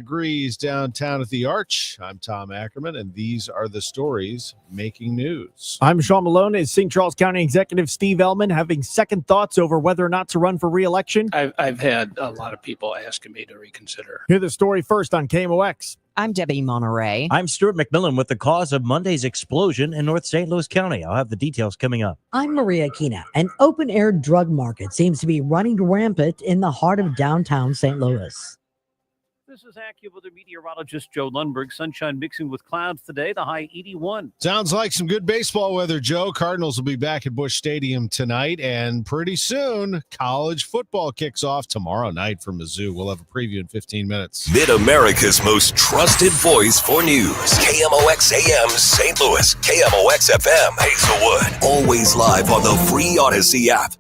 degrees downtown at the Arch. I'm Tom Ackerman, and these are the stories making news. I'm Sean Malone. Is St. Charles County Executive Steve Ellman having second thoughts over whether or not to run for re-election? I've had a lot of people asking me to reconsider. Hear the story first on KMOX. I'm Debbie Monterrey. I'm Stuart McMillan with the cause of Monday's explosion in North St. Louis County. I'll have the details coming up. I'm Maria Kina. An open-air drug market seems to be running rampant in the heart of downtown St. Louis. This is AccuWeather meteorologist Joe Lundberg. Sunshine mixing with clouds today, the high 81. Sounds like some good baseball weather, Joe. Cardinals will be back at Busch Stadium tonight, and pretty soon, college football kicks off tomorrow night for Mizzou. We'll have a preview in 15 minutes. Mid-America's most trusted voice for news. KMOX AM St. Louis, KMOX FM Hazelwood. Always live on the free Odyssey app.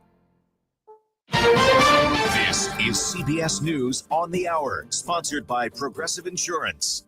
This is CBS News on the Hour, sponsored by Progressive Insurance.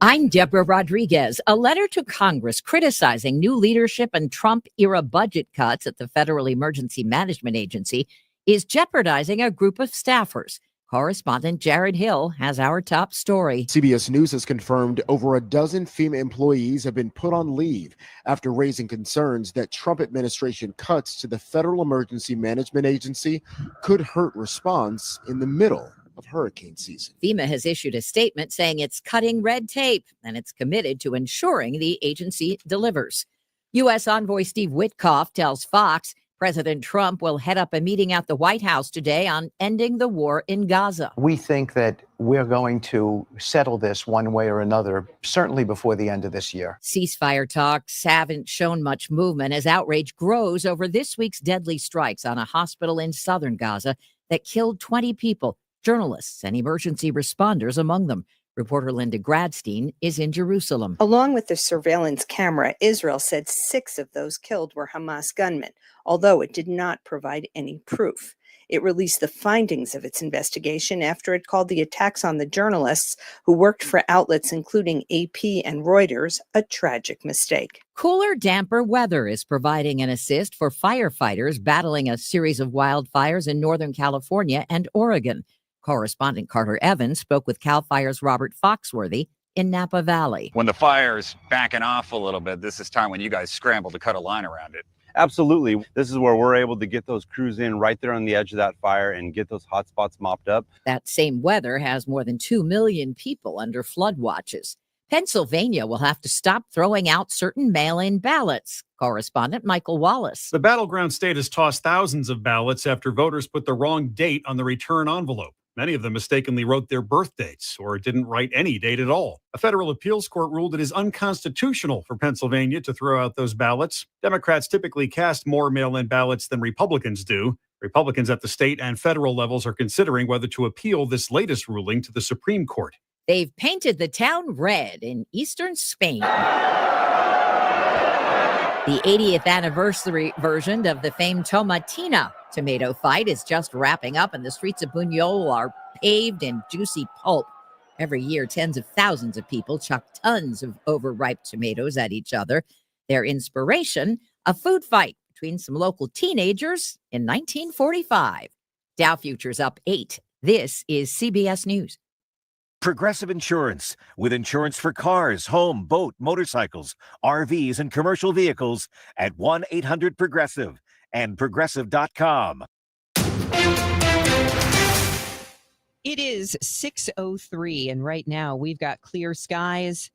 I'm Deborah Rodriguez. A letter to Congress criticizing new leadership and Trump-era budget cuts at the Federal Emergency Management Agency is jeopardizing a group of staffers. Correspondent Jared Hill has our top story. CBS News has confirmed over a dozen FEMA employees have been put on leave after raising concerns that Trump administration cuts to the Federal Emergency Management Agency could hurt response in the middle of hurricane season. FEMA has issued a statement saying it's cutting red tape and it's committed to ensuring the agency delivers. U.S. Envoy Steve Witkoff tells Fox President Trump will head up a meeting at the White House today on ending the war in Gaza. We think that we're going to settle this one way or another, certainly before the end of this year. Ceasefire talks haven't shown much movement as outrage grows over this week's deadly strikes on a hospital in southern Gaza that killed 20 people, journalists and emergency responders among them. Reporter Linda Gradstein is in Jerusalem. Along with the surveillance camera, Israel said 6 of those killed were Hamas gunmen, although it did not provide any proof. It released the findings of its investigation after it called the attacks on the journalists who worked for outlets including AP and Reuters a tragic mistake. Cooler, damper weather is providing an assist for firefighters battling a series of wildfires in Northern California and Oregon. Correspondent Carter Evans spoke with CAL FIRE's Robert Foxworthy in Napa Valley. When the fire's backing off a little bit, this is time when you guys scramble to cut a line around it. Absolutely. This is where we're able to get those crews in right there on the edge of that fire and get those hot spots mopped up. That same weather has more than 2 million people under flood watches. Pennsylvania will have to stop throwing out certain mail-in ballots. Correspondent Michael Wallace. The battleground state has tossed thousands of ballots after voters put the wrong date on the return envelope. Many of them mistakenly wrote their birth dates or didn't write any date at all. A federal appeals court ruled it is unconstitutional for Pennsylvania to throw out those ballots. Democrats typically cast more mail-in ballots than Republicans do. Republicans at the state and federal levels are considering whether to appeal this latest ruling to the Supreme Court. They've painted the town red in eastern Spain. The 80th anniversary version of the famed Tomatina tomato fight is just wrapping up, and the streets of Buñol are paved in juicy pulp. Every year, tens of thousands of people chuck tons of overripe tomatoes at each other. Their inspiration, a food fight between some local teenagers in 1945. Dow futures up 8. This is CBS News. Progressive Insurance, with insurance for cars, home, boat, motorcycles, RVs, and commercial vehicles at 1-800-PROGRESSIVE and Progressive.com. It is 6:03, and right now we've got clear skies,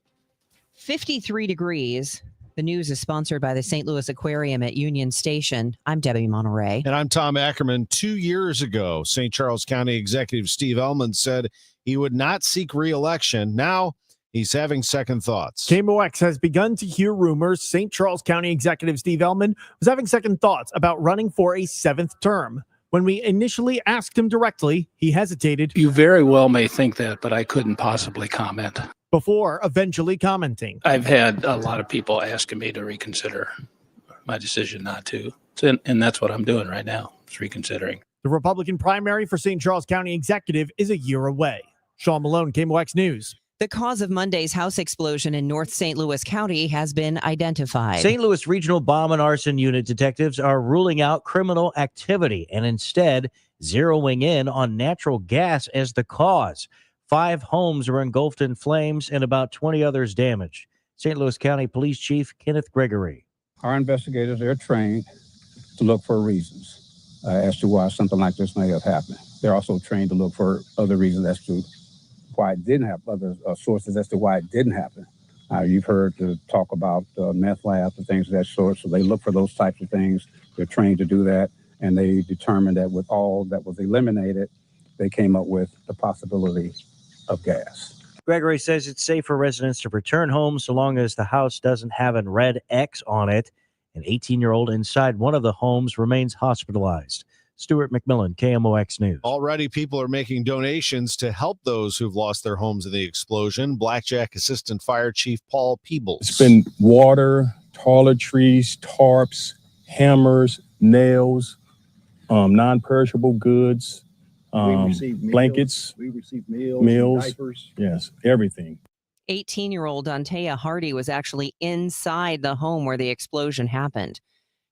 53 degrees. The news is sponsored by the St. Louis Aquarium at Union Station. I'm Debbie Monterrey. And I'm Tom Ackerman. 2 years ago, St. Charles County Executive Steve Ellman said he would not seek re-election. Now he's having second thoughts. KMOX has begun to hear rumors St. Charles County Executive Steve Ellman was having second thoughts about running for a 7th term. When we initially asked him directly, he hesitated. You very well may think that, but I couldn't possibly comment. Before eventually commenting. I've had a lot of people asking me to reconsider my decision not to. And that's what I'm doing right now, is reconsidering. The Republican primary for St. Charles County Executive is a year away. Sean Malone, KMOX News. The cause of Monday's house explosion in North St. Louis County has been identified. St. Louis Regional Bomb and Arson Unit detectives are ruling out criminal activity and instead zeroing in on natural gas as the cause. 5 homes were engulfed in flames and about 20 others damaged. St. Louis County Police Chief Kenneth Gregory. Our investigators, they're trained to look for reasons as to why something like this may have happened. They're also trained to look for other reasons as to why it didn't happen, other sources as to why it didn't happen. You've heard the talk about meth labs and things of that sort, so they look for those types of things. They're trained to do that, and they determined that with all that was eliminated, they came up with the possibility of gas. Gregory says it's safe for residents to return home so long as the house doesn't have a red X on it. An 18-year-old inside one of the homes remains hospitalized. Stuart McMillan, KMOX News. Already, people are making donations to help those who've lost their homes in the explosion. Blackjack Assistant Fire Chief Paul Peebles. It's been water, toiletries, tarps, hammers, nails, non-perishable goods, blankets, we received meals, diapers. Yes, everything. 18-year-old Dontea Hardy was actually inside the home where the explosion happened.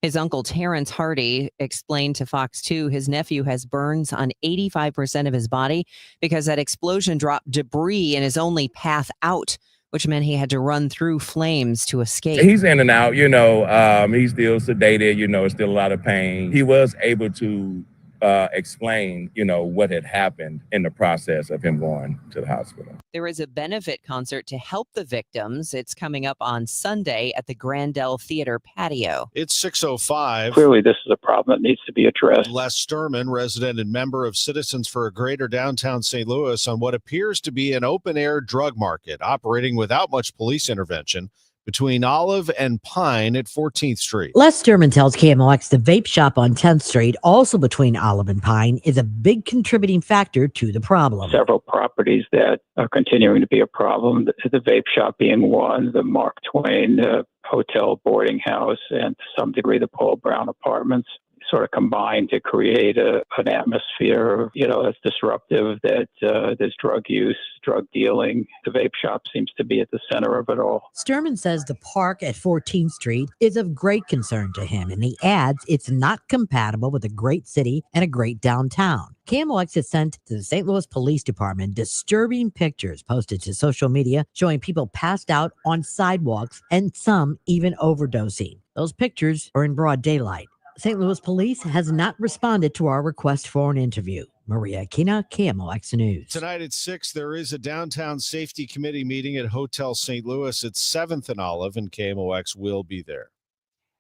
His uncle Terrence Hardy explained to Fox 2 his nephew has burns on 85% of his body because that explosion dropped debris in his only path out, which meant he had to run through flames to escape. He's in and out, he's still sedated, it's still a lot of pain. He was able to explain, what had happened in the process of him going to the hospital. There is a benefit concert to help the victims. It's coming up on Sunday at the Grandel Theater patio. It's 6:05. Clearly, this is a problem that needs to be addressed. Les Sturman, resident and member of Citizens for a Greater Downtown St. Louis, on what appears to be an open-air drug market operating without much police intervention between Olive and Pine at 14th Street. Les Sturman tells KMOX the vape shop on 10th Street, also between Olive and Pine, is a big contributing factor to the problem. Several properties that are continuing to be a problem, the vape shop being one, the Mark Twain hotel boarding house, and to some degree the Paul Brown apartments sort of combined to create an atmosphere, that's disruptive, that there's drug use, drug dealing. The vape shop seems to be at the center of it all. Sturman says the park at 14th Street is of great concern to him, and he adds it's not compatible with a great city and a great downtown. KMOX has sent to the St. Louis Police Department disturbing pictures posted to social media showing people passed out on sidewalks and some even overdosing. Those pictures are in broad daylight. St. Louis Police has not responded to our request for an interview. Maria Aquina, KMOX News. Tonight at 6, there is a Downtown Safety Committee meeting at Hotel St. Louis at 7th and Olive, and KMOX will be there.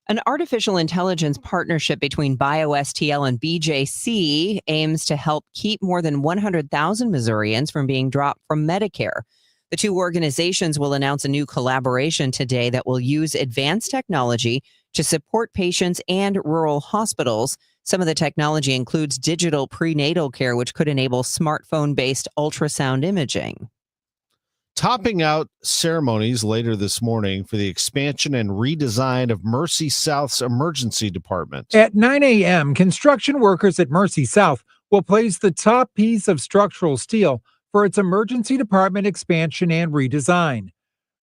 An artificial intelligence partnership between BioSTL and BJC aims to help keep more than 100,000 Missourians from being dropped from Medicare. The two organizations will announce a new collaboration today that will use advanced technology to support patients and rural hospitals. Some of the technology includes digital prenatal care, which could enable smartphone-based ultrasound imaging. Topping out ceremonies later this morning for the expansion and redesign of Mercy South's emergency department. At 9 a.m., construction workers at Mercy South will place the top piece of structural steel for its emergency department expansion and redesign.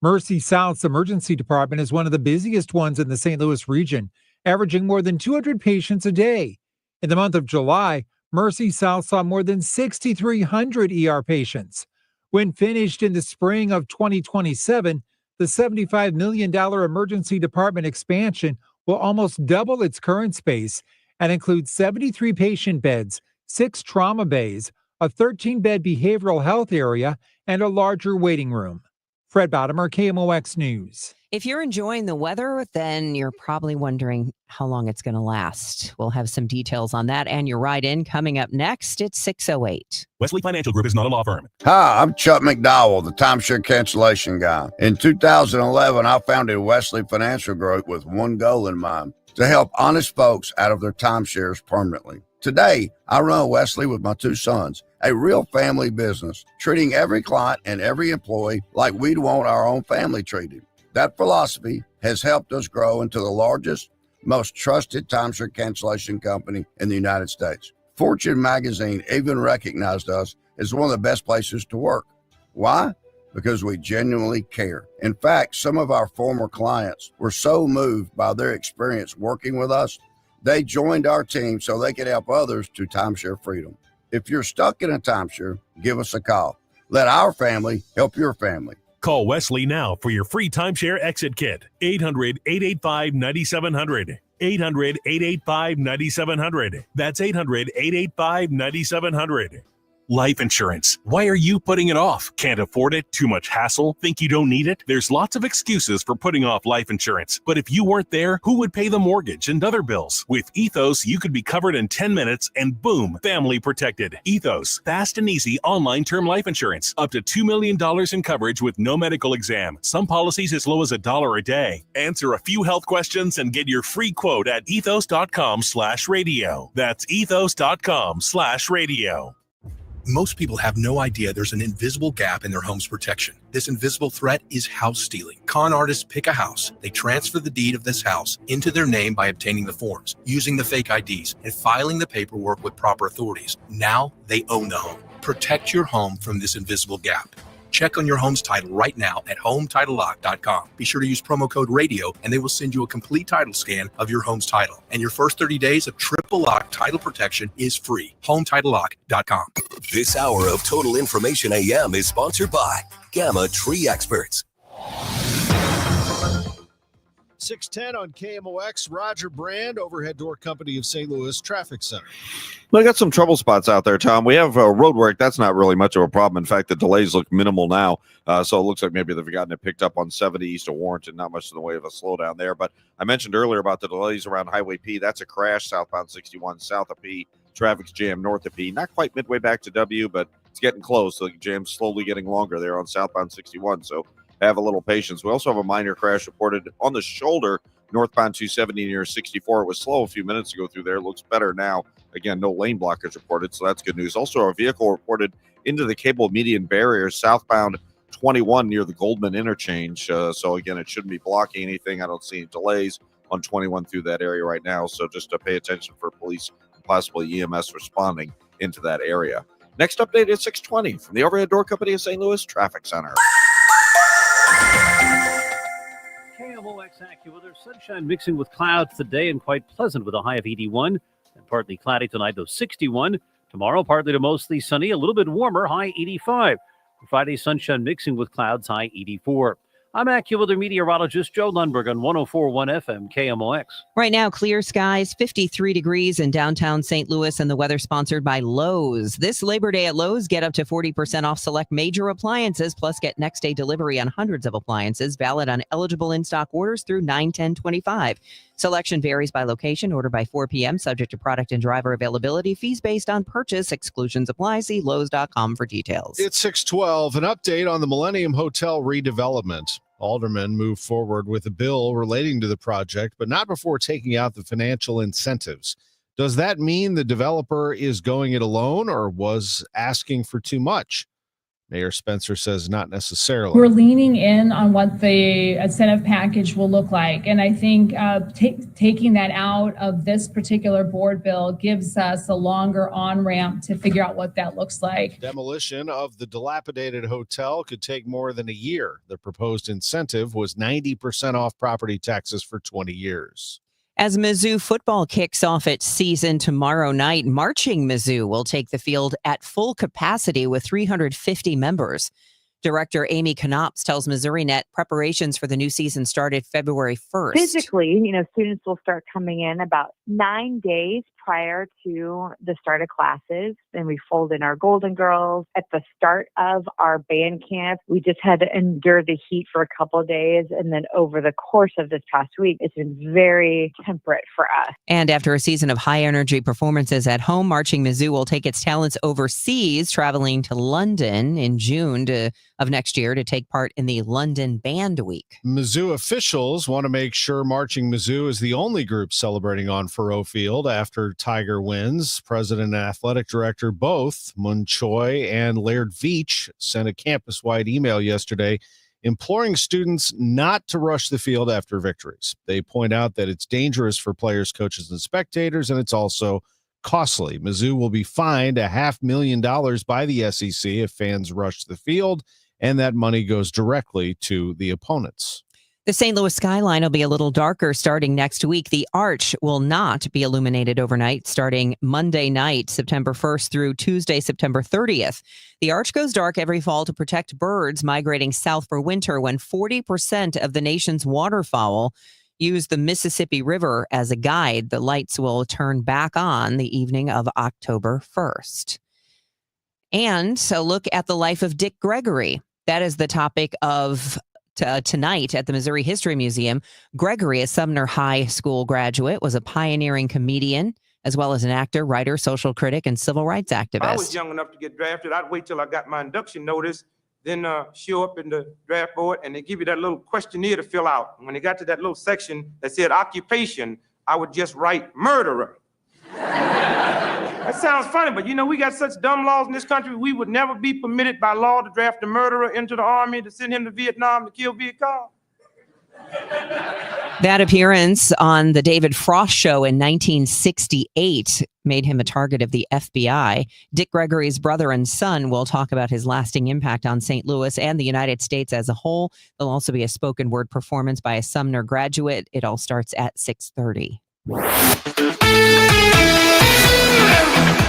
Mercy South's emergency department is one of the busiest ones in the St. Louis region, averaging more than 200 patients a day. In the month of July, Mercy South saw more than 6,300 ER patients. When finished in the spring of 2027, the $75 million emergency department expansion will almost double its current space and include 73 patient beds, 6 trauma bays, a 13-bed behavioral health area, and a larger waiting room. Fred Bottomer, KMOX News. If you're enjoying the weather, then you're probably wondering how long it's going to last. We'll have some details on that and your ride-in coming up next. It's 6:08. Wesley Financial Group is not a law firm. Hi, I'm Chuck McDowell, the timeshare cancellation guy. In 2011, I founded Wesley Financial Group with one goal in mind, to help honest folks out of their timeshares permanently. Today, I run Wesley with my 2 sons, a real family business, treating every client and every employee like we'd want our own family treated. That philosophy has helped us grow into the largest, most trusted timeshare cancellation company in the United States. Fortune magazine even recognized us as one of the best places to work. Why? Because we genuinely care. In fact, some of our former clients were so moved by their experience working with us, they joined our team so they could help others to timeshare freedom. If you're stuck in a timeshare, give us a call. Let our family help your family. Call Wesley now for your free timeshare exit kit. 800-885-9700. 800-885-9700. That's 800-885-9700. Life insurance. Why are you putting it off? Can't afford it? Too much hassle? Think you don't need it? There's lots of excuses for putting off life insurance. But if you weren't there, who would pay the mortgage and other bills? With Ethos, you could be covered in 10 minutes and boom, family protected. Ethos, fast and easy online term life insurance. Up to $2 million in coverage with no medical exam. Some policies as low as $1 a day. Answer a few health questions and get your free quote at ethos.com/radio. That's ethos.com/radio. Most people have no idea there's an invisible gap in their home's protection. This invisible threat is house stealing. Con artists pick a house. They transfer the deed of this house into their name by obtaining the forms, using the fake IDs, and filing the paperwork with proper authorities. Now they own the home. Protect your home from this invisible gap. Check on your home's title right now at HomeTitleLock.com. Be sure to use promo code RADIO and they will send you a complete title scan of your home's title. And your first 30 days of triple lock title protection is free. HomeTitleLock.com. This hour of Total Information AM is sponsored by Gamma Tree Experts. 610 on KMOX. Roger Brand, Overhead Door Company of St. Louis Traffic Center. Well, I got some trouble spots out there, Tom. We have road work. That's not really much of a problem. In fact, the delays look minimal now. So it looks like maybe they've gotten it picked up on 70 east of Warrenton. Not much in the way of a slowdown there. But I mentioned earlier about the delays around Highway P. That's a crash southbound 61 south of P. Traffic's jammed north of P. Not quite midway back to W, but it's getting close. So the jam's slowly getting longer there on southbound 61. So have a little patience. We also have a minor crash reported on the shoulder northbound 270 near 64. It was slow a few minutes ago through there. It looks better now. Again, no lane blockage reported, so that's good news. Also, a vehicle reported into the cable median barrier southbound 21 near the Goldman interchange. So again, it shouldn't be blocking anything. I don't see any delays on 21 through that area right now. So just to pay attention for police, possibly EMS responding into that area. Next update is 620 from the Overhead Door Company of St. Louis Traffic Center. KMOX AccuWeather, sunshine mixing with clouds today and quite pleasant with a high of 81 and partly cloudy tonight, though 61. Tomorrow, partly to mostly sunny, a little bit warmer, high 85. Friday, sunshine mixing with clouds, high 84. I'm AccuWeather meteorologist Joe Lundberg on 104.1 FM KMOX. Right now, clear skies, 53 degrees in downtown St. Louis, and the weather sponsored by Lowe's. This Labor Day at Lowe's, get up to 40% off select major appliances, plus get next day delivery on hundreds of appliances, valid on eligible in-stock orders through 9/10/25. Selection varies by location, order by 4 p.m., subject to product and driver availability, fees based on purchase, exclusions apply. See Lowe's.com for details. It's 612, an update on the Millennium Hotel redevelopment. Aldermen moved forward with a bill relating to the project, but not before taking out the financial incentives. Does that mean the developer is going it alone or was asking for too much? Mayor Spencer says not necessarily. We're leaning in on what the incentive package will look like. And I think taking that out of this particular board bill gives us a longer on-ramp to figure out what that looks like. Demolition of the dilapidated hotel could take more than a year. The proposed incentive was 90% off property taxes for 20 years. As Mizzou football kicks off its season tomorrow night, Marching Mizzou will take the field at full capacity with 350 members. Director Amy Knops tells MissouriNet preparations for the new season started February 1st. Physically, students will start coming in about 9 days prior to the start of classes. Then we fold in our Golden Girls. At the start of our band camp, we just had to endure the heat for a couple of days. And then over the course of this past week, it's been very temperate for us. And after a season of high energy performances at home, Marching Mizzou will take its talents overseas, traveling to London in June of next year to take part in the London Band Week. Mizzou officials want to make sure Marching Mizzou is the only group celebrating on Faurot Field after Tiger wins. President and athletic director both Mun Choi and Laird Veach sent a campus-wide email yesterday imploring students not to rush the field after victories. They point out that it's dangerous for players, coaches, and spectators, and it's also costly. Mizzou will be fined $500,000 by the SEC if fans rush the field, and that money goes directly to the opponents. The St. Louis skyline will be a little darker starting next week. The Arch will not be illuminated overnight starting Monday night, September 1st through Tuesday, September 30th. The Arch goes dark every fall to protect birds migrating south for winter when 40% of the nation's waterfowl use the Mississippi River as a guide. The lights will turn back on the evening of October 1st. And so look at the life of Dick Gregory. That is the topic of tonight at the Missouri History Museum. Gregory, a Sumner High School graduate, was a pioneering comedian, as well as an actor, writer, social critic, and civil rights activist. I was young enough to get drafted. I'd wait till I got my induction notice, then show up in the draft board, and they give you that little questionnaire to fill out. And when they got to that little section that said occupation, I would just write murderer. That sounds funny, but we got such dumb laws in this country, we would never be permitted by law to draft a murderer into the army, to send him to Vietnam to kill Viet Cong. That appearance on the David Frost Show in 1968 made him a target of the FBI. Dick Gregory's brother and son will talk about his lasting impact on St. Louis and the United States as a whole. There'll also be a spoken word performance by a Sumner graduate. It all starts at 6:30.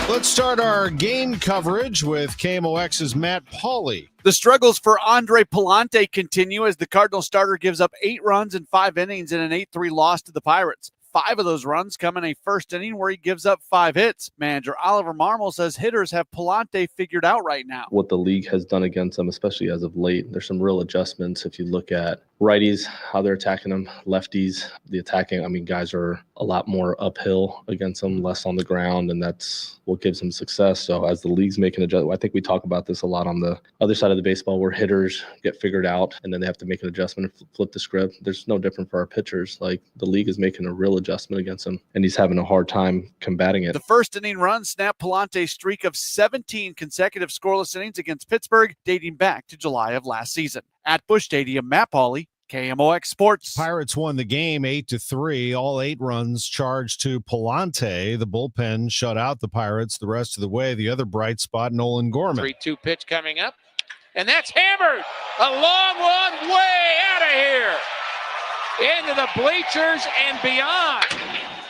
Let's start our game coverage with KMOX's Matt Pauley. The struggles for Andre Palante continue as the Cardinals starter gives up 8 runs in 5 innings in an 8-3 loss to the Pirates. 5 of those runs come in a first inning where he gives up 5 hits. Manager Oliver Marmol says hitters have Palante figured out right now. What the league has done against him, especially as of late, there's some real adjustments. If you look at righties, how they're attacking them, lefties, the attacking, guys are a lot more uphill against them, less on the ground, and that's what gives him success. So as the league's making adjustments, I think we talk about this a lot on the other side of the baseball where hitters get figured out and then they have to make an adjustment and flip the script. There's no different for our pitchers. Like, the league is making a real adjustment against him, and he's having a hard time combating it. The first inning run snapped Palante's streak of 17 consecutive scoreless innings against Pittsburgh, dating back to July of last season. At Busch Stadium, Matt Pauley, KMOX Sports. Pirates won the game 8-3. All 8 runs charged to Palante. The bullpen shut out the Pirates the rest of the way. The other bright spot, Nolan Gorman. 3-2 pitch coming up, and that's hammered. A long one way out of here. Into the bleachers and beyond.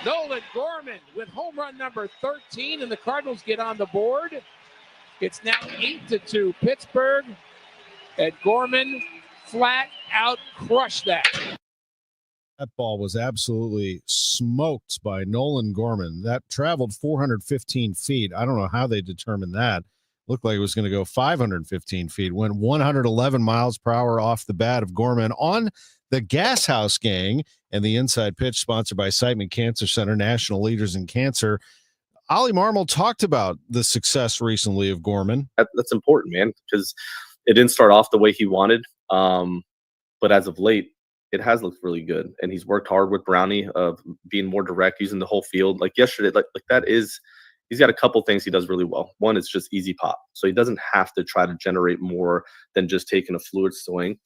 Nolan Gorman with home run number 13, and the Cardinals get on the board. It's now 8-2 Pittsburgh, and Gorman flat out crushed that. That ball was absolutely smoked by Nolan Gorman. That traveled 415 feet. I don't know how they determined that. Looked like it was going to go 515 feet. Went 111 miles per hour off the bat of Gorman on the Gas House Gang, and the inside pitch sponsored by Siteman Cancer Center, national leaders in cancer. Ollie Marmol talked about the success recently of Gorman. That's important, man, because it didn't start off the way he wanted. But as of late, it has looked really good. And he's worked hard with Brownie of being more direct, using the whole field. Like yesterday, like that is, he's got a couple things he does really well. One is just easy pop. So he doesn't have to try to generate more than just taking a fluid swing.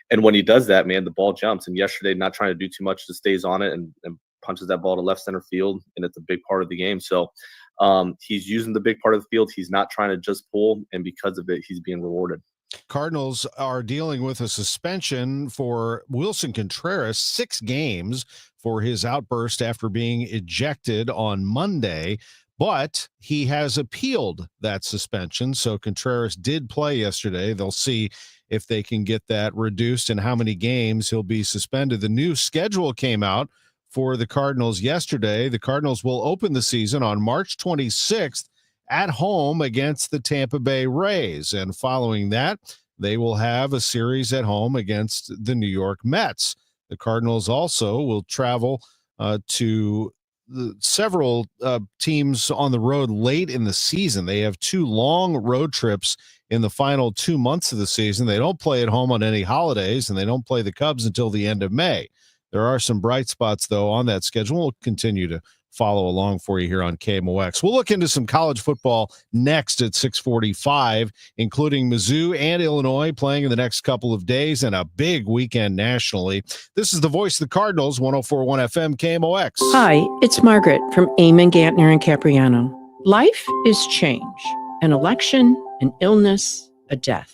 And when he does that, man, the ball jumps. And yesterday, not trying to do too much, just stays on it and punches that ball to left center field. And it's a big part of the game. So he's using the big part of the field. He's not trying to just pull. And because of it, he's being rewarded. Cardinals are dealing with a suspension for Wilson Contreras, 6 games for his outburst after being ejected on Monday, but he has appealed that suspension. So Contreras did play yesterday. They'll see if they can get that reduced and how many games he'll be suspended. The new schedule came out for the Cardinals yesterday. The Cardinals will open the season on March 26th at home against the Tampa Bay Rays. And following that, they will have a series at home against the New York Mets. The Cardinals also will travel to several teams on the road late in the season. They have 2 long road trips in the final 2 months of the season. They don't play at home on any holidays, and they don't play the Cubs until the end of May. There are some bright spots, though, on that schedule. We'll continue to follow along for you here on KMOX. We'll look into some college football next at 6:45, including Mizzou and Illinois playing in the next couple of days and a big weekend nationally. This is the voice of the Cardinals, 104.1 FM KMOX. Hi, it's Margaret from Eamon, Gantner, and Capriano. Life is change, an election, an illness, a death,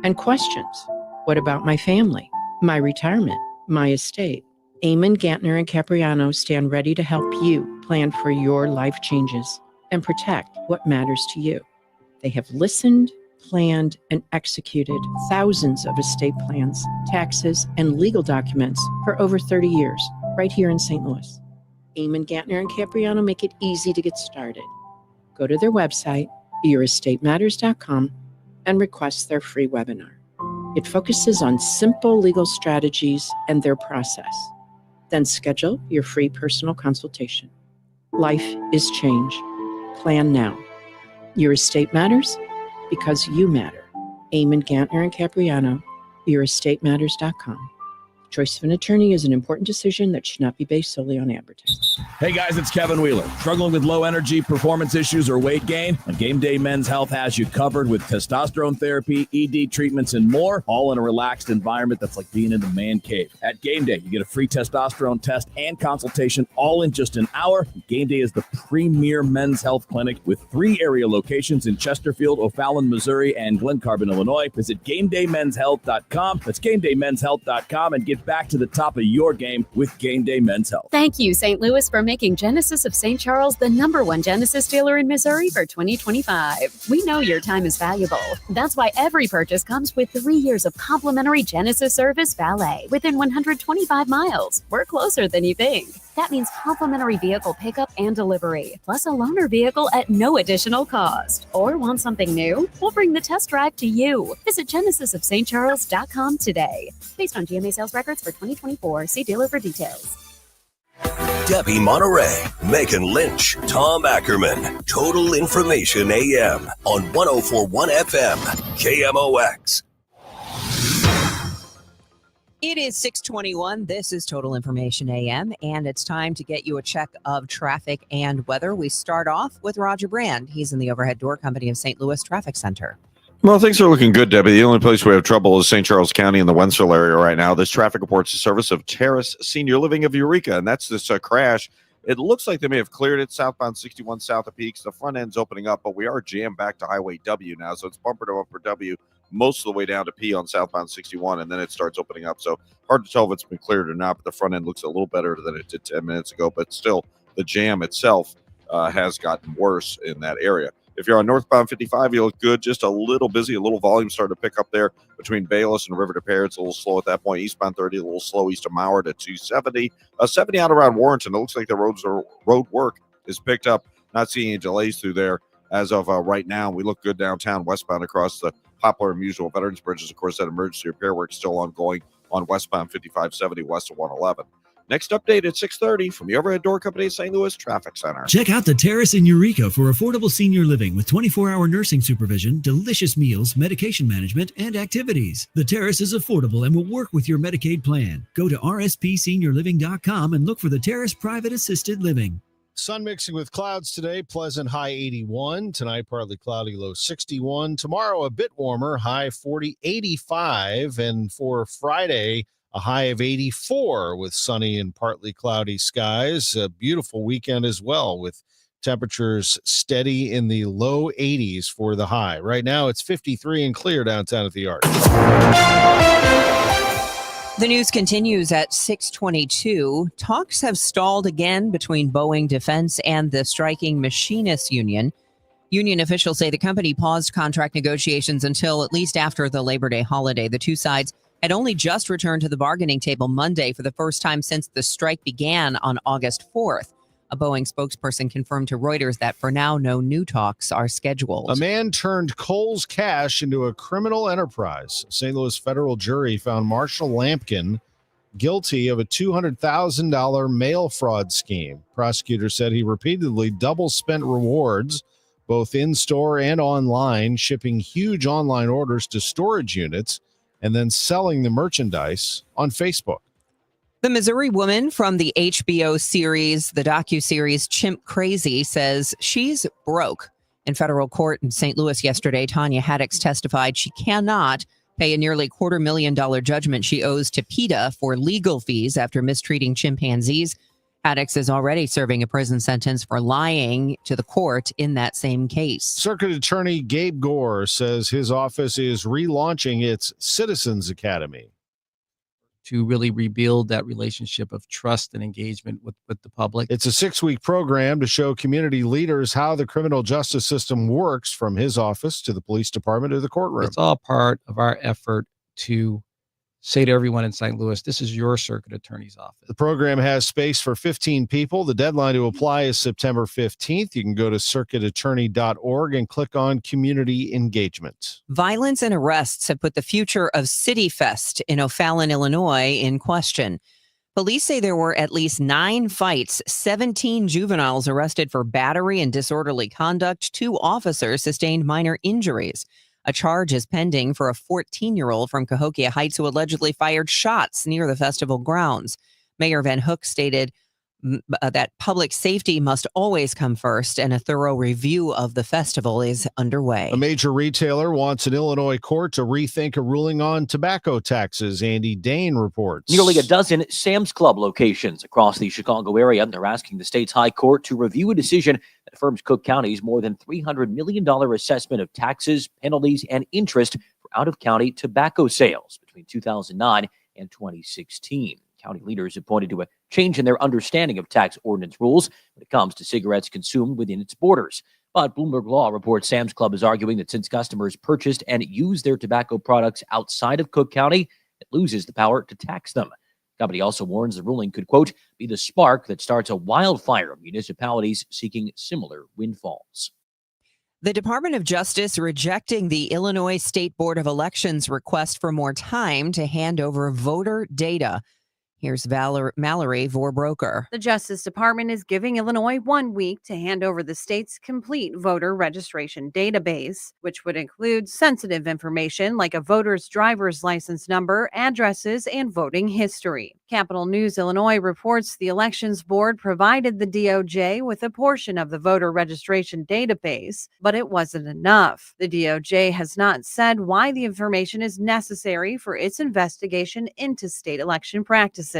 and questions. What about my family, my retirement, My Estate. Eamon, Gantner, and Capriano stand ready to help you plan for your life changes and protect what matters to you. They have listened, planned, and executed thousands of estate plans, taxes, and legal documents for over 30 years, right here in St. Louis. Eamon, Gantner, and Capriano make it easy to get started. Go to their website, yourestatematters.com, and request their free webinar. It focuses on simple legal strategies and their process. Then schedule your free personal consultation. Life is change. Plan now. Your estate matters because you matter. Eamon, Gantner, and Capriano, yourestatematters.com. Choice of an attorney is an important decision that should not be based solely on advertising. Hey guys, it's Kevin Wheeler. Struggling with low energy, performance issues, or weight gain? Game Day Men's Health has you covered with testosterone therapy, ED treatments, and more, all in a relaxed environment that's like being in the man cave. At Game Day, you get a free testosterone test and consultation all in just an hour. Game Day is the premier men's health clinic with 3 area locations in Chesterfield, O'Fallon, Missouri, and Glen Carbon, Illinois. Visit GameDayMen'sHealth.com. That's GameDayMen'sHealth.com and get back to the top of your game with Game Day Men's Health. Thank you, St. Louis, for making Genesis of St. Charles the #1 Genesis dealer in Missouri for 2025. We know your time is valuable. That's why every purchase comes with 3 years of complimentary Genesis service valet within 125 miles. We're closer than you think. That means complimentary vehicle pickup and delivery, plus a loaner vehicle at no additional cost. Or want something new? We'll bring the test drive to you. Visit genesisofstcharles.com today. Based on GMA sales records for 2024. See dealer for details. Debbie Monterrey, Megan Lynch, Tom Ackerman. Total Information AM on 104.1 FM, KMOX. It is 6:21. This is Total Information AM, and it's time to get you a check of traffic and weather. We start off with Roger Brand. He's in the Overhead Door Company of St. Louis Traffic Center. Well, things are looking good, Debbie. The only place we have trouble is St. Charles County in the Wentzville area right now. This traffic reports the service of Terrace Senior Living of Eureka, and that's this crash. It looks like they may have cleared it southbound 61 south of Peaks. The front end's opening up, but we are jammed back to Highway W now, so it's bumper to bumper W most of the way down to P on southbound 61, and then it starts opening up. So hard to tell if it's been cleared or not, but the front end looks a little better than it did 10 minutes ago, but still the jam itself has gotten worse in that area. If you're on northbound 55, you look good, just a little busy, a little volume starting to pick up there between Bayless and River to Pear. It's a little slow at that point. Eastbound 30, a little slow east of Mauer at 270. 70 out around Warrenton. It looks like the road work is picked up. Not seeing any delays through there as of right now. We look good downtown, westbound across the Poplar and Musial Veterans Bridges. Of course, that emergency repair work is still ongoing on westbound 5570 west of 111. Next update at 6:30 from the Overhead Door Company at St. Louis Traffic Center. Check out the Terrace in Eureka for affordable senior living with 24-hour nursing supervision, delicious meals, medication management, and activities. The Terrace is affordable and will work with your Medicaid plan. Go to rspseniorliving.com and look for the Terrace Private Assisted Living. Sun mixing with clouds today, pleasant high 81. Tonight, partly cloudy, low 61. Tomorrow, a bit warmer, high 40, 85. And for Friday, a high of 84 with sunny and partly cloudy skies. A beautiful weekend as well with temperatures steady in the low 80s for the high. Right now, it's 53 and clear downtown at the Arch. The news continues at 6:22. Talks have stalled again between Boeing Defense and the striking machinists union. Union officials say the company paused contract negotiations until at least after the Labor Day holiday. The two sides had only just returned to the bargaining table Monday for the first time since the strike began on August 4th. A Boeing spokesperson confirmed to Reuters that for now, no new talks are scheduled. A man turned Kohl's cash into a criminal enterprise. A St. Louis federal jury found Marshall Lampkin guilty of a $200,000 mail fraud scheme. Prosecutors said he repeatedly double-spent rewards, both in-store and online, shipping huge online orders to storage units and then selling the merchandise on Facebook. The Missouri woman from the HBO series, the docuseries Chimp Crazy, says she's broke. In federal court in St. Louis yesterday, Tanya Haddix testified she cannot pay a nearly $250,000 judgment she owes to PETA for legal fees after mistreating chimpanzees. Haddix is already serving a prison sentence for lying to the court in that same case. Circuit Attorney Gabe Gore says his office is relaunching its Citizens Academy. to really rebuild that relationship of trust and engagement with the public. It's a 6-week program to show community leaders how the criminal justice system works, from his office to the police department to the courtroom. It's all part of our effort to say to everyone in St. Louis, this is your circuit attorney's office. The program has space for 15 people. The deadline to apply is September 15th. You can go to circuitattorney.org and click on community engagement. Violence and arrests have put the future of City Fest in O'Fallon, Illinois, in question. Police say there were at least 9 fights, 17 juveniles arrested for battery and disorderly conduct, 2 officers sustained minor injuries. A charge is pending for a 14-year-old from Cahokia Heights who allegedly fired shots near the festival grounds. Mayor Van Hook stated that public safety must always come first, and a thorough review of the festival is underway. A major retailer wants an Illinois court to rethink a ruling on tobacco taxes. Andy Dane reports. Nearly a dozen Sam's Club locations across the Chicago area are asking the state's high court to review a decision that affirms Cook County's more than $300 million assessment of taxes, penalties, and interest for out-of-county tobacco sales between 2009 and 2016. County leaders have pointed to a change in their understanding of tax ordinance rules when it comes to cigarettes consumed within its borders. But Bloomberg Law reports Sam's Club is arguing that since customers purchased and used their tobacco products outside of Cook County, it loses the power to tax them. The company also warns the ruling could, quote, be the spark that starts a wildfire of municipalities seeking similar windfalls. The Department of Justice rejecting the Illinois State Board of Elections request for more time to hand over voter data. Here's Mallory Vorbroker. The Justice Department is giving Illinois 1 week to hand over the state's complete voter registration database, which would include sensitive information like a voter's driver's license number, addresses, and voting history. Capital News Illinois reports the Elections Board provided the DOJ with a portion of the voter registration database, but it wasn't enough. The DOJ has not said why the information is necessary for its investigation into state election practices.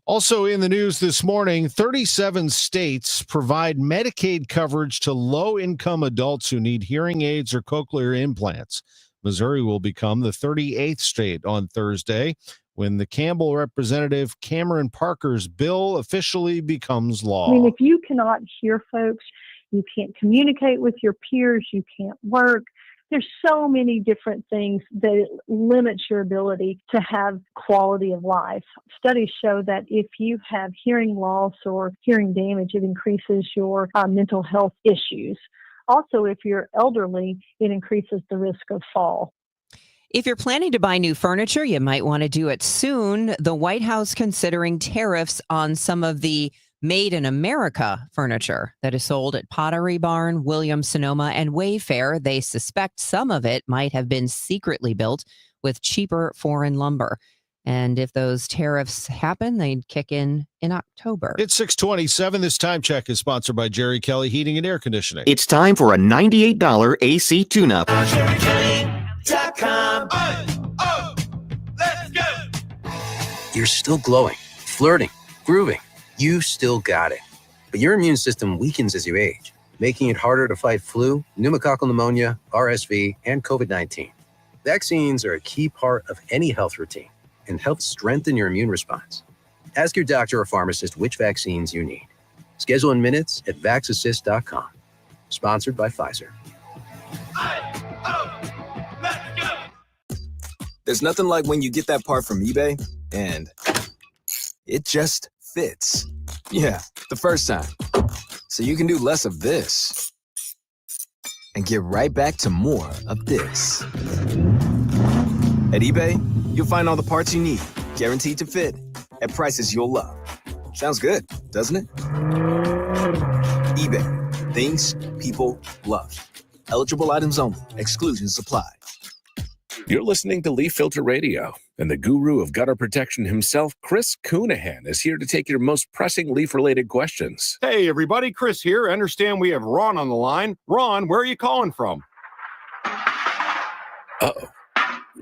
Also in the news this morning, 37 states provide Medicaid coverage to low-income adults who need hearing aids or cochlear implants. Missouri will become the 38th state on Thursday when the Campbell Representative Cameron Parker's bill officially becomes law. I mean, if you cannot hear folks, you can't communicate with your peers, you can't work. There's so many different things that limits your ability to have quality of life. Studies show that if you have hearing loss or hearing damage, it increases your mental health issues. Also, if you're elderly, it increases the risk of fall. If you're planning to buy new furniture, you might want to do it soon. The White House considering tariffs on some of the Made in America furniture that is sold at Pottery Barn, Williams-Sonoma, and Wayfair. They suspect some of it might have been secretly built with cheaper foreign lumber. And if those tariffs happen, they'd kick in October. It's 6:27. This time check is sponsored by Jerry Kelly Heating and Air Conditioning. It's time for a $98 AC tune-up. JerryKelly.com. Let's go. You're still glowing, flirting, grooving. You still got it. But your immune system weakens as you age, making it harder to fight flu, pneumococcal pneumonia, RSV, and COVID-19. Vaccines are a key part of any health routine and help strengthen your immune response. Ask your doctor or pharmacist which vaccines you need. Schedule in minutes at vaxassist.com. Sponsored by Pfizer. There's nothing like when you get that part from eBay and it just fits. Yeah, the first time. So you can do less of this and get right back to more of this. At eBay, you'll find all the parts you need, guaranteed to fit, at prices you'll love. Sounds good, doesn't it? eBay, things people love. Eligible items only. Exclusions apply. You're listening to Leaf Filter Radio, and the guru of gutter protection himself, Chris Coonahan, is here to take your most pressing leaf-related questions. Hey, everybody, Chris here. I understand we have Ron on the line. Ron, where are you calling from? Uh-oh.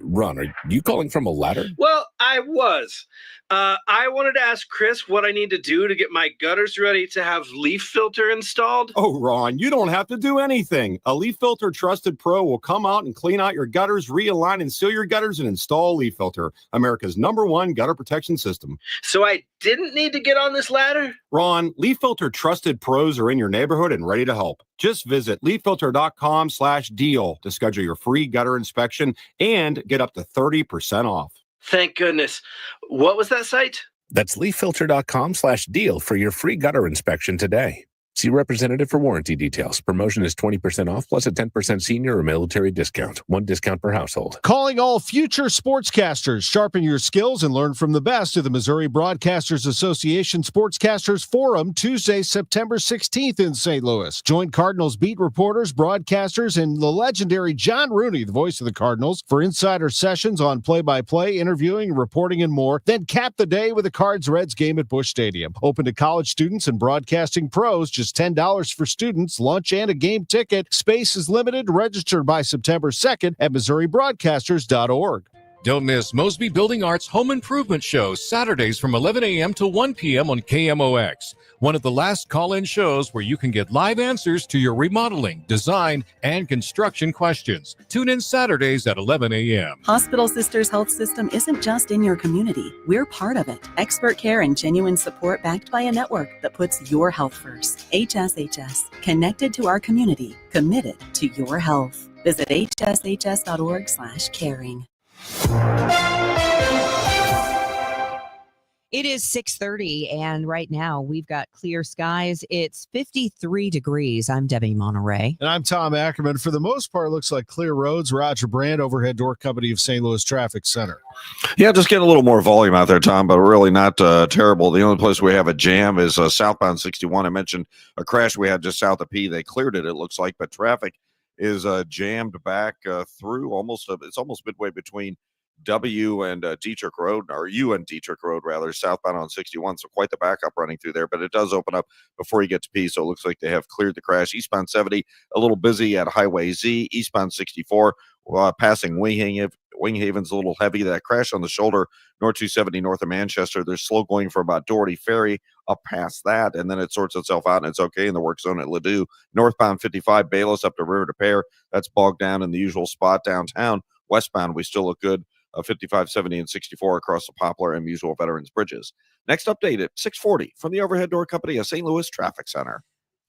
Ron, are you calling from a ladder? Well, I was. I wanted to ask Chris what I need to do to get my gutters ready to have leaf filter installed. Oh, Ron, you don't have to do anything. A Leaf Filter Trusted Pro will come out and clean out your gutters, realign and seal your gutters, and install Leaf Filter, America's #1 gutter protection system. So I didn't need to get on this ladder? Ron, Leaf Filter Trusted Pros are in your neighborhood and ready to help. Just visit leaffilter.com/deal to schedule your free gutter inspection and get up to 30% off. Thank goodness. What was that site? That's leaffilter.com/deal for your free gutter inspection today. See representative for warranty details. Promotion is 20% off plus a 10% senior or military discount. One discount per household. Calling all future sportscasters. Sharpen your skills and learn from the best of the Missouri Broadcasters Association Sportscasters Forum, Tuesday, September 16th in St. Louis. Join Cardinals beat reporters, broadcasters, and the legendary John Rooney, the voice of the Cardinals, for insider sessions on play-by-play, interviewing, reporting, and more. Then cap the day with a Cards-Reds game at Busch Stadium. Open to college students and broadcasting pros. Just $10 for students, lunch, and a game ticket. Space is limited. Register by September 2nd at MissouriBroadcasters.org. Don't miss Mosby Building Arts Home Improvement Shows, Saturdays from 11 a.m. to 1 p.m. on KMOX. One of the last call-in shows where you can get live answers to your remodeling, design, and construction questions. Tune in Saturdays at 11 a.m. Hospital Sisters Health System isn't just in your community. We're part of it. Expert care and genuine support backed by a network that puts your health first. HSHS, connected to our community, committed to your health. Visit hshs.org/caring. It is 6:30, and right now we've got clear skies. It's 53 degrees. I'm Debbie Monterrey. And I'm Tom Ackerman. For the most part, it looks like clear roads. Roger Brand, overhead door company of St. Louis Traffic Center. Yeah, just getting a little more volume out there, Tom, but really not terrible. The only place we have a jam is southbound 61. I mentioned a crash we had just south of P. They cleared it, it looks like, but traffic is jammed back through it's almost midway between W and Dietrich Road, or U and Dietrich Road, rather, southbound on 61. So quite the backup running through there, but it does open up before you get to P. So it looks like they have cleared the crash. Eastbound 70, a little busy at Highway Z. Eastbound 64, passing Winghaven's a little heavy. That crash on the shoulder, North 270 north of Manchester. They're slow going for about Doherty Ferry up past that, and then it sorts itself out, and it's okay in the work zone at Ladue. Northbound 55, Bayless up to River to Pear. That's bogged down in the usual spot downtown. Westbound, we still look good. 55, 70, and 64 across the Poplar and Muswell Veterans Bridges. Next update at 6:40 from the Overhead Door Company of St. Louis Traffic Center.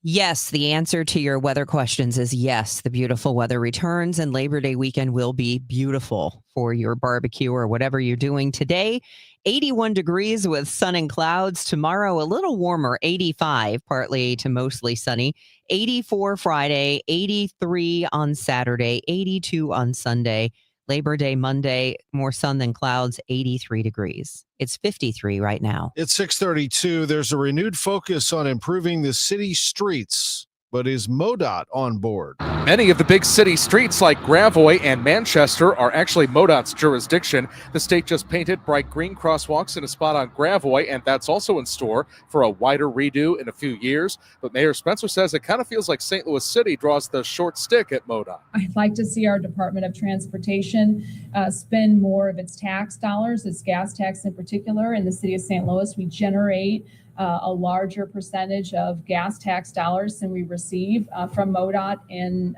Yes, the answer to your weather questions is yes. The beautiful weather returns, and Labor Day weekend will be beautiful for your barbecue or whatever you're doing today. 81 degrees with sun and clouds. Tomorrow, a little warmer, 85, partly to mostly sunny. 84 Friday, 83 on Saturday, 82 on Sunday. Labor Day Monday, more sun than clouds, 83 degrees. It's 53 right now. It's 6:32. There's a renewed focus on improving the city streets. But is MoDOT on board? Many of the big city streets like Gravois and Manchester are actually MoDOT's jurisdiction. The state just painted bright green crosswalks in a spot on Gravois, and that's also in store for a wider redo in a few years. But Mayor Spencer says it kind of feels like St. Louis City draws the short stick at MoDOT. I'd like to see our Department of Transportation spend more of its tax dollars, its gas tax in particular. In the city of St. Louis, we generate a larger percentage of gas tax dollars than we receive from MoDOT in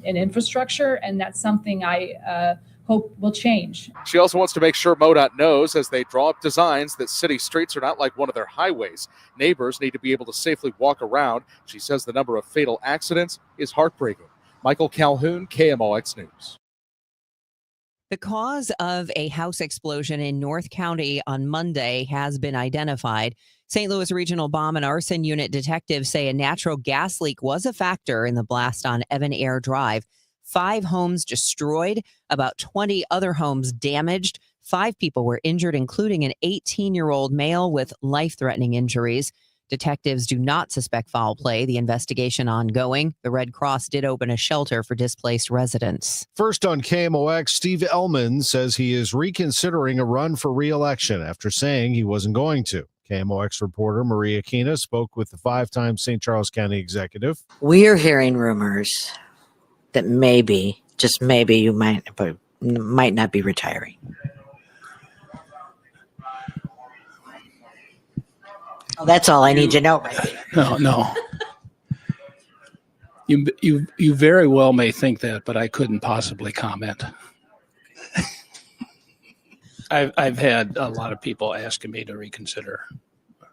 infrastructure, and that's something I hope will change. She also wants to make sure MoDOT knows, as they draw up designs, that city streets are not like one of their highways. Neighbors need to be able to safely walk around. She says the number of fatal accidents is heartbreaking. Michael Calhoun, KMOX News. The cause of a house explosion in North County on Monday has been identified. St. Louis Regional Bomb and Arson Unit detectives say a natural gas leak was a factor in the blast on Evan Air Drive. 5 homes destroyed, about 20 other homes damaged. 5 people were injured, including an 18-year-old male with life-threatening injuries. Detectives do not suspect foul play. The investigation ongoing. The Red Cross did open a shelter for displaced residents. First on KMOX, Steve Ellman says he is reconsidering a run for re-election after saying he wasn't going to. KMOX reporter Maria Kina spoke with the 5-time St. Charles County executive. We are hearing rumors that maybe, just maybe, you might not be retiring. Oh, that's all I need to know. No. You very well may think that, but I couldn't possibly comment. I've had a lot of people asking me to reconsider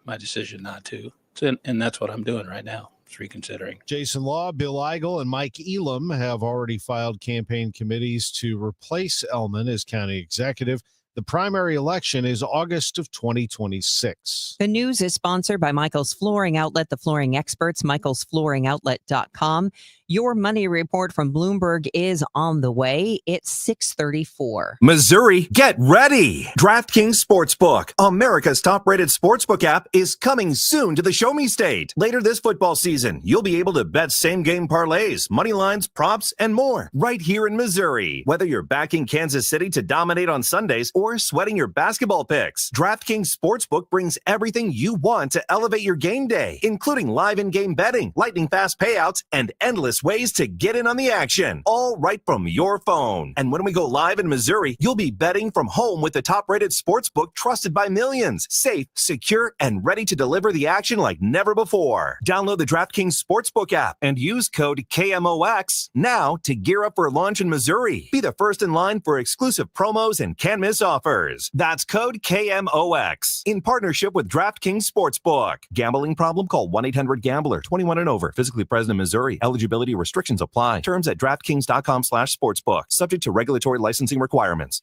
my decision not to, and that's what I'm doing right now. It's reconsidering. Jason Law, Bill Eigel, and Mike Elam have already filed campaign committees to replace Ellman as county executive. The primary election is August of 2026. The news is sponsored by Michael's Flooring Outlet, the flooring experts, michaelsflooringoutlet.com. Your money report from Bloomberg is on the way. It's 6:34. Missouri, get ready! DraftKings Sportsbook, America's top-rated sportsbook app, is coming soon to the Show Me State. Later this football season, you'll be able to bet same-game parlays, money lines, props, and more right here in Missouri. Whether you're backing Kansas City to dominate on Sundays or sweating your basketball picks, DraftKings Sportsbook brings everything you want to elevate your game day, including live in-game betting, lightning-fast payouts, and endless ways to get in on the action, all right from your phone. And when we go live in Missouri, you'll be betting from home with the top-rated sportsbook trusted by millions, safe, secure, and ready to deliver the action like never before. Download the DraftKings Sportsbook app and use code KMOX now to gear up for launch in Missouri. Be the first in line for exclusive promos and can't-miss offers. That's code KMOX in partnership with DraftKings Sportsbook. Gambling problem? Call 1-800-GAMBLER. 21 and over. Physically present in Missouri. Eligibility restrictions apply. Terms at DraftKings.com/sportsbook. Subject to regulatory licensing requirements.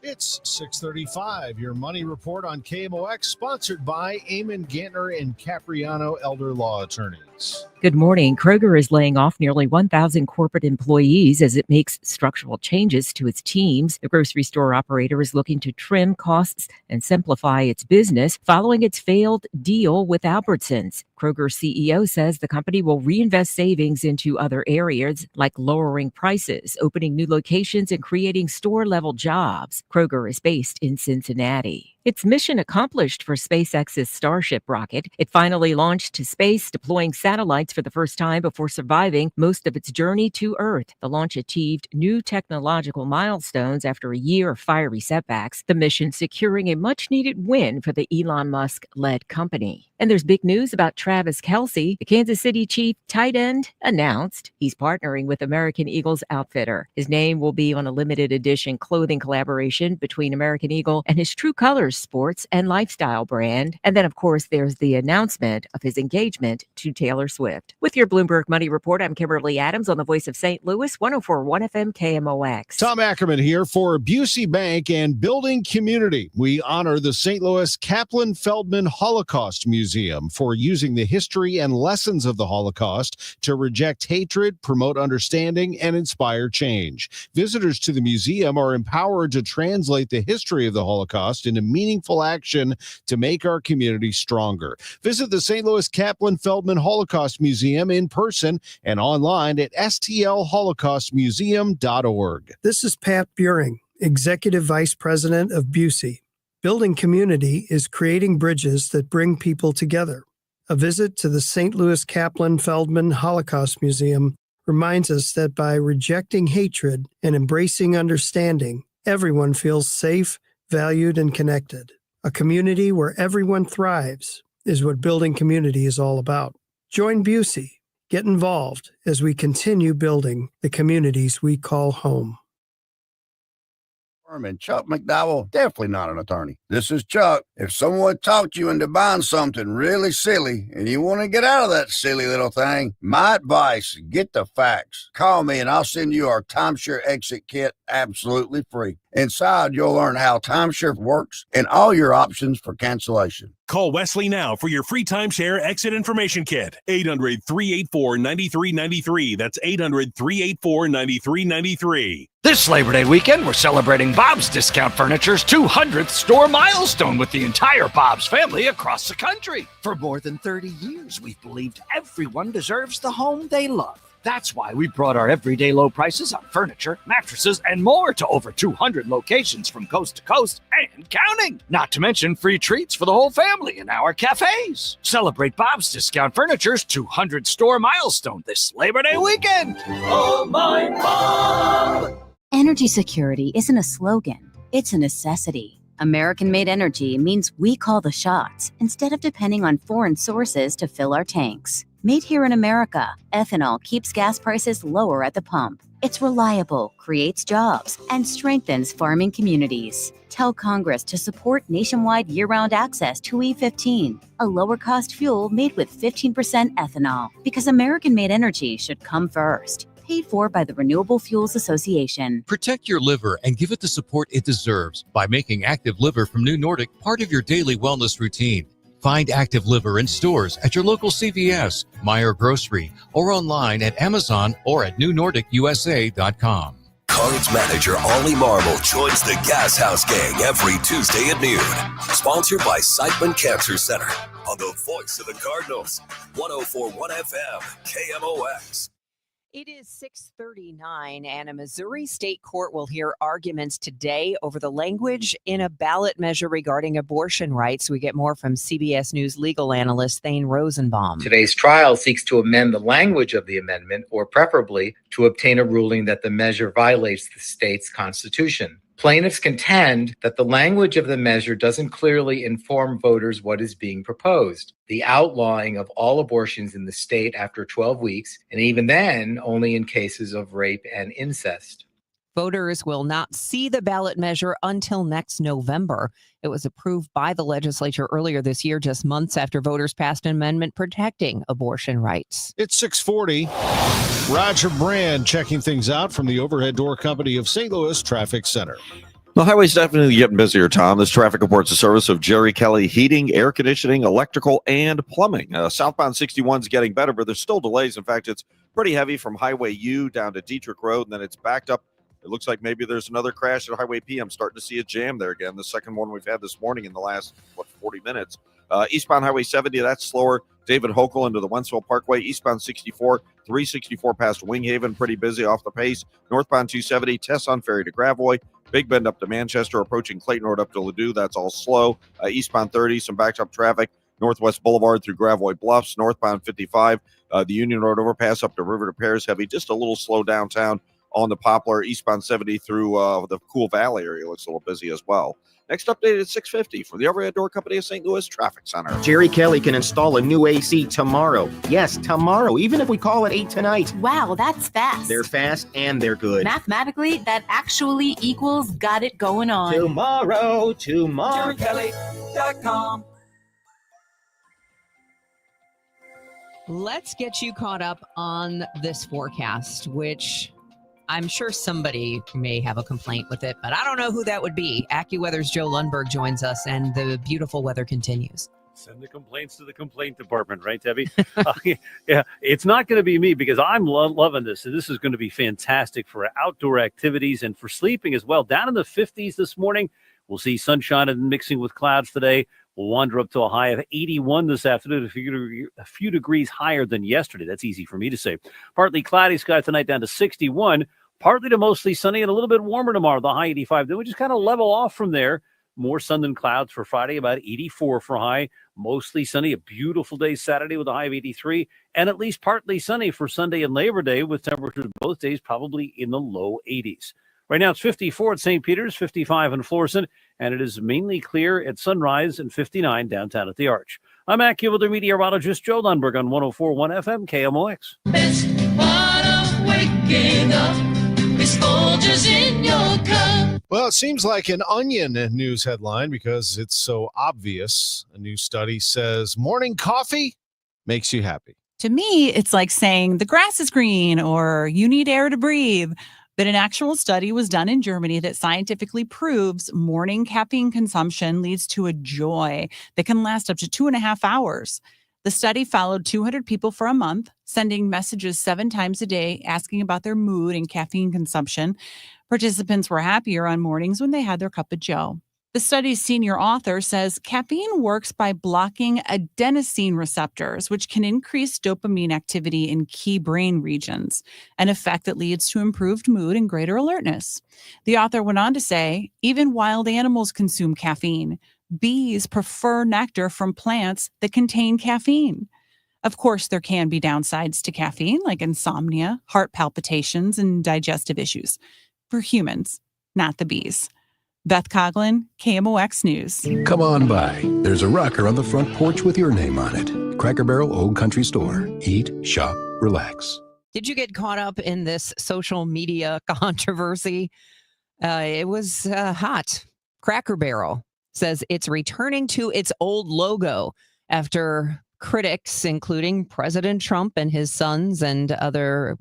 It's 6:35. Your money report on KMOX, sponsored by Eamon Gantner and Capriano Elder Law Attorneys. Good morning. Kroger is laying off nearly 1,000 corporate employees as it makes structural changes to its teams. The grocery store operator is looking to trim costs and simplify its business following its failed deal with Albertsons. Kroger CEO says the company will reinvest savings into other areas like lowering prices, opening new locations, and creating store-level jobs. Kroger is based in Cincinnati. Its mission accomplished for SpaceX's Starship rocket. It finally launched to space, deploying satellites for the first time before surviving most of its journey to Earth. The launch achieved new technological milestones after a year of fiery setbacks, the mission securing a much-needed win for the Elon Musk-led company. And there's big news about Travis Kelce. The Kansas City Chief tight end announced he's partnering with American Eagle's outfitter. His name will be on a limited edition clothing collaboration between American Eagle and his True Colors sports and lifestyle brand. And then, of course, there's the announcement of his engagement to Taylor Swift. With your Bloomberg Money Report, I'm Kimberly Adams on the Voice of St. Louis, 104.1 FM KMOX. Tom Ackerman here for Busey Bank and Building Community. We honor the St. Louis Kaplan Feldman Holocaust Museum for using the history and lessons of the Holocaust to reject hatred, promote understanding, and inspire change. Visitors to the museum are empowered to translate the history of the Holocaust into meaningful action to make our community stronger. Visit the St. Louis Kaplan Feldman Holocaust Museum in person and online at stlholocaustmuseum.org. This is Pat Buring, Executive Vice President of Busey. Building Community is creating bridges that bring people together. A visit to the St. Louis Kaplan Feldman Holocaust Museum reminds us that by rejecting hatred and embracing understanding, everyone feels safe, valued, and connected. A community where everyone thrives is what Building Community is all about. Join Busey. Get involved as we continue building the communities we call home. And Chuck McDowell, definitely not an attorney. This is Chuck. If someone talked you into buying something really silly and you want to get out of that silly little thing, my advice, get the facts. Call me and I'll send you our timeshare exit kit absolutely free. Inside, you'll learn how timeshare works and all your options for cancellation. Call Wesley now for your free timeshare exit information kit. 800-384-9393. That's 800-384-9393. This Labor Day weekend, we're celebrating Bob's Discount Furniture's 200th store milestone with the entire Bob's family across the country. For more than 30 years, we've believed everyone deserves the home they love. That's why we brought our everyday low prices on furniture, mattresses, and more to over 200 locations from coast to coast and counting. Not to mention free treats for the whole family in our cafes. Celebrate Bob's Discount Furniture's 200 store milestone this Labor Day weekend. Oh, my Bob! Energy security isn't a slogan. It's a necessity. American-made energy means we call the shots instead of depending on foreign sources to fill our tanks. Made here in America, ethanol keeps gas prices lower at the pump. It's reliable, creates jobs, and strengthens farming communities. Tell Congress to support nationwide year-round access to E15, a lower-cost fuel made with 15% ethanol, because American-made energy should come first. Paid for by the Renewable Fuels Association. Protect your liver and give it the support it deserves by making Active Liver from New Nordic part of your daily wellness routine. Find Active Liver in stores at your local CVS, Meijer Grocery, or online at Amazon or at newnordicusa.com. Cards manager Ollie Marble joins the Gas House Gang every Tuesday at noon. Sponsored by Siteman Cancer Center on the voice of the Cardinals, 104.1 FM, KMOX. It is 6:39, and a Missouri state court will hear arguments today over the language in a ballot measure regarding abortion rights. We get more from CBS News legal analyst Thane Rosenbaum. Today's trial seeks to amend the language of the amendment, or preferably to obtain a ruling that the measure violates the state's constitution. Plaintiffs contend that the language of the measure doesn't clearly inform voters what is being proposed. The outlawing of all abortions in the state after 12 weeks, and even then, only in cases of rape and incest. Voters will not see the ballot measure until next November. It was approved by the legislature earlier this year, just months after voters passed an amendment protecting abortion rights. It's 6:40. Roger Brand checking things out from the Overhead Door Company of St. Louis Traffic Center. The highway's definitely getting busier, Tom. This traffic reports a service of Jerry Kelly Heating, Air Conditioning, Electrical, and Plumbing. Southbound 61 is getting better, but there's still delays. In fact, it's pretty heavy from Highway U down to Dietrich Road, and then it's backed up. It looks like maybe there's another crash at Highway P. I'm starting to see a jam there again. The second one we've had this morning in the last, 40 minutes. Eastbound Highway 70, that's slower. David Hochul into the Wentzville Parkway. Eastbound 64, 364 past Winghaven, pretty busy off the pace. Northbound 270, Tesson Ferry to Gravois. Big Bend up to Manchester, approaching Clayton Road up to Ladue. That's all slow. Eastbound 30, some backed up traffic. Northwest Boulevard through Gravois Bluffs. Northbound 55, the Union Road overpass up to River to Paris heavy. Just a little slow downtown on the Poplar. Eastbound 70 through the Cool Valley area looks a little busy as well. Next update at 6:50 for the Overhead Door Company of St. Louis Traffic Center. Jerry Kelly can install a new AC tomorrow. Yes, tomorrow, even if we call it 8 tonight. Wow, that's fast. They're fast and they're good. Mathematically, that actually equals got it going on. Tomorrow. JerryKelly.com. Let's get you caught up on this forecast, which I'm sure somebody may have a complaint with it, but I don't know who that would be. AccuWeather's Joe Lundberg joins us, and the beautiful weather continues. Send the complaints to the complaint department, right, Debbie? Yeah, it's not going to be me because I'm loving this. And this is going to be fantastic for outdoor activities and for sleeping as well. Down in the 50s this morning, we'll see sunshine and mixing with clouds today. We'll wander up to a high of 81 this afternoon, a few degrees higher than yesterday. That's easy for me to say. Partly cloudy skies tonight down to 61. Partly to mostly sunny and a little bit warmer tomorrow, the high 85. Then we just kind of level off from there. More sun than clouds for Friday, about 84 for high. Mostly sunny, a beautiful day Saturday with a high of 83. And at least partly sunny for Sunday and Labor Day with temperatures both days probably in the low 80s. Right now it's 54 at St. Peter's, 55 in Florissant, and it is mainly clear at Sunrise and 59 downtown at the Arch. I'm AccuWeather meteorologist Joe Lundberg on 104.1 FM KMOX. Best part of waking up is Folgers in your cup. Well, it seems like an Onion news headline because it's so obvious. A new study says morning coffee makes you happy. To me, it's like saying the grass is green or you need air to breathe. But an actual study was done in Germany that scientifically proves morning caffeine consumption leads to a joy that can last up to 2.5 hours. The study followed 200 people for a month, sending messages 7 times a day asking about their mood and caffeine consumption. Participants were happier on mornings when they had their cup of joe. The study's senior author says caffeine works by blocking adenosine receptors, which can increase dopamine activity in key brain regions, an effect that leads to improved mood and greater alertness. The author went on to say, even wild animals consume caffeine. Bees prefer nectar from plants that contain caffeine. Of course, there can be downsides to caffeine, like insomnia, heart palpitations, and digestive issues. For humans, not the bees. Beth Coughlin, KMOX News. Come on by. There's a rocker on the front porch with your name on it. Cracker Barrel Old Country Store. Eat, shop, relax. Did you get caught up in this social media controversy? It was hot. Cracker Barrel says it's returning to its old logo after critics, including President Trump and his sons and other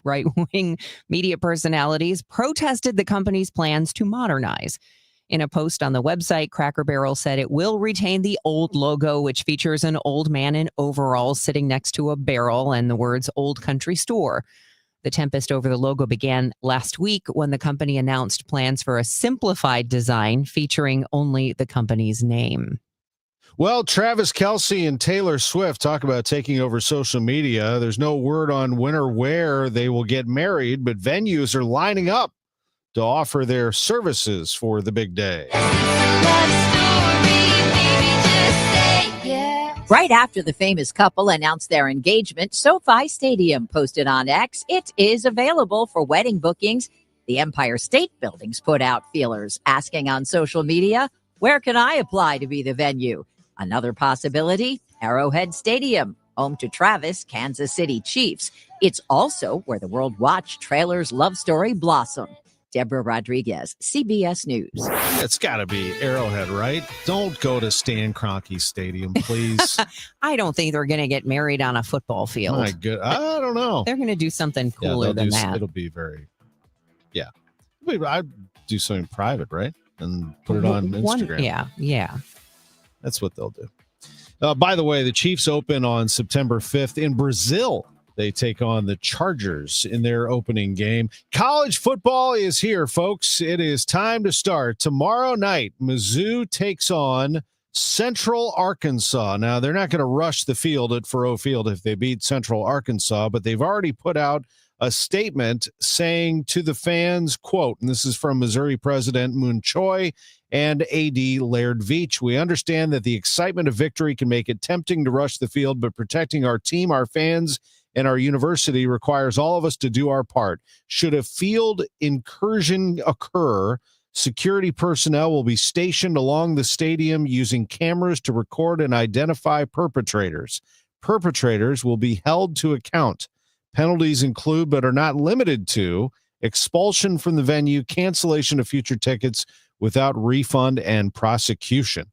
right-wing media personalities, protested the company's plans to modernize. In a post on the website, Cracker Barrel said it will retain the old logo, which features an old man in overalls sitting next to a barrel and the words Old Country Store. The tempest over the logo began last week when the company announced plans for a simplified design featuring only the company's name. Well, Travis Kelce and Taylor Swift talk about taking over social media. There's no word on when or where they will get married, but venues are lining up to offer their services for the big day. Right after the famous couple announced their engagement, SoFi Stadium posted on X, it is available for wedding bookings. The Empire State Building's put out feelers asking on social media, where can I apply to be the venue? Another possibility, Arrowhead Stadium, home to Travis, Kansas City Chiefs. It's also where the World Watch trailer's love story blossomed. Deborah Rodriguez, CBS News. It's got to be Arrowhead, right? Don't go to Stan Kroenke Stadium, please. I don't think they're going to get married on a football field. My good, I don't know. They're going to do something cooler than that. It'll be very, yeah. I'd do something private, right? And put it on Instagram. Yeah. That's what they'll do. By the way, the Chiefs open on September 5th in Brazil. They take on the Chargers in their opening game. College football is here, folks. It is time to start. Tomorrow night, Mizzou takes on Central Arkansas. Now, they're not going to rush the field at Faurot Field if they beat Central Arkansas, but they've already put out a statement saying to the fans, quote, and this is from Missouri President Moon Choi and AD Laird Veach, we understand that the excitement of victory can make it tempting to rush the field, but protecting our team, our fans, and our university requires all of us to do our part. Should a field incursion occur, security personnel will be stationed along the stadium using cameras to record and identify perpetrators. Perpetrators will be held to account. Penalties include, but are not limited to, expulsion from the venue, cancellation of future tickets without refund, and prosecution.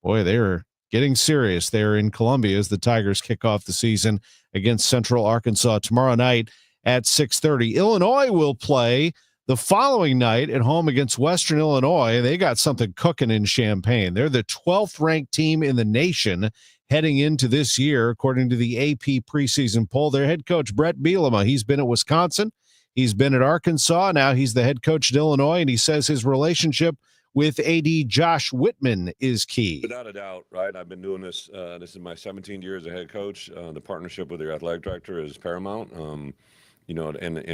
Boy, they're getting serious there in Columbia as the Tigers kick off the season against Central Arkansas tomorrow night at 6:30. Illinois will play the following night at home against Western Illinois. They got something cooking in Champaign. They're the 12th ranked team in the nation heading into this year, according to the AP preseason poll. Their head coach, Brett Bielema, he's been at Wisconsin. He's been at Arkansas. Now he's the head coach at Illinois, and he says his relationship with AD Josh Whitman is key. Without a doubt, right? I've been doing this. This is my 17 years as head coach. The partnership with your athletic director is paramount, and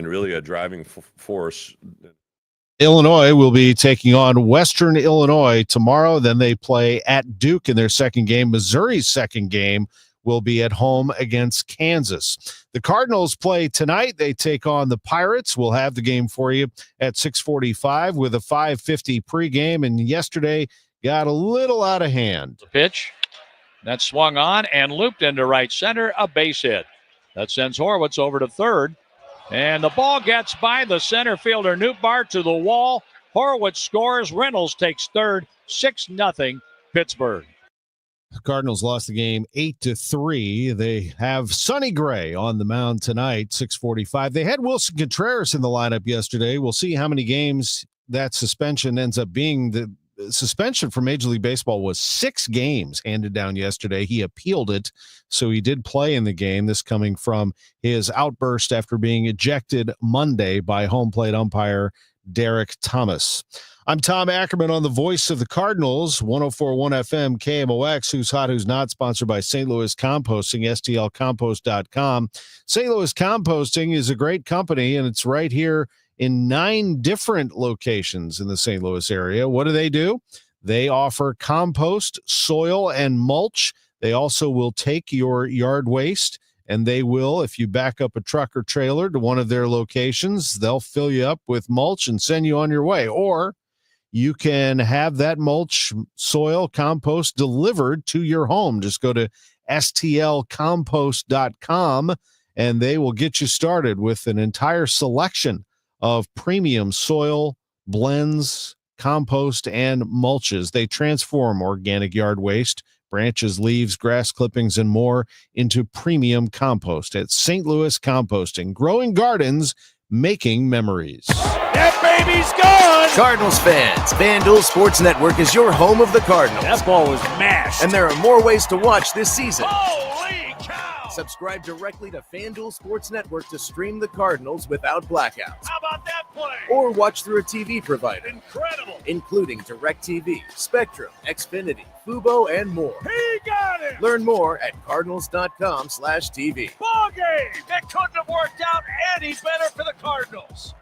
really a driving force. Illinois will be taking on Western Illinois tomorrow. Then they play at Duke in their second game. Missouri's second game will be at home against Kansas. The Cardinals play tonight. They take on the Pirates. We'll have the game for you at 6:45 with a 5:50 pregame. And yesterday got a little out of hand. The pitch that swung on and looped into right center, a base hit. That sends Horwitz over to third. And the ball gets by the center fielder, Nootbaar, to the wall. Horwitz scores. Reynolds takes third. 6-0 Pittsburgh. The Cardinals lost the game 8-3. They have Sonny Gray on the mound tonight, 6:45. They had Wilson Contreras in the lineup yesterday. We'll see how many games that suspension ends up being. The suspension for Major League Baseball was 6 games handed down yesterday. He appealed it, so he did play in the game. This coming from his outburst after being ejected Monday by home plate umpire Derek Thomas. I'm Tom Ackerman on the voice of the Cardinals, 104.1 FM KMOX. Who's Hot, Who's Not, sponsored by St. Louis Composting, stlcompost.com. St. Louis Composting is a great company, and it's right here in 9 different locations in the St. Louis area. What do? They offer compost, soil, and mulch. They also will take your yard waste, and they will, if you back up a truck or trailer to one of their locations, they'll fill you up with mulch and send you on your way. Or you can have that mulch soil compost delivered to your home. Just go to stlcompost.com and they will get you started with an entire selection of premium soil blends, compost, and mulches. They transform organic yard waste, branches, leaves, grass clippings, and more into premium compost at St. Louis Composting. Growing gardens, making memories. That baby's gone! Cardinals fans, FanDuel Sports Network is your home of the Cardinals. That ball was mashed. And there are more ways to watch this season. Holy cow! Subscribe directly to FanDuel Sports Network to stream the Cardinals without blackouts. How about that play? Or watch through a TV provider. Incredible! Including DirecTV, Spectrum, Xfinity, Fubo, and more. He got it! Learn more at cardinals.com/TV. Ball game! That couldn't have worked out any better for the Cardinals.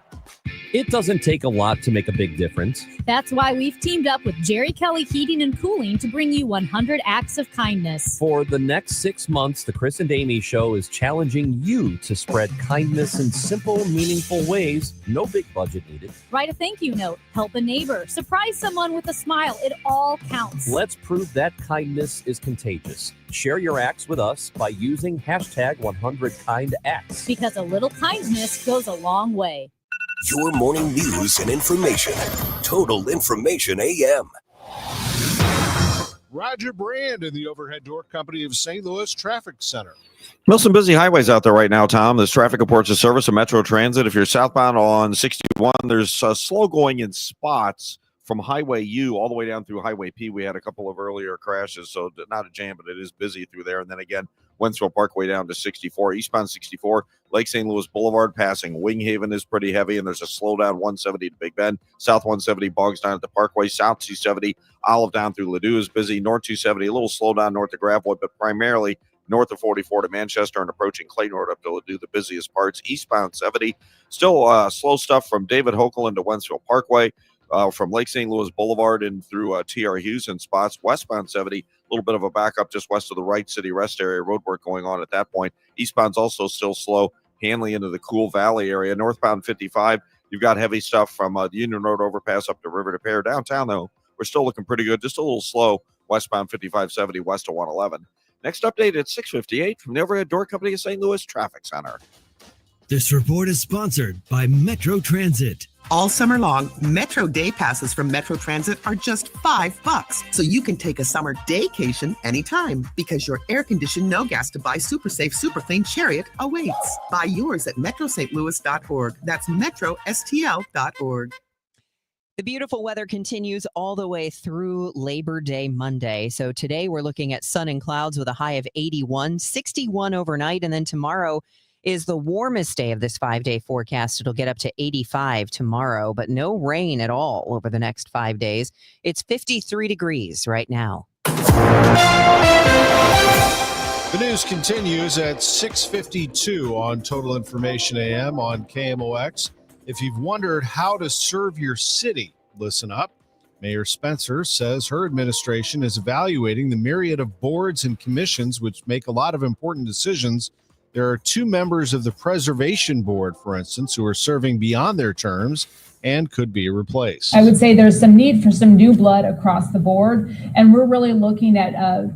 It doesn't take a lot to make a big difference. That's why we've teamed up with Jerry Kelly Heating and Cooling to bring you 100 acts of kindness. For the next 6 months, the Chris and Amy Show is challenging you to spread kindness in simple, meaningful ways. No big budget needed. Write a thank you note, help a neighbor, surprise someone with a smile. It all counts. Let's prove that kindness is contagious. Share your acts with us by using hashtag 100KindActs. Because a little kindness goes a long way. Your morning news and information. Total Information AM. Roger Brand in the Overhead Door Company of St. Louis Traffic Center. Well, some busy highways out there right now, Tom. This traffic reports a service of Metro Transit. If you're southbound on 61, there's slow going in spots from Highway U all the way down through Highway P. We had a couple of earlier crashes, so not a jam, but it is busy through there. And then again, Wentzville Parkway down to 64, eastbound 64, Lake St. Louis Boulevard passing Wing Haven is pretty heavy, and there's a slowdown 170 to Big Bend. South 170 bogs down at the Parkway. South 270, Olive down through Ladue is busy. North 270, a little slowdown north of Gravois, but primarily north of 44 to Manchester and approaching Clayton Road up to Ladue, the busiest parts. Eastbound 70, still slow stuff from David Hokel into Wentzville Parkway. From Lake St. Louis Boulevard and through T.R. Hughes in spots. Westbound 70, a little bit of a backup just west of the Wright City Rest area. Roadwork going on at that point. Eastbound's also still slow. Hanley into the Cool Valley area. Northbound 55, you've got heavy stuff from the Union Road overpass up to River to Pear. Downtown, though, we're still looking pretty good. Just a little slow. Westbound 5570 west of 111. Next update at 6:58 from the Overhead Door Company of St. Louis Traffic Center. This report is sponsored by Metro Transit. All summer long, Metro Day Passes from Metro Transit are just $5, so you can take a summer daycation anytime because your air-conditioned, no-gas to buy super safe, super clean Chariot awaits. Buy yours at metrostlouis.org. That's metrostl.org. The beautiful weather continues all the way through Labor Day Monday. So today we're looking at sun and clouds with a high of 81, 61 overnight, and then tomorrow is the warmest day of this 5-day forecast. It'll get up to 85 tomorrow, but no rain at all over the next 5 days. It's 53 degrees right now. The news continues at 6:52 on Total Information AM on KMOX. If you've wondered how to serve your city, listen up. Mayor Spencer says her administration is evaluating the myriad of boards and commissions which make a lot of important decisions. There are 2 members of the Preservation Board, for instance, who are serving beyond their terms and could be replaced. I would say there's some need for some new blood across the board, and we're really looking at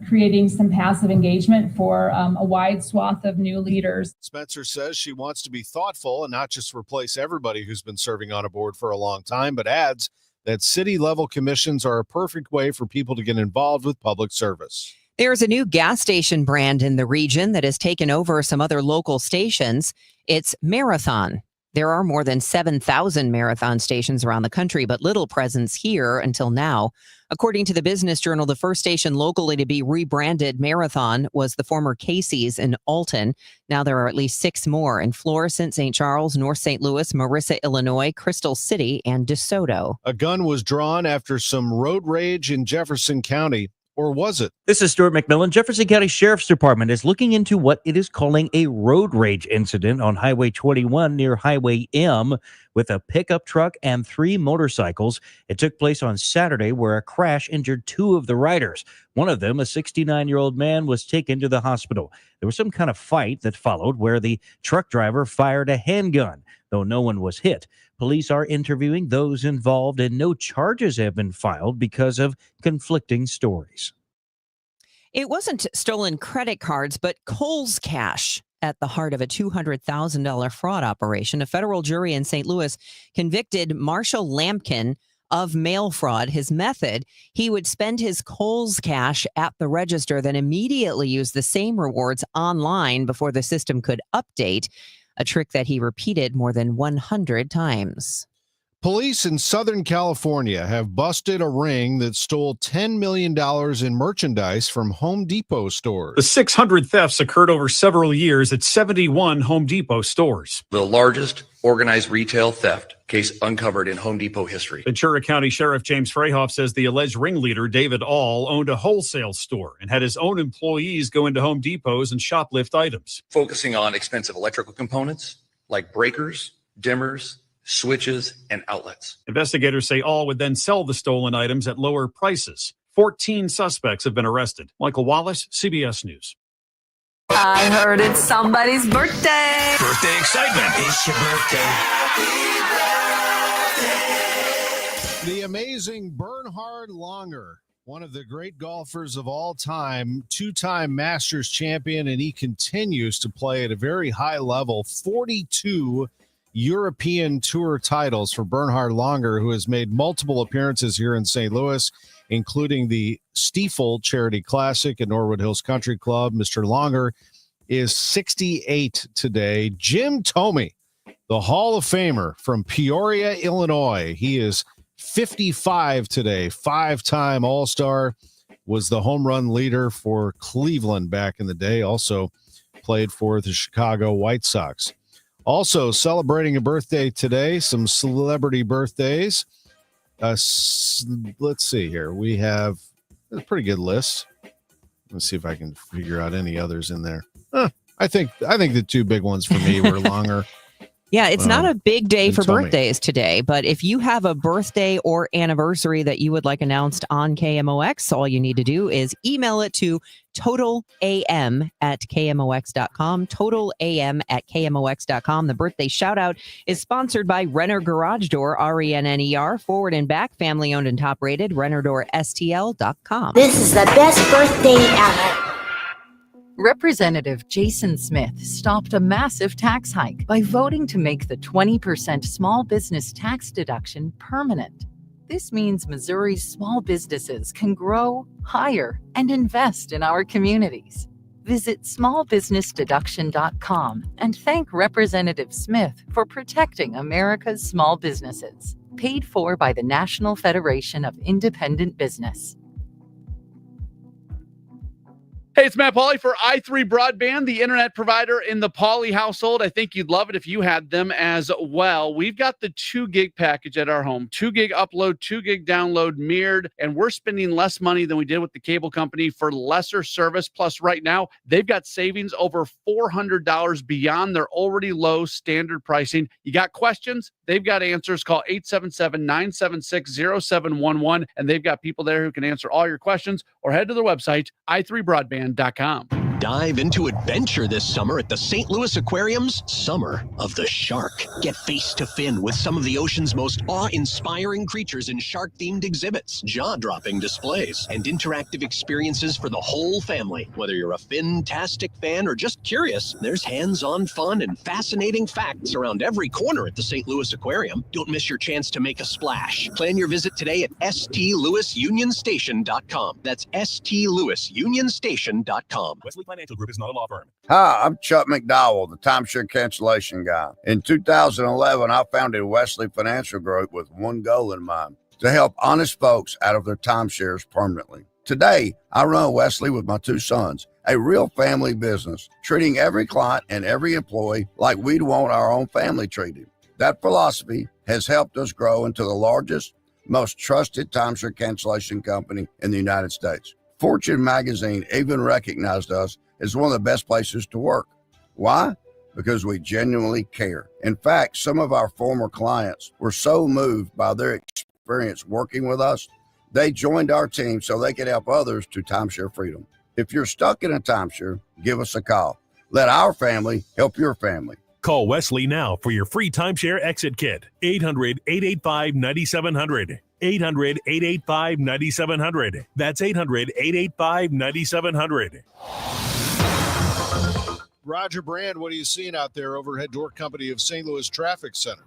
creating some passive engagement for a wide swath of new leaders. Spencer says she wants to be thoughtful and not just replace everybody who's been serving on a board for a long time, but adds that city-level commissions are a perfect way for people to get involved with public service. There's a new gas station brand in the region that has taken over some other local stations. It's Marathon. There are more than 7,000 Marathon stations around the country, but little presence here until now. According to the Business Journal, the first station locally to be rebranded Marathon was the former Casey's in Alton. Now there are at least 6 more in Florissant, St. Charles, North St. Louis, Marissa, Illinois, Crystal City, and DeSoto. A gun was drawn after some road rage in Jefferson County. Or was it? This is Stuart McMillan. Jefferson County Sheriff's Department is looking into what it is calling a road rage incident on Highway 21 near Highway M with a pickup truck and 3 motorcycles. It took place on Saturday where a crash injured 2 of the riders. One of them, a 69-year-old man, was taken to the hospital. There was some kind of fight that followed where the truck driver fired a handgun. though no one was hit. Police are interviewing those involved, and no charges have been filed because of conflicting stories. It wasn't stolen credit cards, but Kohl's cash at the heart of a $200,000 fraud operation. A federal jury in St. Louis convicted Marshall Lampkin of mail fraud. His method, he would spend his Kohl's cash at the register, then immediately use the same rewards online before the system could update, a trick that he repeated more than 100 times. Police in Southern California have busted a ring that stole $10 million in merchandise from Home Depot stores. The 600 thefts occurred over several years at 71 Home Depot stores. The largest organized retail theft case uncovered in Home Depot history. Ventura County Sheriff James Freyhoff says the alleged ringleader, David All, owned a wholesale store and had his own employees go into Home Depots and shoplift items. Focusing on expensive electrical components like breakers, dimmers, switches, and outlets. Investigators say All would then sell the stolen items at lower prices. 14 suspects have been arrested. Michael Wallace, CBS News. I heard it's somebody's birthday. Birthday excitement. It's your birthday. The amazing Bernhard Langer, one of the great golfers of all time, two-time Masters champion, and he continues to play at a very high level. 42 European Tour titles for Bernhard Langer, who has made multiple appearances here in St. Louis, including the Stiefel Charity Classic at Norwood Hills Country Club. Mr. Langer is 68 today. Jim Thome, the Hall of Famer from Peoria, Illinois. He is 55 today, five-time All-Star, was the home run leader for Cleveland back in the day, also played for the Chicago White Sox. Also celebrating a birthday today, some celebrity birthdays. Let's see here. We have a pretty good list. Let's see if I can figure out any others in there. I think the two big ones for me were Langer. Yeah, it's not a big day for Thome. birthdays today, but if you have a birthday or anniversary that you would like announced on KMOX, all you need to do is email it to totalam@kmox.com, totalam@kmox.com. The birthday shout out is sponsored by Renner Garage Door, RENNER, forward and back, family owned and top rated, RennerDoorSTL.com. This is the best birthday ever. Representative Jason Smith stopped a massive tax hike by voting to make the 20% small business tax deduction permanent. This means Missouri's small businesses can grow, hire, and invest in our communities. Visit smallbusinessdeduction.com and thank Representative Smith for protecting America's small businesses. Paid for by the National Federation of Independent Business. Hey, it's Matt Pauley for i3 Broadband, the internet provider in the Pauley household. I think you'd love it if you had them as well. We've got the 2 gig package at our home, 2 gig upload, 2 gig download mirrored, and we're spending less money than we did with the cable company for lesser service. Plus, right now, they've got savings over $400 beyond their already low standard pricing. You got questions? They've got answers. Call 877-976-0711, and they've got people there who can answer all your questions, or head to their website, i3broadband.com. Dive into adventure this summer at the St. Louis Aquarium's Summer of the Shark. Get face to fin with some of the ocean's most awe-inspiring creatures in shark-themed exhibits, jaw-dropping displays, and interactive experiences for the whole family. Whether you're a fin-tastic fan or just curious, there's hands-on fun and fascinating facts around every corner at the St. Louis Aquarium. Don't miss your chance to make a splash. Plan your visit today at stlouisunionstation.com. That's stlouisunionstation.com. Wesley Financial Group is not a law firm. Hi, I'm Chuck McDowell, the timeshare cancellation guy. In 2011, I founded Wesley Financial Group with one goal in mind: to help honest folks out of their timeshares permanently. Today, I run Wesley with my 2 sons, a real family business, treating every client and every employee like we'd want our own family treated. That philosophy has helped us grow into the largest, most trusted timeshare cancellation company in the United States. Fortune magazine even recognized us as one of the best places to work. Why? Because we genuinely care. In fact, some of our former clients were so moved by their experience working with us, they joined our team so they could help others to timeshare freedom. If you're stuck in a timeshare, give us a call. Let our family help your family. Call Wesley now for your free timeshare exit kit. 800-885-9700. 800-885-9700. That's 800-885-9700. Roger Brand, what are you seeing out there, overhead door company of St. Louis Traffic Center?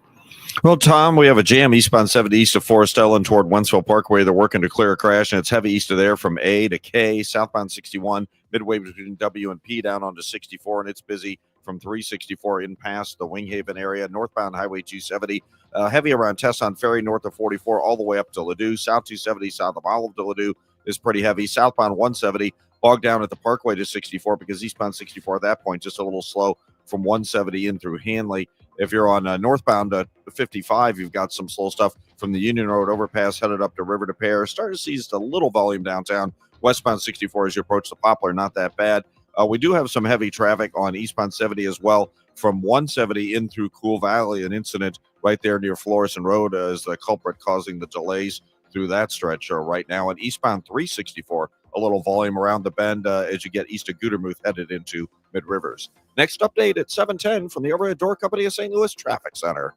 Well, Tom, we have a jam eastbound 70 east of Forest Ellen toward Wentzville Parkway. They're working to clear a crash, and it's heavy east of there from A to K, southbound 61, midway between W and P down onto 64, and it's busy from 364 in past the Winghaven area, northbound Highway 270, heavy around Tesson Ferry north of 44 all the way up to Ladue. South 270 south of Olive to Ladue is pretty heavy. Southbound 170 bogged down at the Parkway to 64 because eastbound 64 at that point just a little slow from 170 in through Hanley. If you're on northbound 55, you've got some slow stuff from the Union Road overpass headed up to River to Pear. Starting to see just a little volume downtown. Westbound 64 as you approach the Poplar, not that bad. We do have some heavy traffic on eastbound 70 as well from 170 in through Cool Valley. An incident right there near Florissant Road is the culprit causing the delays through that stretch right now. And eastbound 364, a little volume around the bend as you get east of Gudermuth headed into Mid-Rivers. Next update at 7:10 from the overhead door company of St. Louis Traffic Center.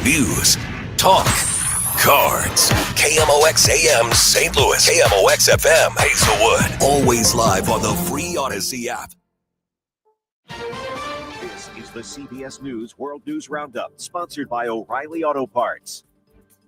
News, talk, cards. KMOX AM St. Louis. KMOX FM Hazelwood. Always live on the free Odyssey app. This is the CBS News World News Roundup, sponsored by O'Reilly Auto Parts.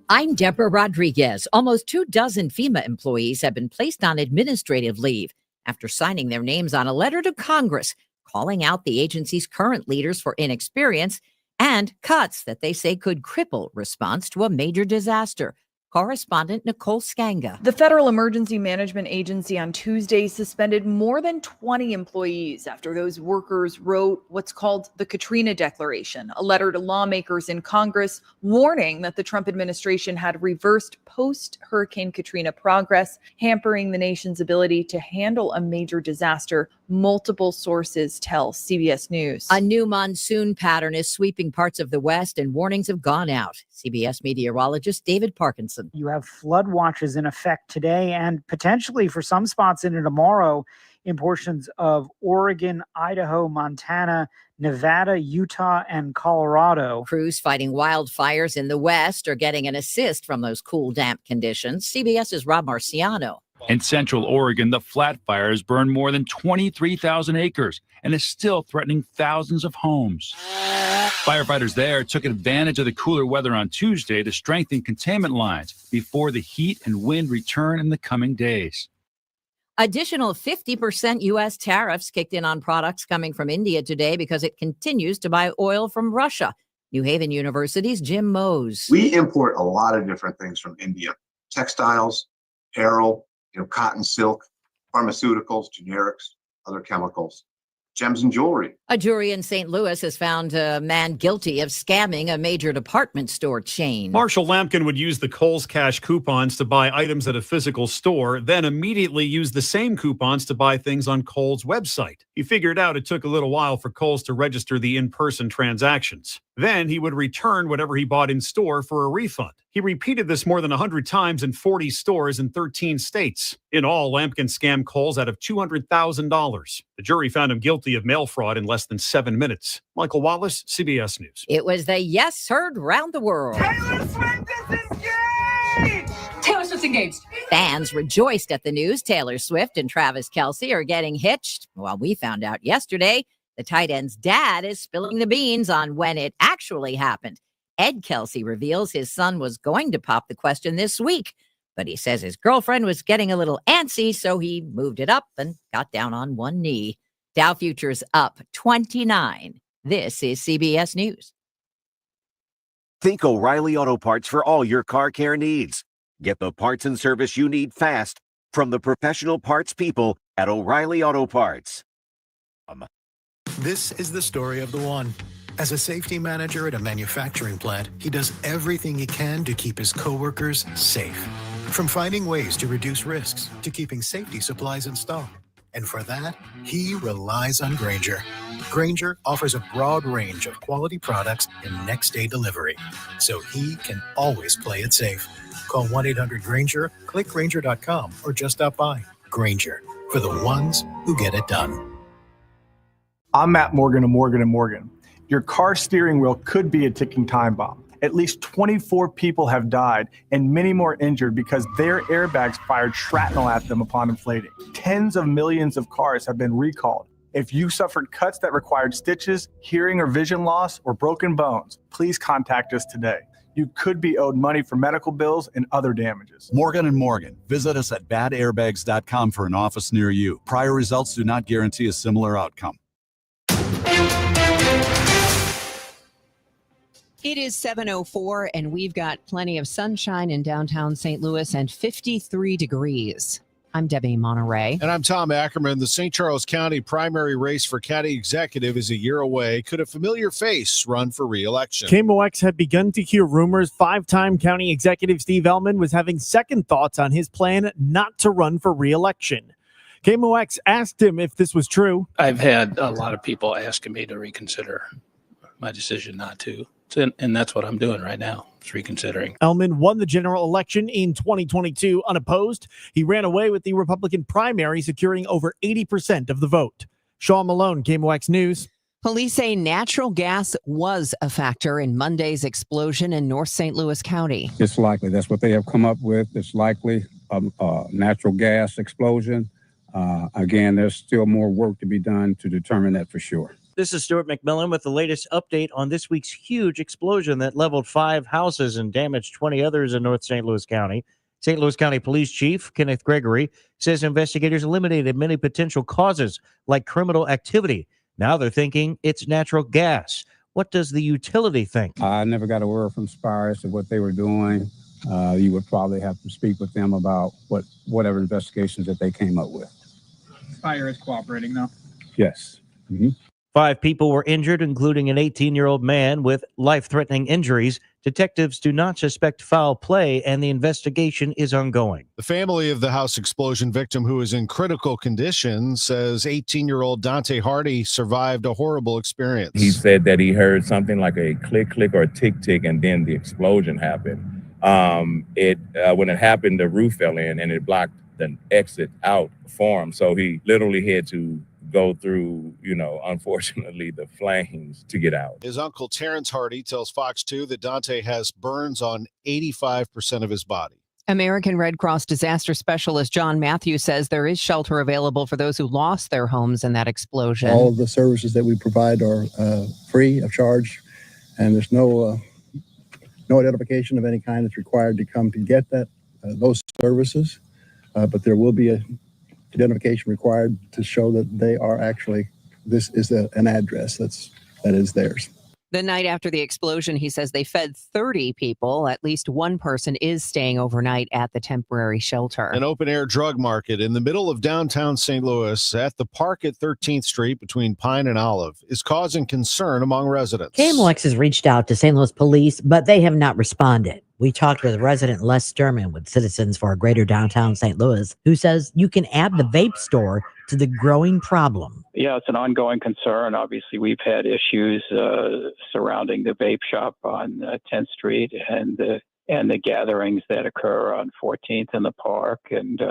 I'm Deborah Rodriguez. Almost 24 FEMA employees have been placed on administrative leave after signing their names on a letter to Congress calling out the agency's current leaders for inexperience and cuts that they say could cripple response to a major disaster. Correspondent Nicole Skanga. The Federal Emergency Management Agency on Tuesday suspended more than 20 employees after those workers wrote what's called the Katrina Declaration, a letter to lawmakers in Congress warning that the Trump administration had reversed post-Hurricane Katrina progress, hampering the nation's ability to handle a major disaster, multiple sources tell CBS News. A new monsoon pattern is sweeping parts of the West and warnings have gone out. CBS meteorologist David Parkinson. You have flood watches in effect today and potentially for some spots into tomorrow in portions of Oregon, Idaho, Montana, Nevada, Utah, and Colorado. Crews fighting wildfires in the West are getting an assist from those cool, damp conditions. CBS's Rob Marciano. In central Oregon, the flat fires burned more than 23,000 acres and is still threatening thousands of homes. Firefighters there took advantage of the cooler weather on Tuesday to strengthen containment lines before the heat and wind return in the coming days. Additional 50% U.S. tariffs kicked in on products coming from India today because it continues to buy oil from Russia. New Haven University's Jim Mose. We import a lot of different things from India. Textiles, apparel, cotton, silk, pharmaceuticals, generics, other chemicals, gems and jewelry. A jury in St. Louis has found a man guilty of scamming a major department store chain. Marshall Lampkin would use the Kohl's Cash coupons to buy items at a physical store, then immediately use the same coupons to buy things on Kohl's website. He figured out it took a little while for Kohl's to register the in-person transactions. Then he would return whatever he bought in store for a refund. He repeated this more than 100 times in 40 stores in 13 states. In all, Lampkin scammed Kohl's out of $200,000. The jury found him guilty of mail fraud in less than 7 minutes. Michael Wallace, CBS News. It was the yes heard round the world. Taylor Swift is engaged! Taylor Swift's engaged. Fans rejoiced at the news. Taylor Swift and Travis Kelce are getting hitched. Well, we found out yesterday the tight end's dad is spilling the beans on when it actually happened. Ed Kelce reveals his son was going to pop the question this week, but he says his girlfriend was getting a little antsy, so he moved it up and got down on one knee. Dow futures up 29. This is CBS News. Think O'Reilly Auto Parts for all your car care needs. Get the parts and service you need fast from the professional parts people at O'Reilly Auto Parts. This is the story of the one. As a safety manager at a manufacturing plant, he does everything he can to keep his coworkers safe. From finding ways to reduce risks to keeping safety supplies in stock. And for that, he relies on Grainger. Grainger offers a broad range of quality products and next-day delivery, so he can always play it safe. Call 1-800-GRAINGER, click Grainger.com, or just stop by. Grainger, for the ones who get it done. I'm Matt Morgan of Morgan & Morgan. Your car steering wheel could be a ticking time bomb. At least 24 people have died and many more injured because their airbags fired shrapnel at them upon inflating. Tens of millions of cars have been recalled. If you suffered cuts that required stitches, hearing or vision loss, or broken bones, please contact us today. You could be owed money for medical bills and other damages. Morgan & Morgan. Visit us at badairbags.com for an office near you. Prior results do not guarantee a similar outcome. It is 7:04, and we've got plenty of sunshine in downtown St. Louis and 53 degrees. I'm Debbie Monterrey. And I'm Tom Ackerman. The St. Charles County primary race for county executive is a year away. Could a familiar face run for re-election? KMOX had begun to hear rumors five-time county executive Steve Ellman was having second thoughts on his plan not to run for re-election. KMOX asked him if this was true. I've had a lot of people asking me to reconsider my decision not to. And that's what I'm doing right now, is reconsidering. Ellman won the general election in 2022 unopposed. He ran away with the Republican primary, securing over 80% of the vote. Sean Malone, KMOX News. Police say natural gas was a factor in Monday's explosion in North St. Louis County. It's likely. That's what they have come up with. It's likely a natural gas explosion. Again, there's still more work to be done to determine that for sure. This is Stuart McMillan with the latest update on this week's huge explosion that leveled 5 houses and damaged 20 others in North St. Louis County. St. Louis County Police Chief Kenneth Gregory says investigators eliminated many potential causes like criminal activity. Now they're thinking it's natural gas. What does the utility think? I never got a word from Spires of what they were doing. You would probably have to speak with them about whatever investigations that they came up with. Spire is cooperating now? Yes. Mm-hmm. 5 people were injured, including an 18-year-old man with life-threatening injuries. Detectives do not suspect foul play, and the investigation is ongoing. The family of the house explosion victim, who is in critical condition, says 18-year-old Dante Hardy survived a horrible experience. He said that he heard something like a click, click, or tick, tick, and then the explosion happened. When it happened, the roof fell in, and it blocked the exit out for him. So he literally had to go through, unfortunately, the flames to get out. His uncle Terrence Hardy tells Fox 2 that Dante has burns on 85% of his body. American Red Cross disaster specialist John Matthews says there is shelter available for those who lost their homes in that explosion. All of the services that we provide are free of charge, and there's no identification of any kind that's required to come to get those services. But there will be a identification required to show that they are actually, this is an address that is theirs. The night after the explosion, he says they fed 30 people. At least one person is staying overnight at the temporary shelter. An open-air drug market in the middle of downtown St. Louis at the park at 13th Street between Pine and Olive is causing concern among residents. KMOX has reached out to St. Louis police, but they have not responded. We talked with resident Les Sturman with Citizens for a Greater Downtown St. Louis, who says you can add the vape store to the growing problem. Yeah, it's an ongoing concern. Obviously, we've had issues surrounding the vape shop on 10th Street and the gatherings that occur on 14th in the park. And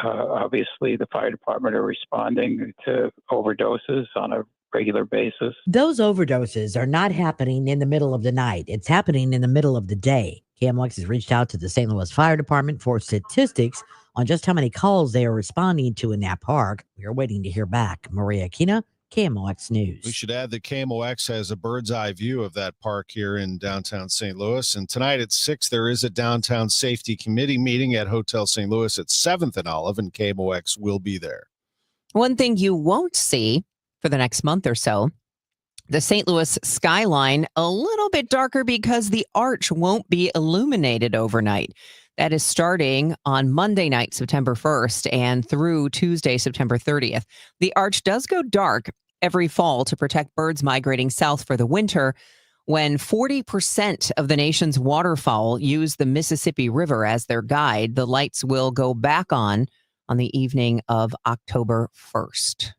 obviously, the fire department are responding to overdoses on a regular basis. Those overdoses are not happening in the middle of the night. It's happening in the middle of the day. KMOX has reached out to the St. Louis Fire Department for statistics on just how many calls they are responding to in that park. We are waiting to hear back. Maria Aquina, KMOX News. We should add that KMOX has a bird's eye view of that park here in downtown St. Louis. And tonight at 6, there is a downtown safety committee meeting at Hotel St. Louis at 7th and Olive, and KMOX will be there. One thing you won't see for the next month or so, the St. Louis skyline a little bit darker because the arch won't be illuminated overnight. That is starting on Monday night, September 1st, and through Tuesday, September 30th. The arch does go dark every fall to protect birds migrating south for the winter. When 40% of the nation's waterfowl use the Mississippi River as their guide, the lights will go back on the evening of October 1st.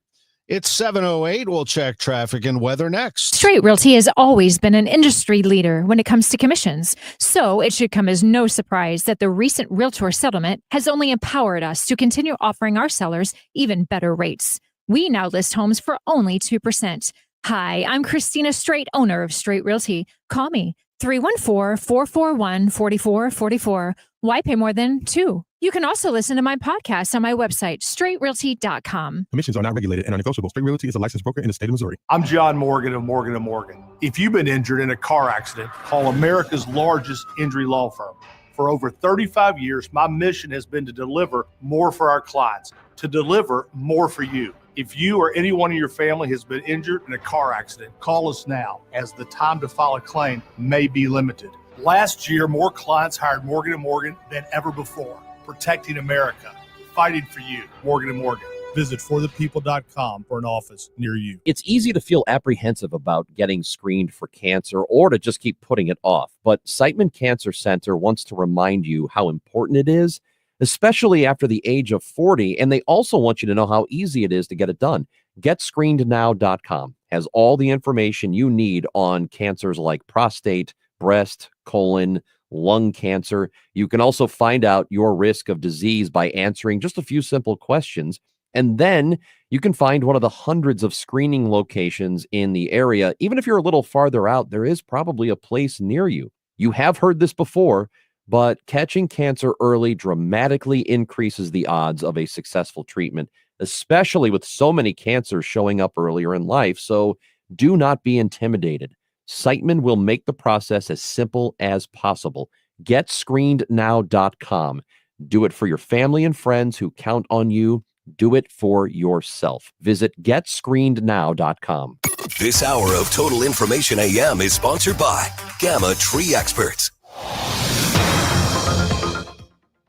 It's 7:08. We'll check traffic and weather next. Straight Realty has always been an industry leader when it comes to commissions. So it should come as no surprise that the recent Realtor settlement has only empowered us to continue offering our sellers even better rates. We now list homes for only 2%. Hi, I'm Christina Straight, owner of Straight Realty. Call me 314-441-4444. Why pay more than two? You can also listen to my podcast on my website, straightrealty.com. Commissions are not regulated and are negotiable. Straight Realty is a licensed broker in the state of Missouri. I'm John Morgan of Morgan & Morgan. If you've been injured in a car accident, call America's largest injury law firm. For over 35 years, my mission has been to deliver more for our clients, to deliver more for you. If you or anyone in your family has been injured in a car accident, call us now, as the time to file a claim may be limited. Last year, more clients hired Morgan & Morgan than ever before, protecting America, fighting for you. Morgan & Morgan. Visit forthepeople.com for an office near you. It's easy to feel apprehensive about getting screened for cancer or to just keep putting it off. But Siteman Cancer Center wants to remind you how important it is, especially after the age of 40. And they also want you to know how easy it is to get it done. GetScreenedNow.com has all the information you need on cancers like prostate, breast, colon, lung cancer. You can also find out your risk of disease by answering just a few simple questions. And then you can find one of the hundreds of screening locations in the area. Even if you're a little farther out, there is probably a place near you. You have heard this before, but catching cancer early dramatically increases the odds of a successful treatment, especially with so many cancers showing up earlier in life. So do not be intimidated. Siteman will make the process as simple as possible. GetScreenedNow.com. Do it for your family and friends who count on you. Do it for yourself. Visit GetScreenedNow.com. This hour of Total Information AM is sponsored by Gamma Tree Experts.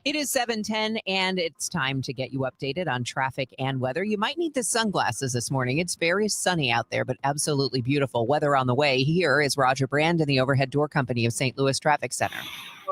It is 7:10, and it's time to get you updated on traffic and weather. You might need the sunglasses this morning. It's very sunny out there, but absolutely beautiful weather on the way. Here is Roger Brand in the Overhead Door Company of St. Louis Traffic Center.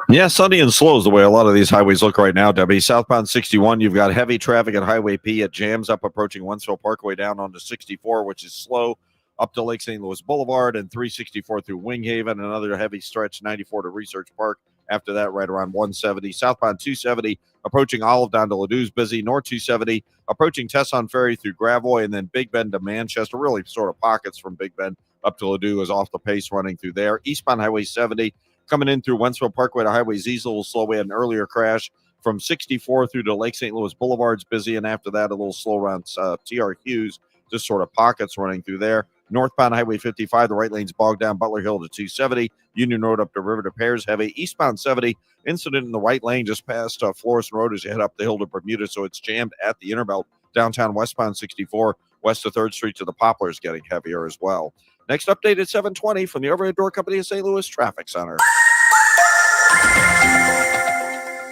Yeah, sunny and slow is the way a lot of these highways look right now, Debbie. Southbound 61, you've got heavy traffic at Highway P. It jams up approaching Wentzville Parkway down onto 64, which is slow up to Lake St. Louis Boulevard, and 364 through Winghaven. Another heavy stretch, 94 to Research Park. After that, right around 170. Southbound 270, approaching Olive down to Ladou's busy. North 270, approaching Tesson Ferry through Gravois, and then Big Bend to Manchester. Really sort of pockets from Big Bend up to Ladou is off the pace running through there. Eastbound Highway 70, coming in through Wentzville Parkway to Highway Ziesel will slow. We had an earlier crash from 64 through to Lake St. Louis Boulevard's busy, and after that, a little slow around T.R. Hughes, just sort of pockets running through there. Northbound Highway 55, the right lane's bogged down Butler Hill to 270. Union Road up to River to Pears, heavy. Eastbound 70, incident in the right lane just past Florissant Road as you head up the hill to Bermuda, so it's jammed at the Interbelt. Downtown westbound 64, west of 3rd Street to the Poplars getting heavier as well. Next update at 7:20 from the Overhead Door Company of St. Louis Traffic Center.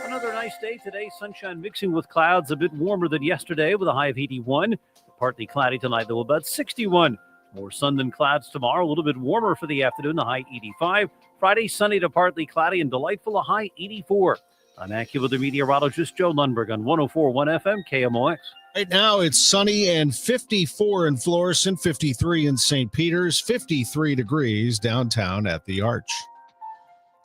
Another nice day today. Sunshine mixing with clouds, a bit warmer than yesterday with a high of 81. Partly cloudy tonight, though, about 61. More sun than clouds tomorrow, a little bit warmer for the afternoon, the high 85. Friday, sunny to partly cloudy and delightful, a high 84. I'm AccuWeather meteorologist Joe Lundberg on 104.1 FM KMOX. Right now, it's sunny and 54 in Florissant, 53 in St. Peters, 53 degrees downtown at the Arch.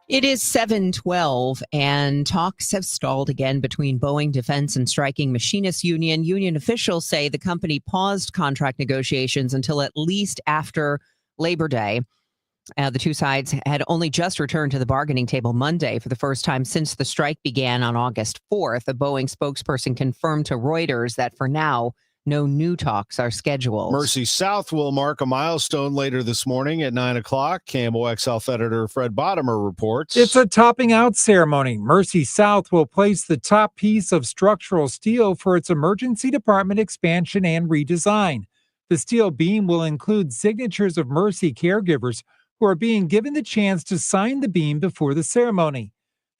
It is 7:12, and talks have stalled again between Boeing Defense and Striking Machinists Union. Union officials say the company paused contract negotiations until at least after Labor Day. The two sides had only just returned to the bargaining table Monday for the first time since the strike began on August 4th. A Boeing spokesperson confirmed to Reuters that for now, no new talks are scheduled. Mercy South will mark a milestone later this morning at 9 o'clock. KMOX Health editor Fred Bottomer reports. It's a topping out ceremony. Mercy South will place the top piece of structural steel for its emergency department expansion and redesign. The steel beam will include signatures of Mercy caregivers who are being given the chance to sign the beam before the ceremony.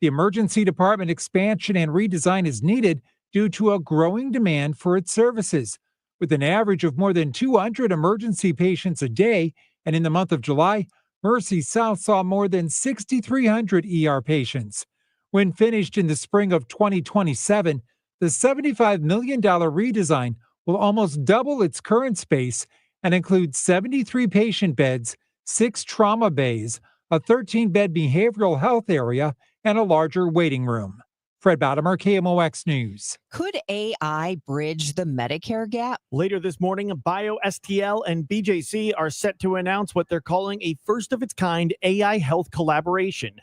The emergency department expansion and redesign is needed due to a growing demand for its services. With an average of more than 200 emergency patients a day, and in the month of July, Mercy South saw more than 6,300 ER patients. When finished in the spring of 2027, the $75 million redesign will almost double its current space and include 73 patient beds, 6 trauma bays, a 13-bed behavioral health area, and a larger waiting room. Fred Bodimer, KMOX News. Could AI bridge the Medicare gap? Later this morning, BioSTL and BJC are set to announce what they're calling a first-of-its-kind AI health collaboration.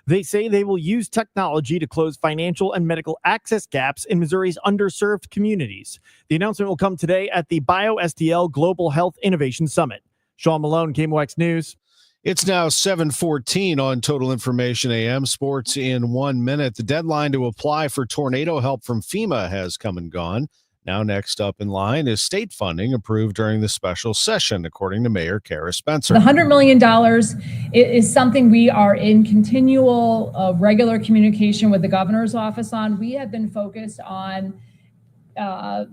They say they will use technology to close financial and medical access gaps in Missouri's underserved communities. The announcement will come today at the BioSTL Global Health Innovation Summit. Sean Malone, KMOX News. It's now 7:14 on Total Information AM. Sports in 1 minute. The deadline to apply for tornado help from FEMA has come and gone. Now next up in line is state funding approved during the special session, according to Mayor Kara Spencer. The $100 million is something we are in continual regular communication with the governor's office on. We have been focused on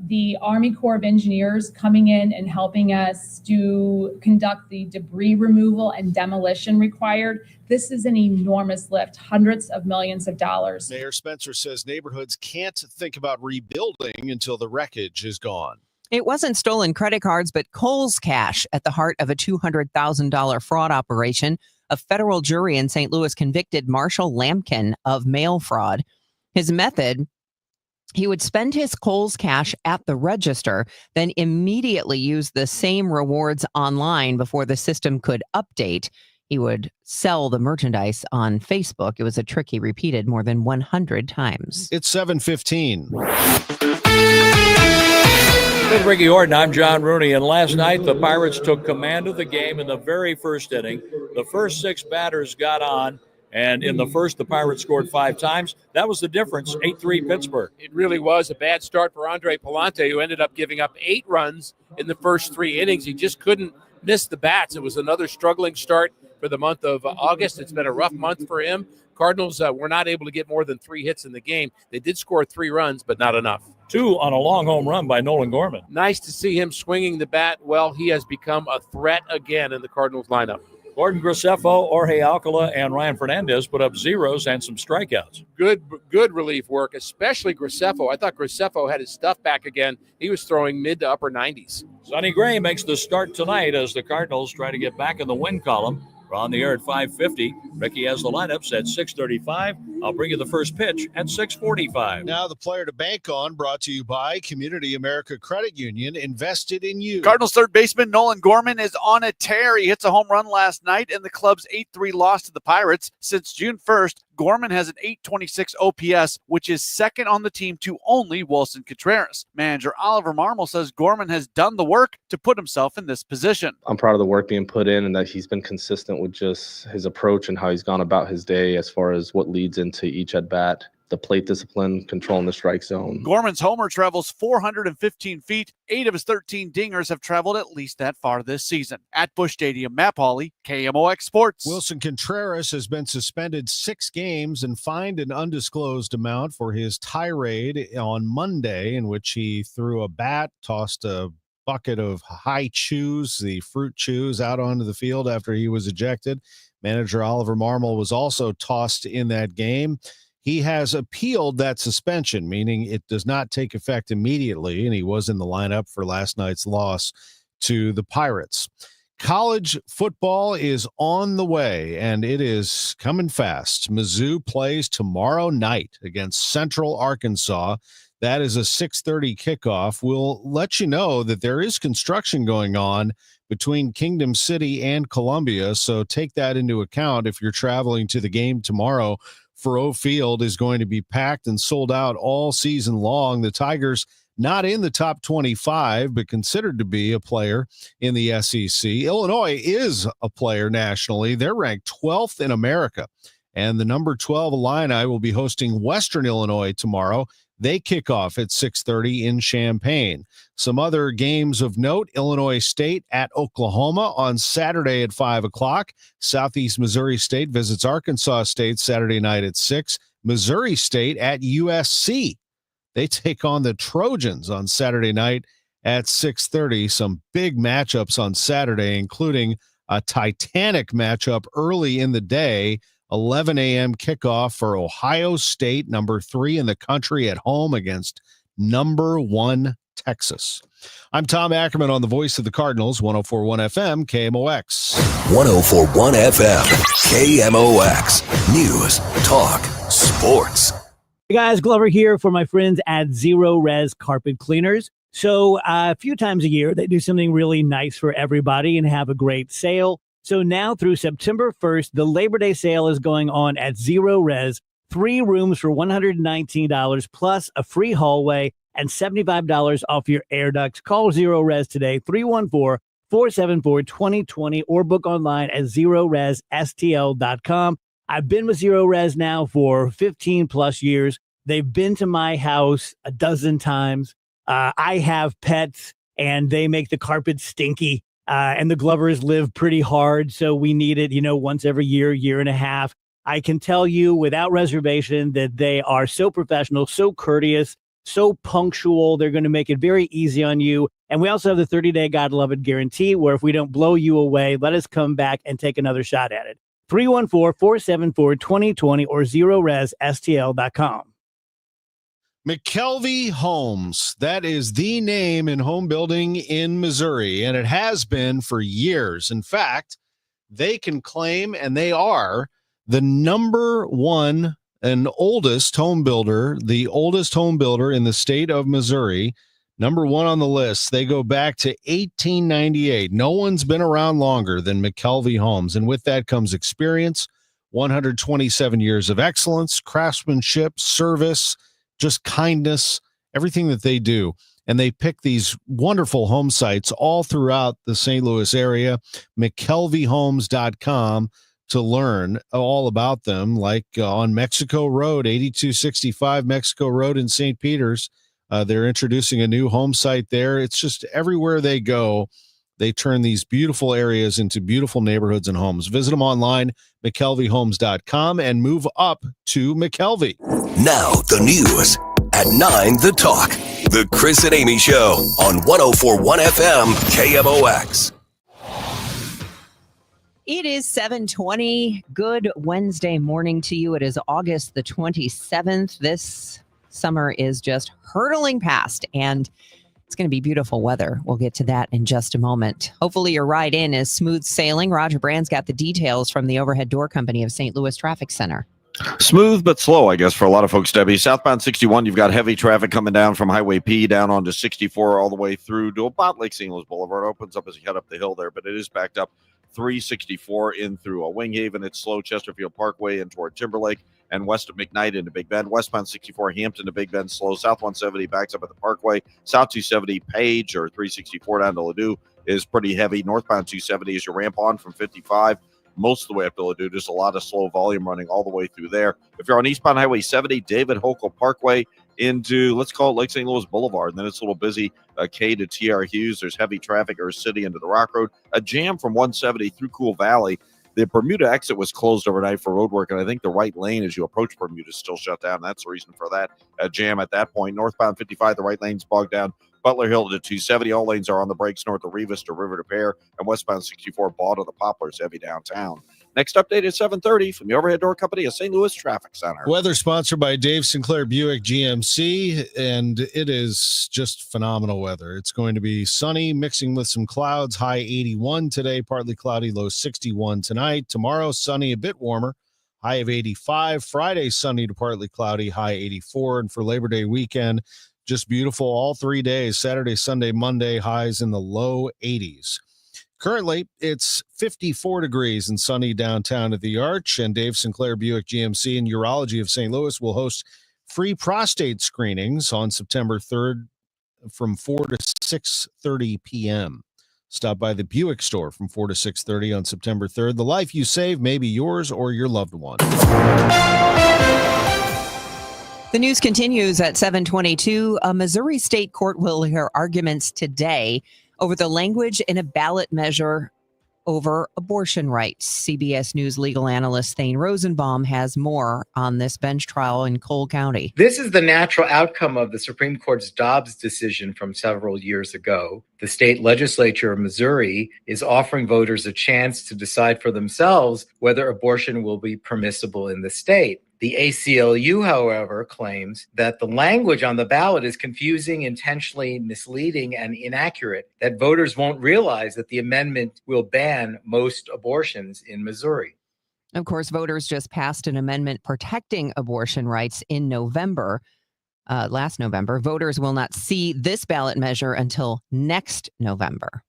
the Army Corps of Engineers coming in and helping us to conduct the debris removal and demolition required. This is an enormous lift, hundreds of millions of dollars. Mayor Spencer says neighborhoods can't think about rebuilding until the wreckage is gone. It wasn't stolen credit cards, but Kohl's cash at the heart of a $200,000 fraud operation. A federal jury in St. Louis convicted Marshall Lampkin of mail fraud. His method: he would spend his Kohl's cash at the register, then immediately use the same rewards online before the system could update. He would sell the merchandise on Facebook. It was a trick he repeated more than 100 times. It's 7:15. With Ricky Orton, I'm John Rooney, and last night the Pirates took command of the game in the very first inning. The first 6 batters got on, and in the first, the Pirates scored 5 times. That was the difference, 8-3 Pittsburgh. It really was a bad start for Andre Palante, who ended up giving up 8 runs in the first 3 innings. He just couldn't miss the bats. It was another struggling start for the month of August. It's been a rough month for him. Cardinals were not able to get more than 3 hits in the game. They did score 3 runs, but not enough. 2 on a long home run by Nolan Gorman. Nice to see him swinging the bat. Well, he has become a threat again in the Cardinals lineup. Gordon Graceffo, Jorge Alcala, and Ryan Fernandez put up zeros and some strikeouts. Good relief work, especially Graceffo. I thought Graceffo had his stuff back again. He was throwing mid to upper 90s. Sonny Gray makes the start tonight as the Cardinals try to get back in the win column. We're on the air at 5:50. Ricky has the lineups at 6:35. I'll bring you the first pitch at 6:45. Now the player to bank on, brought to you by Community America Credit Union, invested in you. Cardinals third baseman Nolan Gorman is on a tear. He hits a home run last night in the club's 8-3 loss to the Pirates. Since June 1st, Gorman has an .826 OPS, which is second on the team to only Wilson Contreras. Manager Oliver Marmol says Gorman has done the work to put himself in this position. I'm proud of the work being put in and that he's been consistent with just his approach and how he's gone about his day as far as what leads into each at bat. The plate discipline, controlling the strike zone. Gorman's homer travels 415 feet. 8 of his 13 dingers have traveled at least that far this season. At Busch Stadium, Matt Pauley, KMOX Sports. Wilson Contreras has been suspended 6 games and fined an undisclosed amount for his tirade on Monday, in which he threw a bat, tossed a bucket of high chews, the fruit chews, out onto the field after he was ejected. Manager Oliver Marmol was also tossed in that game. He has appealed that suspension, meaning it does not take effect immediately, and he was in the lineup for last night's loss to the Pirates. College football is on the way, and it is coming fast. Mizzou plays tomorrow night against Central Arkansas. That is a 6:30 kickoff. We'll let you know that there is construction going on between Kingdom City and Columbia, so take that into account if you're traveling to the game tomorrow. Faurot Field is going to be packed and sold out all season long. The Tigers not in the top 25, but considered to be a player in the SEC. Illinois is a player nationally. They're ranked 12th in America. And the number 12 Illini will be hosting Western Illinois tomorrow. They kick off at 6:30 in Champaign. Some other games of note: Illinois State at Oklahoma on Saturday at 5 o'clock. Southeast Missouri State visits Arkansas State Saturday night at 6. Missouri State at USC. They take on the Trojans on Saturday night at 6:30. Some big matchups on Saturday, including a titanic matchup early in the day. 11 a.m. kickoff for Ohio State, number 3 in the country, at home against number 1 Texas. I'm Tom Ackerman on the Voice of the Cardinals, 104.1 FM, KMOX. 104.1 FM, KMOX. News, talk, sports. Hey guys, Glover here for my friends at Zero Res Carpet Cleaners. So a few times a year, they do something really nice for everybody and have a great sale. So now through September 1st, the Labor Day sale is going on at Zero Res. 3 rooms for $119 plus a free hallway and $75 off your air ducts. Call Zero Res today, 314-474-2020, or book online at ZeroResSTL.com. I've been with Zero Res now for 15 plus years. They've been to my house a dozen times. I have pets and they make the carpet stinky. And the Glovers live pretty hard. So we need it, once every year and a half. I can tell you without reservation that they are so professional, so courteous, so punctual. They're going to make it very easy on you. And we also have the 30-day God Love It guarantee, where if we don't blow you away, let us come back and take another shot at it. 314-474-2020 or ZeroResSTL.com. McKelvey Homes. That is the name in home building in Missouri, and it has been for years. In fact, they can claim, and they are, the number one and oldest home builder, the oldest home builder in the state of Missouri. Number one on the list. They go back to 1898. No one's been around longer than McKelvey Homes. And with that comes experience, 127 years of excellence, craftsmanship, service, just kindness, everything that they do. And they pick these wonderful home sites all throughout the St. Louis area. McKelveyhomes.com to learn all about them, like on Mexico Road, 8265 Mexico Road in St. Peters. They're introducing a new home site there. It's just everywhere they go, they turn these beautiful areas into beautiful neighborhoods and homes. Visit them online, McKelveyhomes.com, and move up to McKelvey. Now the news at 9, The Talk. The Chris and Amy Show on 104.1 FM KMOX. It is 7:20. Good Wednesday morning to you. It is August the 27th. This summer is just hurtling past, and it's going to be beautiful weather. We'll get to that in just a moment. Hopefully your ride in is smooth sailing. Roger Brand's got the details from the Overhead Door Company of St. Louis Traffic Center. Smooth but slow, I guess, for a lot of folks, Debbie. Southbound 61, you've got heavy traffic coming down from Highway P down onto 64 all the way through to about Lake St. Louis Boulevard. It opens up as you head up the hill there, but it is backed up 364 in through Winghaven. It's slow Chesterfield Parkway in toward Timberlake and west of McKnight into Big Bend. Westbound 64 Hampton to Big Bend slow. South 170 backs up at the Parkway. South 270 Page or 364 down to Ladue is pretty heavy. Northbound 270 is your ramp on from 55 most of the way up to Ladue. Just a lot of slow volume running all the way through there. If you're on eastbound Highway 70, David Hochul Parkway into, let's call it Lake St. Louis Boulevard, and then it's a little busy. K to TR Hughes, there's heavy traffic or City into the Rock Road. A jam from 170 through Cool Valley. The Bermuda exit was closed overnight for road work, and I think the right lane as you approach Bermuda is still shut down. That's the reason for that jam at that point. Northbound 55, the right lane's bogged down. Butler Hill to 270. All lanes are on the brakes north of Rivas to River to Pear, and westbound 64 Ball to the Poplars, heavy downtown. Next update is 7:30 from the Overhead Door Company of St. Louis Traffic Center. Weather sponsored by Dave Sinclair Buick GMC, and it is just phenomenal weather. It's going to be sunny, mixing with some clouds, high 81 today, partly cloudy, low 61 tonight. Tomorrow, sunny, a bit warmer, high of 85. Friday, sunny to partly cloudy, high 84. And for Labor Day weekend, just beautiful all 3 days, Saturday, Sunday, Monday, highs in the low 80s. Currently, it's 54 degrees and sunny downtown at the Arch, and Dave Sinclair Buick GMC and Urology of St. Louis will host free prostate screenings on September 3rd from 4 to 6:30 p.m. Stop by the Buick store from 4 to 6:30 on September 3rd. The life you save may be yours or your loved one. The news continues at 7:22. A Missouri state court will hear arguments today over the language in a ballot measure over abortion rights. CBS News legal analyst Thane Rosenbaum has more on this bench trial in Cole County. This is the natural outcome of the Supreme Court's Dobbs decision from several years ago. The state legislature of Missouri is offering voters a chance to decide for themselves whether abortion will be permissible in the state. The ACLU, however, claims that the language on the ballot is confusing, intentionally misleading, and inaccurate, that voters won't realize that the amendment will ban most abortions in Missouri. Of course, voters just passed an amendment protecting abortion rights in November. Last November. Voters will not see this ballot measure until next November.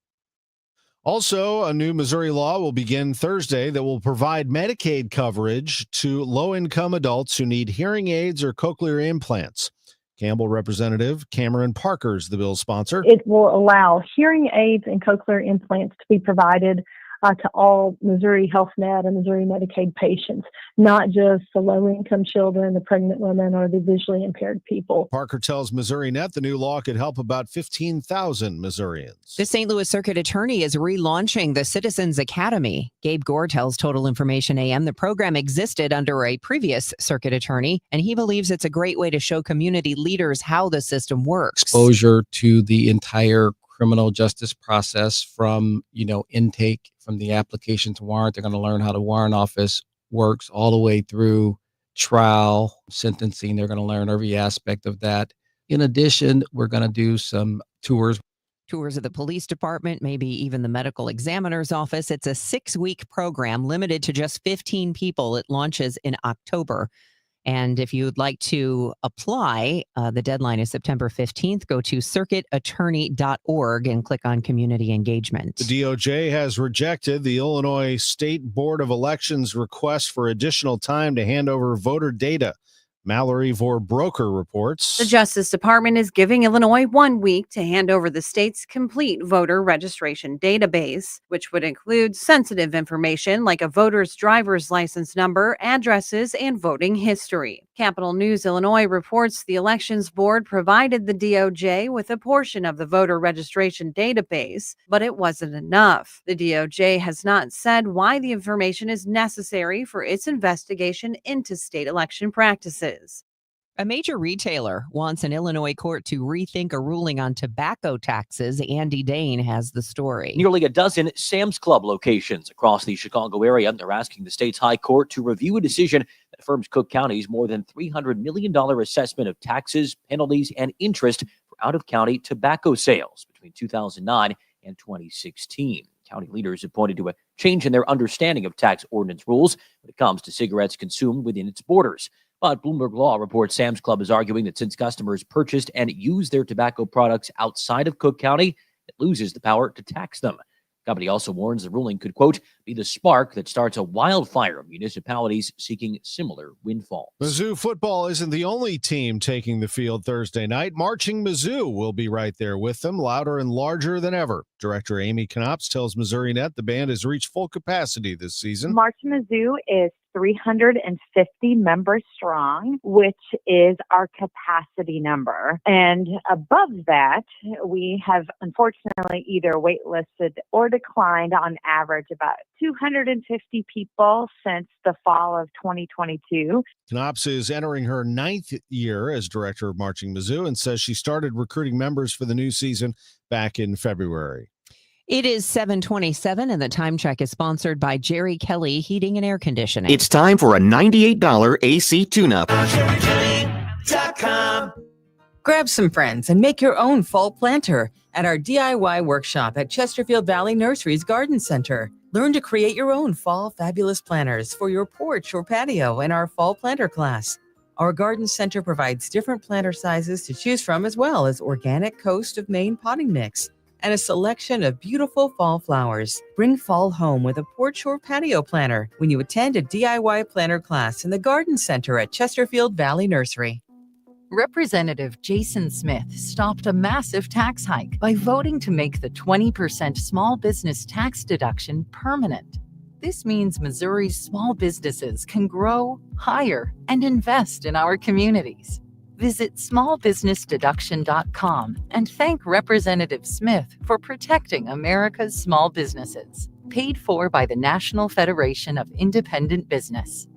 Also, a new Missouri law will begin Thursday that will provide Medicaid coverage to low-income adults who need hearing aids or cochlear implants. Campbell Representative Cameron Parker is the bill's sponsor. It will allow hearing aids and cochlear implants to be provided to all Missouri HealthNet and Missouri Medicaid patients, not just the low-income children, the pregnant women, or the visually impaired people. Parker tells MissouriNet the new law could help about 15,000 Missourians. The St. Louis Circuit Attorney is relaunching the Citizens Academy. Gabe Gore tells Total Information AM the program existed under a previous circuit attorney, and he believes it's a great way to show community leaders how the system works. Exposure to the entire criminal justice process from, intake, from the application to warrant. They're going to learn how the warrant office works all the way through trial, sentencing. They're going to learn every aspect of that. In addition, we're going to do some tours. Tours of the police department, maybe even the medical examiner's office. It's a 6-week program limited to just 15 people. It launches in October. And if you'd like to apply, the deadline is September 15th. Go to circuitattorney.org and click on community engagement. The DOJ has rejected the Illinois State Board of Elections' request for additional time to hand over voter data. Mallory Vorbroker reports. The Justice Department is giving Illinois 1 week to hand over the state's complete voter registration database, which would include sensitive information like a voter's driver's license number, addresses, and voting history. Capital News Illinois reports the Elections Board provided the DOJ with a portion of the voter registration database, but it wasn't enough. The DOJ has not said why the information is necessary for its investigation into state election practices. A major retailer wants an Illinois court to rethink a ruling on tobacco taxes. Andy Dane has the story. Nearly a dozen Sam's Club locations across the Chicago area are asking the state's high court to review a decision that affirms Cook County's more than $300 million assessment of taxes, penalties, and interest for out-of-county tobacco sales between 2009 and 2016. County leaders have pointed to a change in their understanding of tax ordinance rules when it comes to cigarettes consumed within its borders. But Bloomberg Law reports Sam's Club is arguing that since customers purchased and used their tobacco products outside of Cook County, it loses the power to tax them. The company also warns the ruling could, quote, be the spark that starts a wildfire of municipalities seeking similar windfalls. Mizzou football isn't the only team taking the field Thursday night. Marching Mizzou will be right there with them, louder and larger than ever. Director Amy Knops tells MissouriNet the band has reached full capacity this season. Marching Mizzou is 350 members strong, which is our capacity number. And above that, we have unfortunately either waitlisted or declined on average about 250 people since the fall of 2022. Knops is entering her 9th year as director of Marching Mizzou and says she started recruiting members for the new season back in February. It is 7:27, and the time check is sponsored by Jerry Kelly Heating and Air Conditioning. It's time for a $98 AC tune-up. Grab some friends and make your own fall planter at our DIY workshop at Chesterfield Valley Nursery's Garden Center. Learn to create your own fall fabulous planters for your porch or patio in our fall planter class. Our garden center provides different planter sizes to choose from, as well as organic Coast of Maine potting mix and a selection of beautiful fall flowers. Bring fall home with a porch or patio planter when you attend a DIY planter class in the Garden Center at Chesterfield Valley Nursery. Representative Jason Smith stopped a massive tax hike by voting to make the 20% small business tax deduction permanent. This means Missouri's small businesses can grow, hire, and invest in our communities. Visit smallbusinessdeduction.com and thank Representative Smith for protecting America's small businesses. Paid for by the National Federation of Independent Business.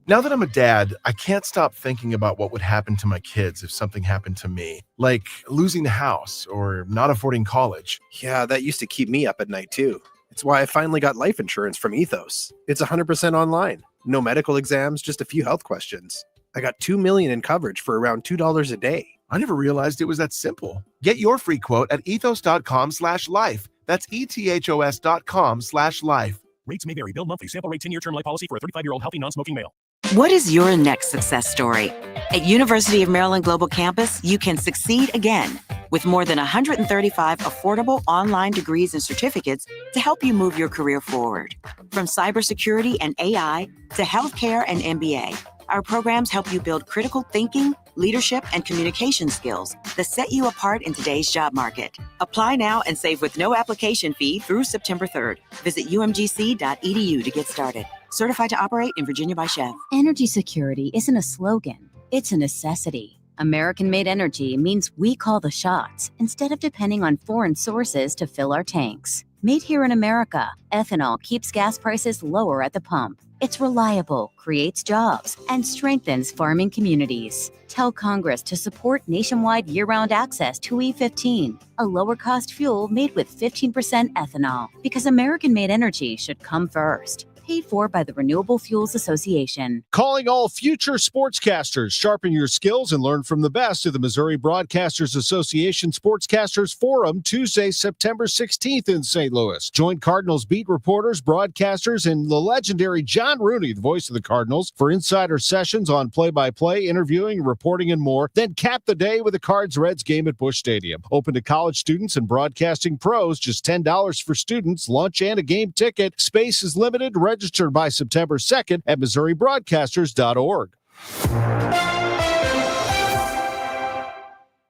Now that I'm a dad, I can't stop thinking about what would happen to my kids if something happened to me, like losing the house or not affording college. Yeah, that used to keep me up at night too. It's why I finally got life insurance from Ethos. It's 100% online. No medical exams, just a few health questions. I got $2 million in coverage for around $2 a day. I never realized it was that simple. Get your free quote at ethos.com/life. That's ethos.com/life. Rates may vary. Bill monthly. Sample rate 10-year term life policy for a 35-year-old healthy non-smoking male. What is your next success story? At University of Maryland Global Campus, you can succeed again with more than 135 affordable online degrees and certificates to help you move your career forward. From cybersecurity and AI to healthcare and MBA, our programs help you build critical thinking, leadership, and communication skills that set you apart in today's job market. Apply now and save with no application fee through September 3rd. Visit umgc.edu to get started. Certified to operate in Virginia by Chef. Energy security isn't a slogan, it's a necessity. American-made energy means we call the shots instead of depending on foreign sources to fill our tanks. Made here in America, ethanol keeps gas prices lower at the pump. It's reliable, creates jobs, and strengthens farming communities. Tell Congress to support nationwide year-round access to E15, a lower-cost fuel made with 15% ethanol, because American-made energy should come first. Paid for by the Renewable Fuels Association. Calling all future sportscasters. Sharpen your skills and learn from the best of the Missouri Broadcasters Association Sportscasters Forum Tuesday, September 16th in St. Louis. Join Cardinals beat reporters, broadcasters, and the legendary John Rooney, the voice of the Cardinals, for insider sessions on play-by-play, interviewing, reporting, and more. Then cap the day with a Cards-Reds game at Busch Stadium. Open to college students and broadcasting pros. Just $10 for students, lunch, and a game ticket. Space is limited. Register by September 2nd at MissouriBroadcasters.org.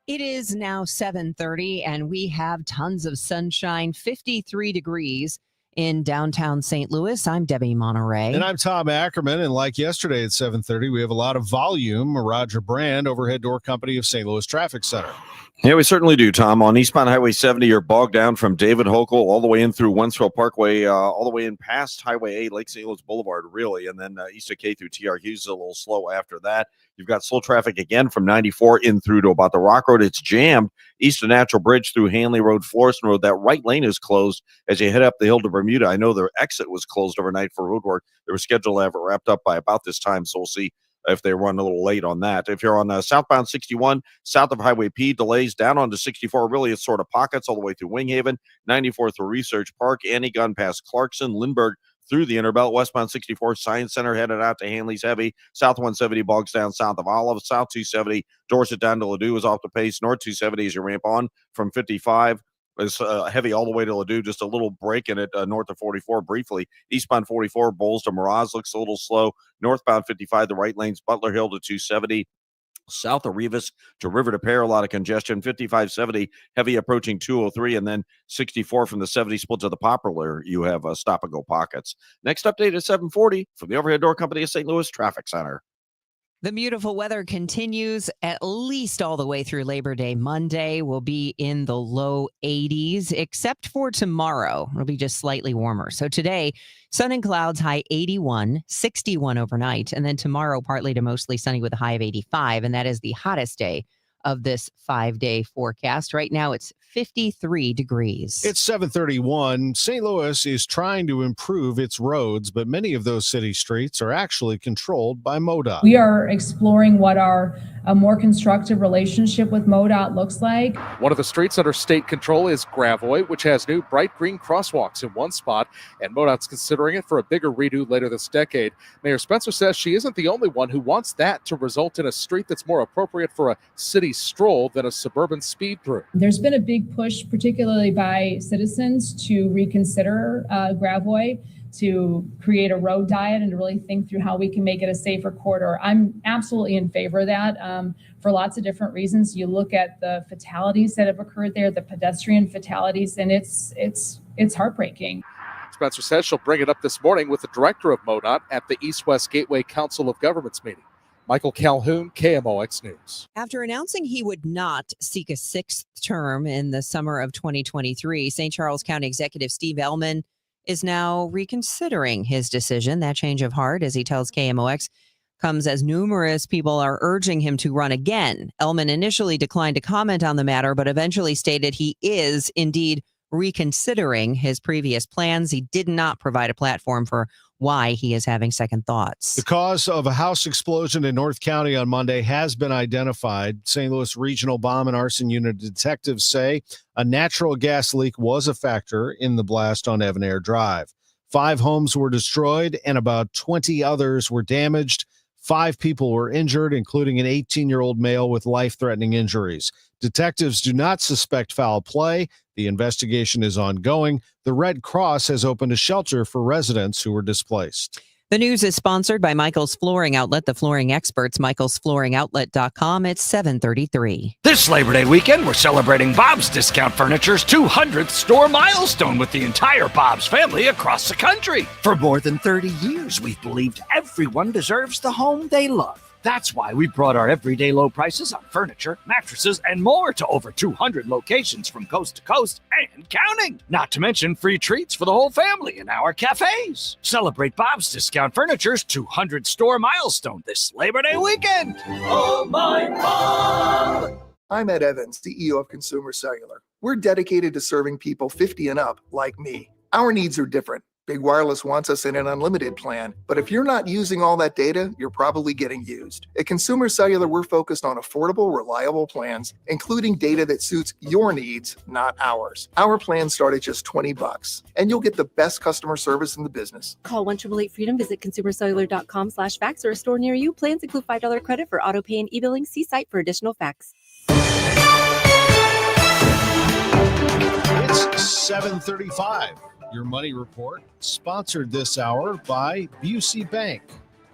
It is now 7:30, and we have tons of sunshine, 53 degrees in downtown St. Louis. I'm Debbie Monterrey. And I'm Tom Ackerman. And like yesterday at 7:30, we have a lot of volume. Roger Brand, overhead door company of St. Louis Traffic Center. Yeah, we certainly do, Tom. On eastbound Highway 70, you're bogged down from David Hochul all the way in through Wentzville Parkway, all the way in past Highway 8, Lake St. Louis Boulevard, really. And then east of K through TR Hughes is a little slow after that. You've got slow traffic again from 94 in through to about the Rock Road. It's jammed east of Natural Bridge through Hanley Road, Florissant Road. That right lane is closed as you head up the hill to Bermuda. I know their exit was closed overnight for road work. They were scheduled to have it wrapped up by about this time, so we'll see if they run a little late on that. If you're on southbound 61, south of Highway P, delays down onto 64. Really, it's sort of pockets all the way through Winghaven, 94 through Research Park, Annie-Gun past Clarkson, Lindbergh through the Interbelt, westbound 64, Science Center headed out to Hanley's heavy, south 170 bogs down south of Olive, south 270, Dorset down to Ladue is off the pace, north 270 as you ramp on from 55. Is heavy all the way to Ladue, just a little break in it north of 44 briefly. Eastbound 44, Bowles to Miraz looks a little slow. Northbound 55, the right lane's Butler Hill to 270. South of Rivas to River to Pear, a lot of congestion. 5570, heavy approaching 203, and then 64 from the 70 split to the Poplar. You have stop-and-go pockets. Next update at 740 from the Overhead Door Company of St. Louis Traffic Center. The beautiful weather continues at least all the way through Labor Day. Monday will be in the low 80s, except for tomorrow. It'll be just slightly warmer. So today, sun and clouds, high 81, 61 overnight. And then tomorrow, partly to mostly sunny with a high of 85. And that is the hottest day of this 5-day forecast. Right now, it's 53 degrees. It's 7:31. St. Louis is trying to improve its roads, but many of those city streets are actually controlled by MoDOT. We are exploring what a more constructive relationship with MoDOT looks like. One of the streets under state control is Gravois, which has new bright green crosswalks in one spot, and MoDOT's considering it for a bigger redo later this decade. Mayor Spencer says she isn't the only one who wants that to result in a street that's more appropriate for a city stroll than a suburban speed through. There's been a big push, particularly by citizens, to reconsider Gravois, to create a road diet and to really think through how we can make it a safer corridor. I'm absolutely in favor of that for lots of different reasons. You look at the fatalities that have occurred there, the pedestrian fatalities, and it's heartbreaking. Spencer says she'll bring it up this morning with the director of MoDOT at the East-West Gateway Council of Governments meeting. Michael Calhoun, KMOX News. After announcing he would not seek a sixth term in the summer of 2023, St. Charles County Executive Steve Ellman is now reconsidering his decision. That change of heart, as he tells KMOX, comes as numerous people are urging him to run again. Ellman initially declined to comment on the matter, but eventually stated he is indeed reconsidering his previous plans. He did not provide a platform for why he is having second thoughts. The cause of a house explosion in North County on Monday has been identified. St. Louis Regional Bomb and Arson Unit detectives say a natural gas leak was a factor in the blast on Evan Air Drive. 5 homes were destroyed and about 20 others were damaged. 5 people were injured, including an 18-year-old male with life-threatening injuries. Detectives do not suspect foul play. The investigation is ongoing. The Red Cross has opened a shelter for residents who were displaced. The news is sponsored by Michael's Flooring Outlet, the flooring experts, michaelsflooringoutlet.com. It's 7:33. This Labor Day weekend, we're celebrating Bob's Discount Furniture's 200th store milestone with the entire Bob's family across the country. For more than 30 years, we've believed everyone deserves the home they love. That's why we brought our everyday low prices on furniture, mattresses, and more to over 200 locations from coast to coast and counting. Not to mention free treats for the whole family in our cafes. Celebrate Bob's Discount Furniture's 200 store milestone this Labor Day weekend. Oh, my Bob! I'm Ed Evans, CEO of Consumer Cellular. We're dedicated to serving people 50 and up like me. Our needs are different. Big Wireless wants us in an unlimited plan, but if you're not using all that data, you're probably getting used. At Consumer Cellular, we're focused on affordable, reliable plans, including data that suits your needs, not ours. Our plans start at just $20, and you'll get the best customer service in the business. Call 1-888-FREEDOM, visit consumercellular.com/facts or a store near you. Plans include $5 credit for auto pay and e-billing. See site for additional facts. It's 7:35. Your Money Report, sponsored this hour by Busey Bank.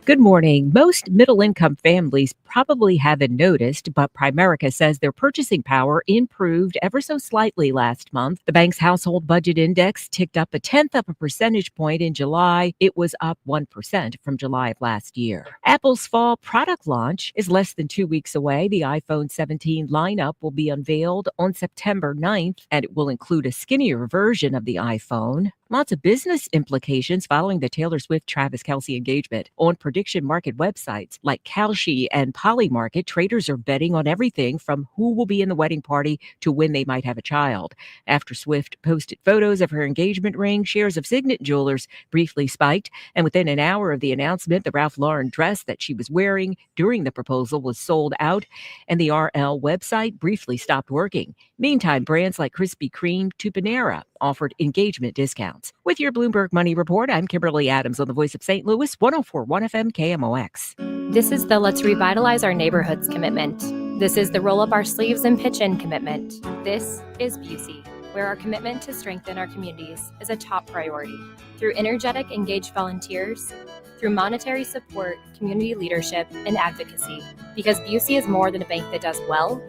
Good morning. Most middle-income families probably haven't noticed, but Primerica says their purchasing power improved ever so slightly last month. The bank's household budget index ticked up 1/10 of a percentage point in July. It was up 1% from July of last year. Apple's fall product launch is less than 2 weeks away. The iPhone 17 lineup will be unveiled on September 9th, and it will include a skinnier version of the iPhone. Lots of business implications following the Taylor Swift-Travis Kelce engagement. On prediction market websites like Kalshi and Polymarket, traders are betting on everything from who will be in the wedding party to when they might have a child. After Swift posted photos of her engagement ring, shares of Signet Jewelers briefly spiked, and within an hour of the announcement, the Ralph Lauren dress that she was wearing during the proposal was sold out, and the RL website briefly stopped working. Meantime, brands like Krispy Kreme to Panera offered engagement discounts. With your Bloomberg Money Report, I'm Kimberly Adams on the Voice of St. Louis, 104.1 FM KMOX. This is the Let's Revitalize Our Neighborhoods commitment. This is the Roll Up Our Sleeves and Pitch In commitment. This is Busey, where our commitment to strengthen our communities is a top priority. Through energetic, engaged volunteers, through monetary support, community leadership, and advocacy. Because Busey is more than a bank that does well,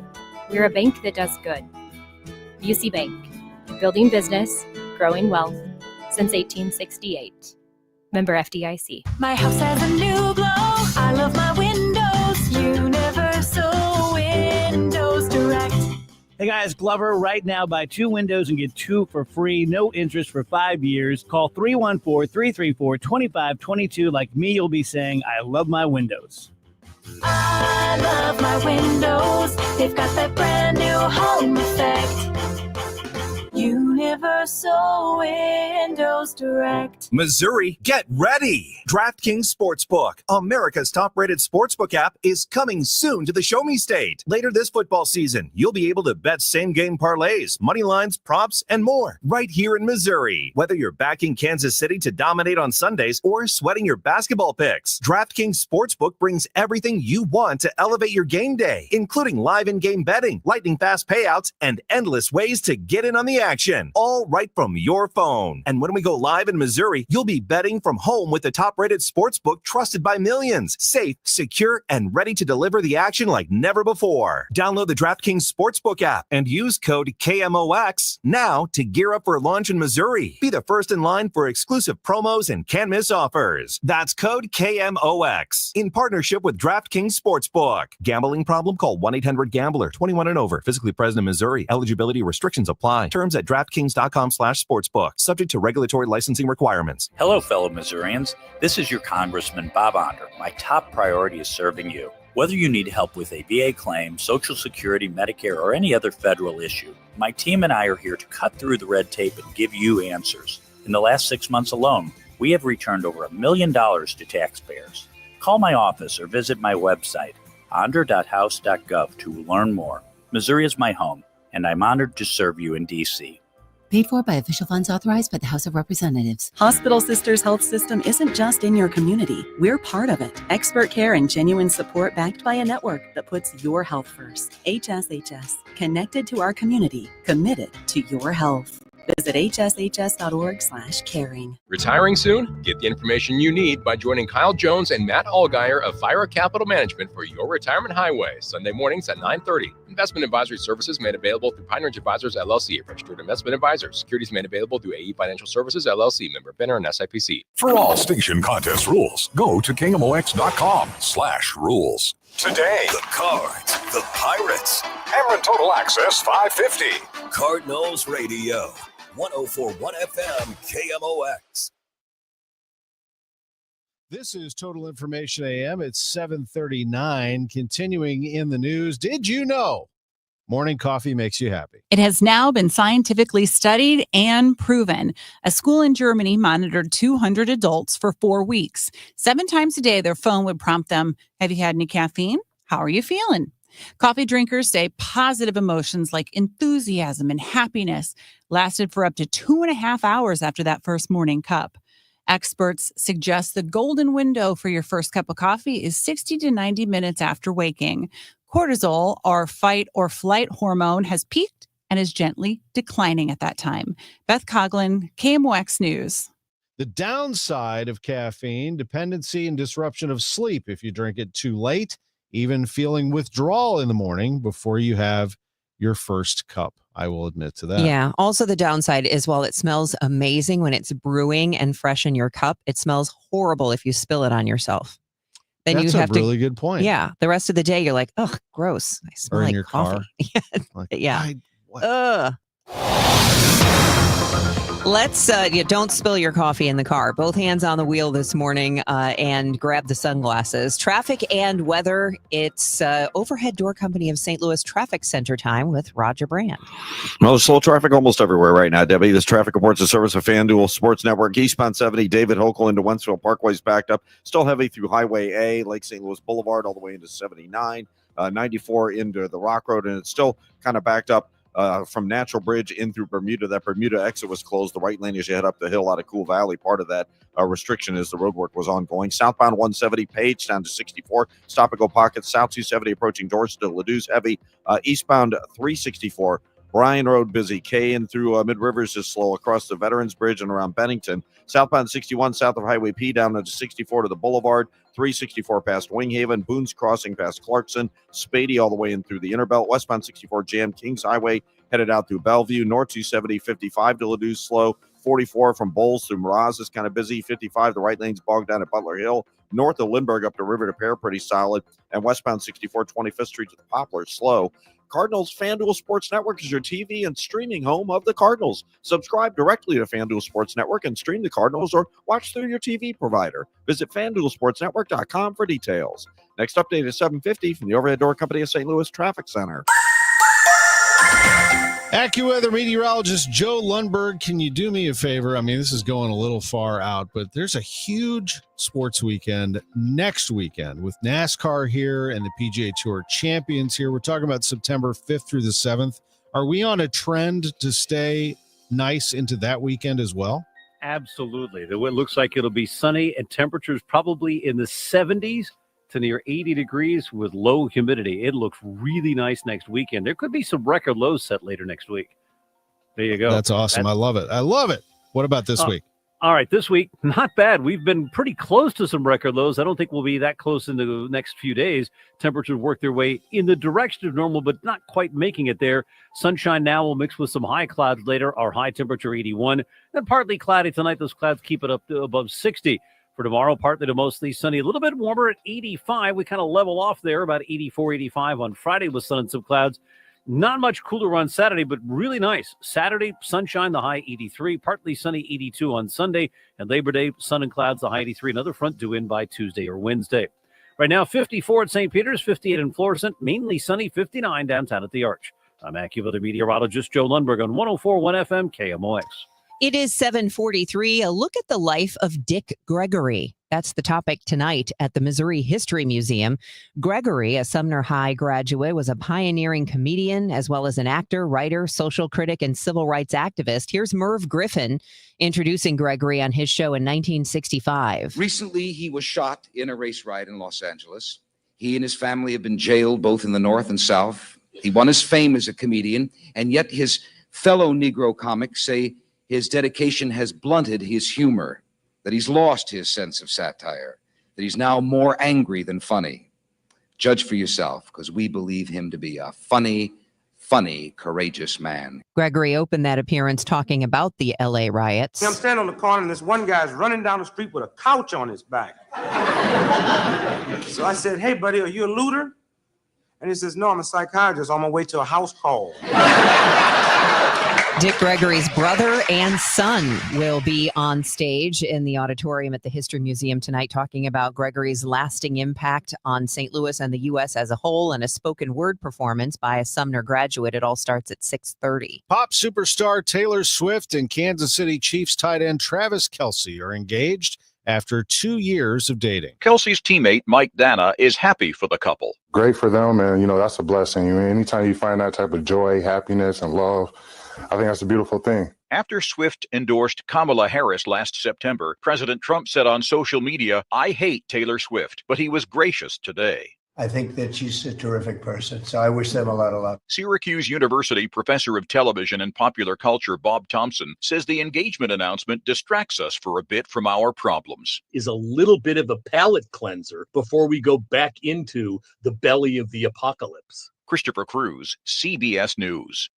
we're a bank that does good. Busey Bank, building business, growing wealth, since 1868. Member FDIC. My house has a new glow. I love my windows. Universal Windows Direct. Hey guys, Glover, right now buy 2 windows and get 2 for free, no interest for 5 years. Call 314-334-2522. Like me, you'll be saying, I love my windows. I love my windows. They've got that brand new home effect. Universal Windows Direct. Missouri, get ready! DraftKings Sportsbook, America's top-rated sportsbook app, is coming soon to the Show Me State. Later this football season, you'll be able to bet same-game parlays, money lines, props, and more right here in Missouri. Whether you're backing Kansas City to dominate on Sundays or sweating your basketball picks, DraftKings Sportsbook brings everything you want to elevate your game day, including live in-game betting, lightning-fast payouts, and endless ways to get in on the action, all right from your phone. And when we go live in Missouri, you'll be betting from home with the top-rated sportsbook trusted by millions. Safe, secure, and ready to deliver the action like never before. Download the DraftKings Sportsbook app and use code KMOX now to gear up for launch in Missouri. Be the first in line for exclusive promos and can't-miss offers. That's code KMOX in partnership with DraftKings Sportsbook. Gambling problem? Call 1-800-GAMBLER. 21 and over. Physically present in Missouri. Eligibility restrictions apply. Terms at DraftKings.com/sportsbook. Subject to regulatory licensing requirements. Hello, fellow Missourians. This is your Congressman, Bob Onder. My top priority is serving you. Whether you need help with a VA claim, Social Security, Medicare, or any other federal issue, my team and I are here to cut through the red tape and give you answers. In the last 6 months alone, we have returned over $1 million to taxpayers. Call my office or visit my website, onder.house.gov, to learn more. Missouri is my home, and I'm honored to serve you in D.C. Paid for by official funds authorized by the House of Representatives. Hospital Sisters Health System isn't just in your community. We're part of it. Expert care and genuine support backed by a network that puts your health first. HSHS. Connected to our community. Committed to your health. Visit hshs.org/caring. Retiring soon? Get the information you need by joining Kyle Jones and Matt Allgeier of Fira Capital Management for your retirement highway, Sunday mornings at 9:30. Investment advisory services made available through Pine Ridge Advisors, LLC, a registered investment advisor. Securities made available through AE Financial Services, LLC, member FINRA and SIPC. For all station contest rules, go to KMOX.com/rules. Today, the Cards, the Pirates, Cameron Total Access 550. Cardinals Radio, 104.1 FM, KMOX. This is Total Information AM. It's 7:39. Continuing in the news, did you know morning coffee makes you happy? It has now been scientifically studied and proven. A school in Germany monitored 200 adults for 4 weeks. 7 times a day, their phone would prompt them, "Have you had any caffeine? How are you feeling?" Coffee drinkers say positive emotions like enthusiasm and happiness lasted for up to 2.5 hours after that first morning cup. Experts suggest the golden window for your first cup of coffee is 60 to 90 minutes after waking. Cortisol, our fight or flight hormone, has peaked and is gently declining at that time. Beth Coughlin, KMOX News. The downside of caffeine, dependency and disruption of sleep if you drink it too late, even feeling withdrawal in the morning before you have your first cup. I will admit to that. Yeah. Also, the downside is while it smells amazing when it's brewing and fresh in your cup, it smells horrible if you spill it on yourself. Then That's you have a really good point. Yeah. The rest of the day, you're like, ugh, gross. I smell Or in like your coffee. car. Yeah. Ugh. Let's don't spill your coffee in the car. Both hands on the wheel this morning and grab the sunglasses. Traffic and weather. It's Overhead Door Company of St. Louis Traffic Center time with Roger Brand. Well, slow traffic almost everywhere right now, Debbie. This traffic reports a service of FanDuel Sports Network. Eastbound 70, David Hokel into Wentzville Parkway is backed up. Still heavy through Highway A, Lake St. Louis Boulevard, all the way into 79, 94 into the Rock Road, and it's still kind of backed up from Natural Bridge in through Bermuda. That Bermuda exit was closed. The right lane as you head up the hill out of Cool Valley. Part of that restriction is the road work was ongoing. Southbound 170 Page down to 64. Stop and go pockets. South 270 approaching Dorset to Ladou's heavy. Eastbound 364. Bryan Road busy. K in through Mid Rivers is slow across the Veterans Bridge and around Bennington. Southbound 61 south of Highway P down to 64 to the Boulevard. 364 past Winghaven. Boone's Crossing past Clarkson. Spady all the way in through the Innerbelt. Westbound 64 jam. Kings Highway headed out through Bellevue. North 270 55 to Ladou's slow. 44 from Bowles through Miraz is kind of busy. 55 the right lane's bogged down at Butler Hill. North of Lindbergh up to River to Pear pretty solid. And westbound 64 25th Street to the Poplar slow. Cardinals FanDuel Sports Network is your TV and streaming home of the Cardinals. Subscribe directly to FanDuel Sports Network and stream the Cardinals or watch through your TV provider. Visit FanDuelSportsNetwork.com for details. Next update is 7:50 from the Overhead Door Company of St. Louis Traffic Center. AccuWeather meteorologist Joe Lundberg, can you do me a favor? I mean, this is going a little far out, but there's a huge sports weekend next weekend with NASCAR here and the PGA Tour champions here. We're talking about September 5th through the 7th. Are we on a trend to stay nice into that weekend as well? Absolutely. It looks like it'll be sunny and temperatures probably in the 70s to near 80 degrees with low humidity. It looks really nice next weekend. There could be some record lows set later next week. There you go. That's awesome. I love it. I love it. What about this week? All right, this week, not bad. We've been pretty close to some record lows. I don't think we'll be that close in the next few days. Temperatures work their way in the direction of normal, but not quite making it there. Sunshine now will mix with some high clouds later. Our high temperature 81. Then partly cloudy tonight. Those clouds keep it up to above 60. For tomorrow, partly to mostly sunny, a little bit warmer at 85. We kind of level off there, about 84, 85 on Friday with sun and some clouds. Not much cooler on Saturday, but really nice. Saturday, sunshine, the high 83, partly sunny 82 on Sunday, and Labor Day, sun and clouds, the high 83. Another front due in by Tuesday or Wednesday. Right now, 54 at St. Peter's, 58 in Florissant, mainly sunny, 59 downtown at the Arch. I'm AccuWeather meteorologist Joe Lundberg on 104.1 FM KMOX. It is 7:43. A look at the life of Dick Gregory. That's the topic tonight at the Missouri History Museum. Gregory, a Sumner High graduate, was a pioneering comedian as well as an actor, writer, social critic, and civil rights activist. Here's Merv Griffin introducing Gregory on his show in 1965. Recently, he was shot in a race riot in Los Angeles. He and his family have been jailed both in the North and South. He won his fame as a comedian, and yet his fellow Negro comics say his dedication has blunted his humor, that he's lost his sense of satire, that he's now more angry than funny. Judge for yourself, because we believe him to be a funny, courageous man. Gregory opened that appearance talking about the LA riots. I'm standing on the corner and this one guy's running down the street with a couch on his back. So I said, "Hey, buddy, are you a looter?" And he says, "No, I'm a psychiatrist on my way to a house call." Dick Gregory's brother and son will be on stage in the auditorium at the History Museum tonight talking about Gregory's lasting impact on St. Louis and the U.S. as a whole, and a spoken word performance by a Sumner graduate. It all starts at 6:30. Pop superstar Taylor Swift and Kansas City Chiefs tight end Travis Kelce are engaged after 2 years of dating. Kelsey's teammate, Mike Dana, is happy for the couple. Great for them, and, that's a blessing. Anytime you find that type of joy, happiness, and love, I think that's a beautiful thing. After Swift endorsed Kamala Harris last September, President Trump said on social media, "I hate Taylor Swift," but he was gracious today. I think that she's a terrific person, so I wish them a lot of luck. Syracuse University professor of television and popular culture Bob Thompson says the engagement announcement distracts us for a bit from our problems. Is a little bit of a palate cleanser before we go back into the belly of the apocalypse. Christopher Cruz, CBS News.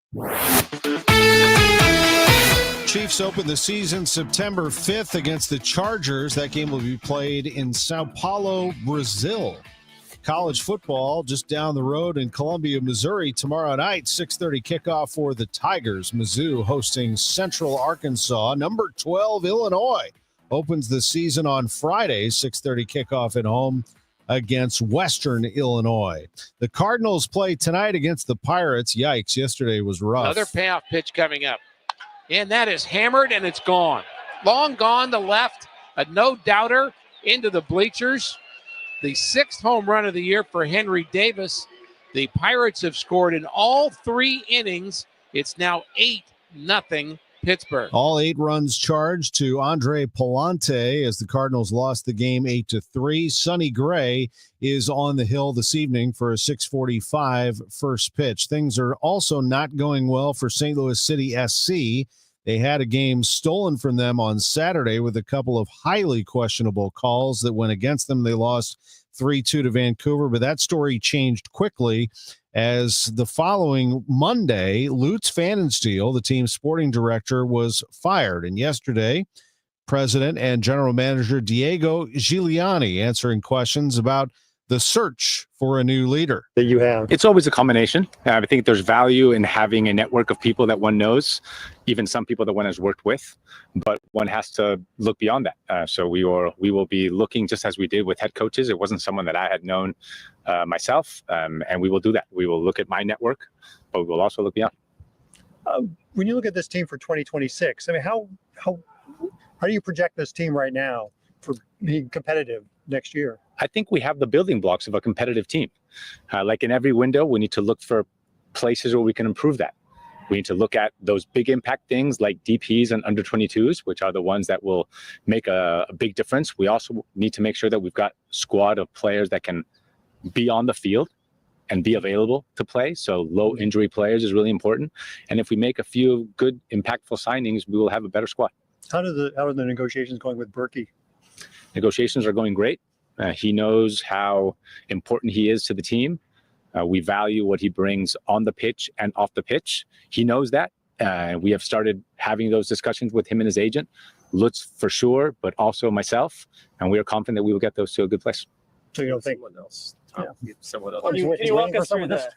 Chiefs open the season September 5th against the Chargers. That game will be played in Sao Paulo, Brazil. College football just down the road in Columbia, Missouri. Tomorrow night, 6:30 kickoff for the Tigers. Mizzou hosting Central Arkansas. Number 12, Illinois, opens the season on Friday, 6:30 kickoff at home against Western Illinois. The Cardinals play tonight against the Pirates. Yikes, yesterday was rough. Another payoff pitch coming up. And that is hammered, and it's gone. Long gone to left. A no-doubter into the bleachers. The 6th home run of the year for Henry Davis. The Pirates have scored in all 3 innings. It's now 8-0 Pittsburgh. All 8 runs charged to Andre Palante as the Cardinals lost the game 8-3. Sonny Gray is on the hill this evening for a 6:45 first pitch. Things are also not going well for St. Louis City SC. They had a game stolen from them on Saturday with a couple of highly questionable calls that went against them. They lost 3-2 to Vancouver, but that story changed quickly as the following Monday, Lutz Pfannenstiel, the team's sporting director, was fired. And yesterday, President and General Manager Diego Giuliani answering questions about the search for a new leader. That you have. It's always a combination. I think there's value in having a network of people that one knows, even some people that one has worked with, but one has to look beyond that. So we will be looking just as we did with head coaches. It wasn't someone that I had known myself, and we will do that. We will look at my network, but we will also look beyond. When you look at this team for 2026, I mean, how do you project this team right now for being competitive next year? I think we have the building blocks of a competitive team. Like in every window, we need to look for places where we can improve that. We need to look at those big impact things like DPs and under 22s, which are the ones that will make a big difference. We also need to make sure that we've got a squad of players that can be on the field and be available to play. So low injury players is really important. And if we make a few good, impactful signings, we will have a better squad. How are the negotiations going with Berkey? Negotiations are going great. He knows how important he is to the team. We value what he brings on the pitch and off the pitch. He knows that. We have started having those discussions with him and his agent, Lutz for sure, but also myself. And we are confident that we will get those to a good place. So you don't think someone else? Yeah. Someone else. Can you walk us through that?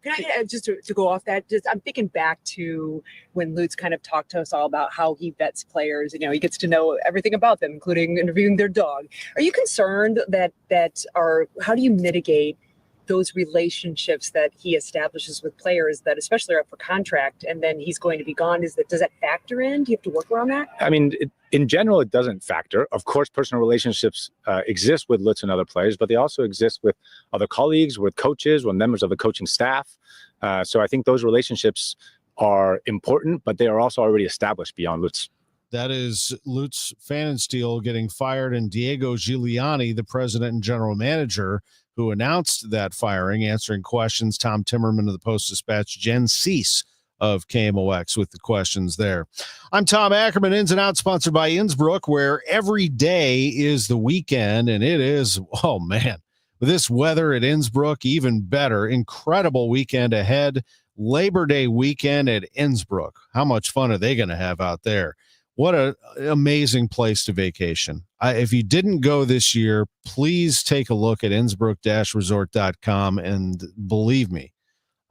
Can I just to go off that? Just I'm thinking back to when Lutz kind of talked to us all about how he vets players. He gets to know everything about them, including interviewing their dog. Are you concerned how do you mitigate those relationships that he establishes with players that especially are up for contract and then he's going to be gone, does that factor in? Do you have to work around that? I mean, in general, it doesn't factor. Of course, personal relationships exist with Lutz and other players, but they also exist with other colleagues, with coaches, with members of the coaching staff. So I think those relationships are important, but they are also already established beyond Lutz. That is Lutz Pfannenstiel getting fired, and Diego Giuliani, the president and general manager, who announced that firing, answering questions. Tom Timmerman of the Post-Dispatch, Jen Cease of KMOX with the questions there. I'm Tom Ackerman, Ins and Outs, sponsored by Innsbruck, where every day is the weekend, and it is, oh man, with this weather at Innsbruck, even better. Incredible weekend ahead. Labor Day weekend at Innsbruck. How much fun are they going to have out there? What an amazing place to vacation. If you didn't go this year, please take a look at Innsbruck-resort.com, and believe me,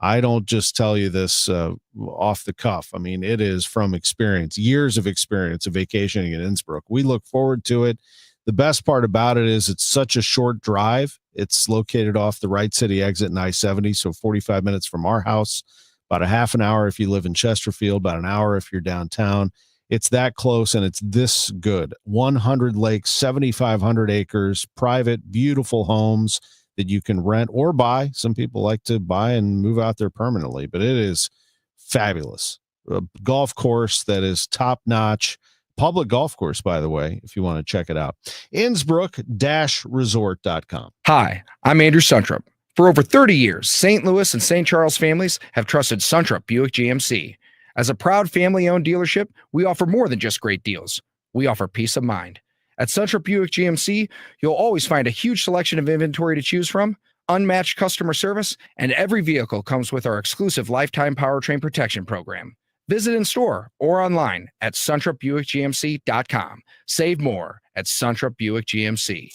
I don't just tell you this off the cuff. I mean, it is from experience, years of experience of vacationing in Innsbruck. We look forward to it. The best part about it is it's such a short drive. It's located off the Wright City exit in I-70, so 45 minutes from our house, about a half an hour if you live in Chesterfield, about an hour if you're downtown. It's that close, and it's this good. 100 lakes, 7,500 acres, private, beautiful homes that you can rent or buy. Some people like to buy and move out there permanently, but it is fabulous. A golf course that is top-notch. Public golf course, by the way, if you want to check it out. Innsbruck-resort.com. Hi, I'm Andrew Suntrup. For over 30 years, St. Louis and St. Charles families have trusted Suntrup Buick GMC. As a proud family-owned dealership, we offer more than just great deals. We offer peace of mind. At Suntrup Buick GMC, you'll always find a huge selection of inventory to choose from, unmatched customer service, and every vehicle comes with our exclusive lifetime powertrain protection program. Visit in store or online at SuntrupBuickGMC.com. Save more at Suntrup Buick GMC.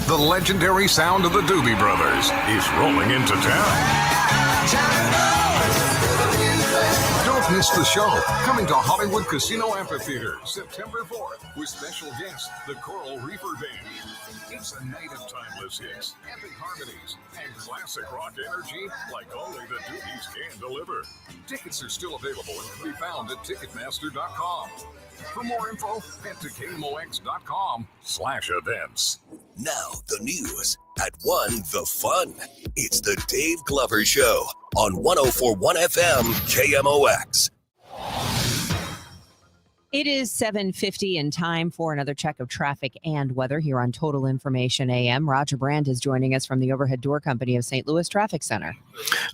The legendary sound of the Doobie Brothers is rolling into town. Don't miss the show. Coming to Hollywood Casino Amphitheater September 4th with special guest, the Coral Reefer Band. It's a night of timeless hits, epic harmonies, and classic rock energy like only the Doobies can deliver. Tickets are still available and can be found at Ticketmaster.com. For more info, head to KMOX.com/events. Now the news at 1 the fun. It's the Dave Glover Show on 104.1 FM KMOX. It is 7:50 and time for another check of traffic and weather here on Total Information AM. Roger Brand is joining us from the Overhead Door Company of St. Louis Traffic Center.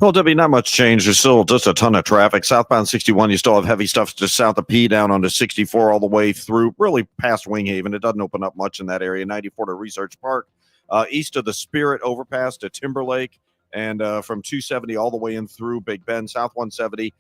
Well, Debbie, not much change. There's still just a ton of traffic. Southbound 61, you still have heavy stuff just south of P down onto 64 all the way through, really past Winghaven. It doesn't open up much in that area. 94 to Research Park, east of the Spirit overpass to Timberlake, and from 270 all the way in through Big Bend, south 170.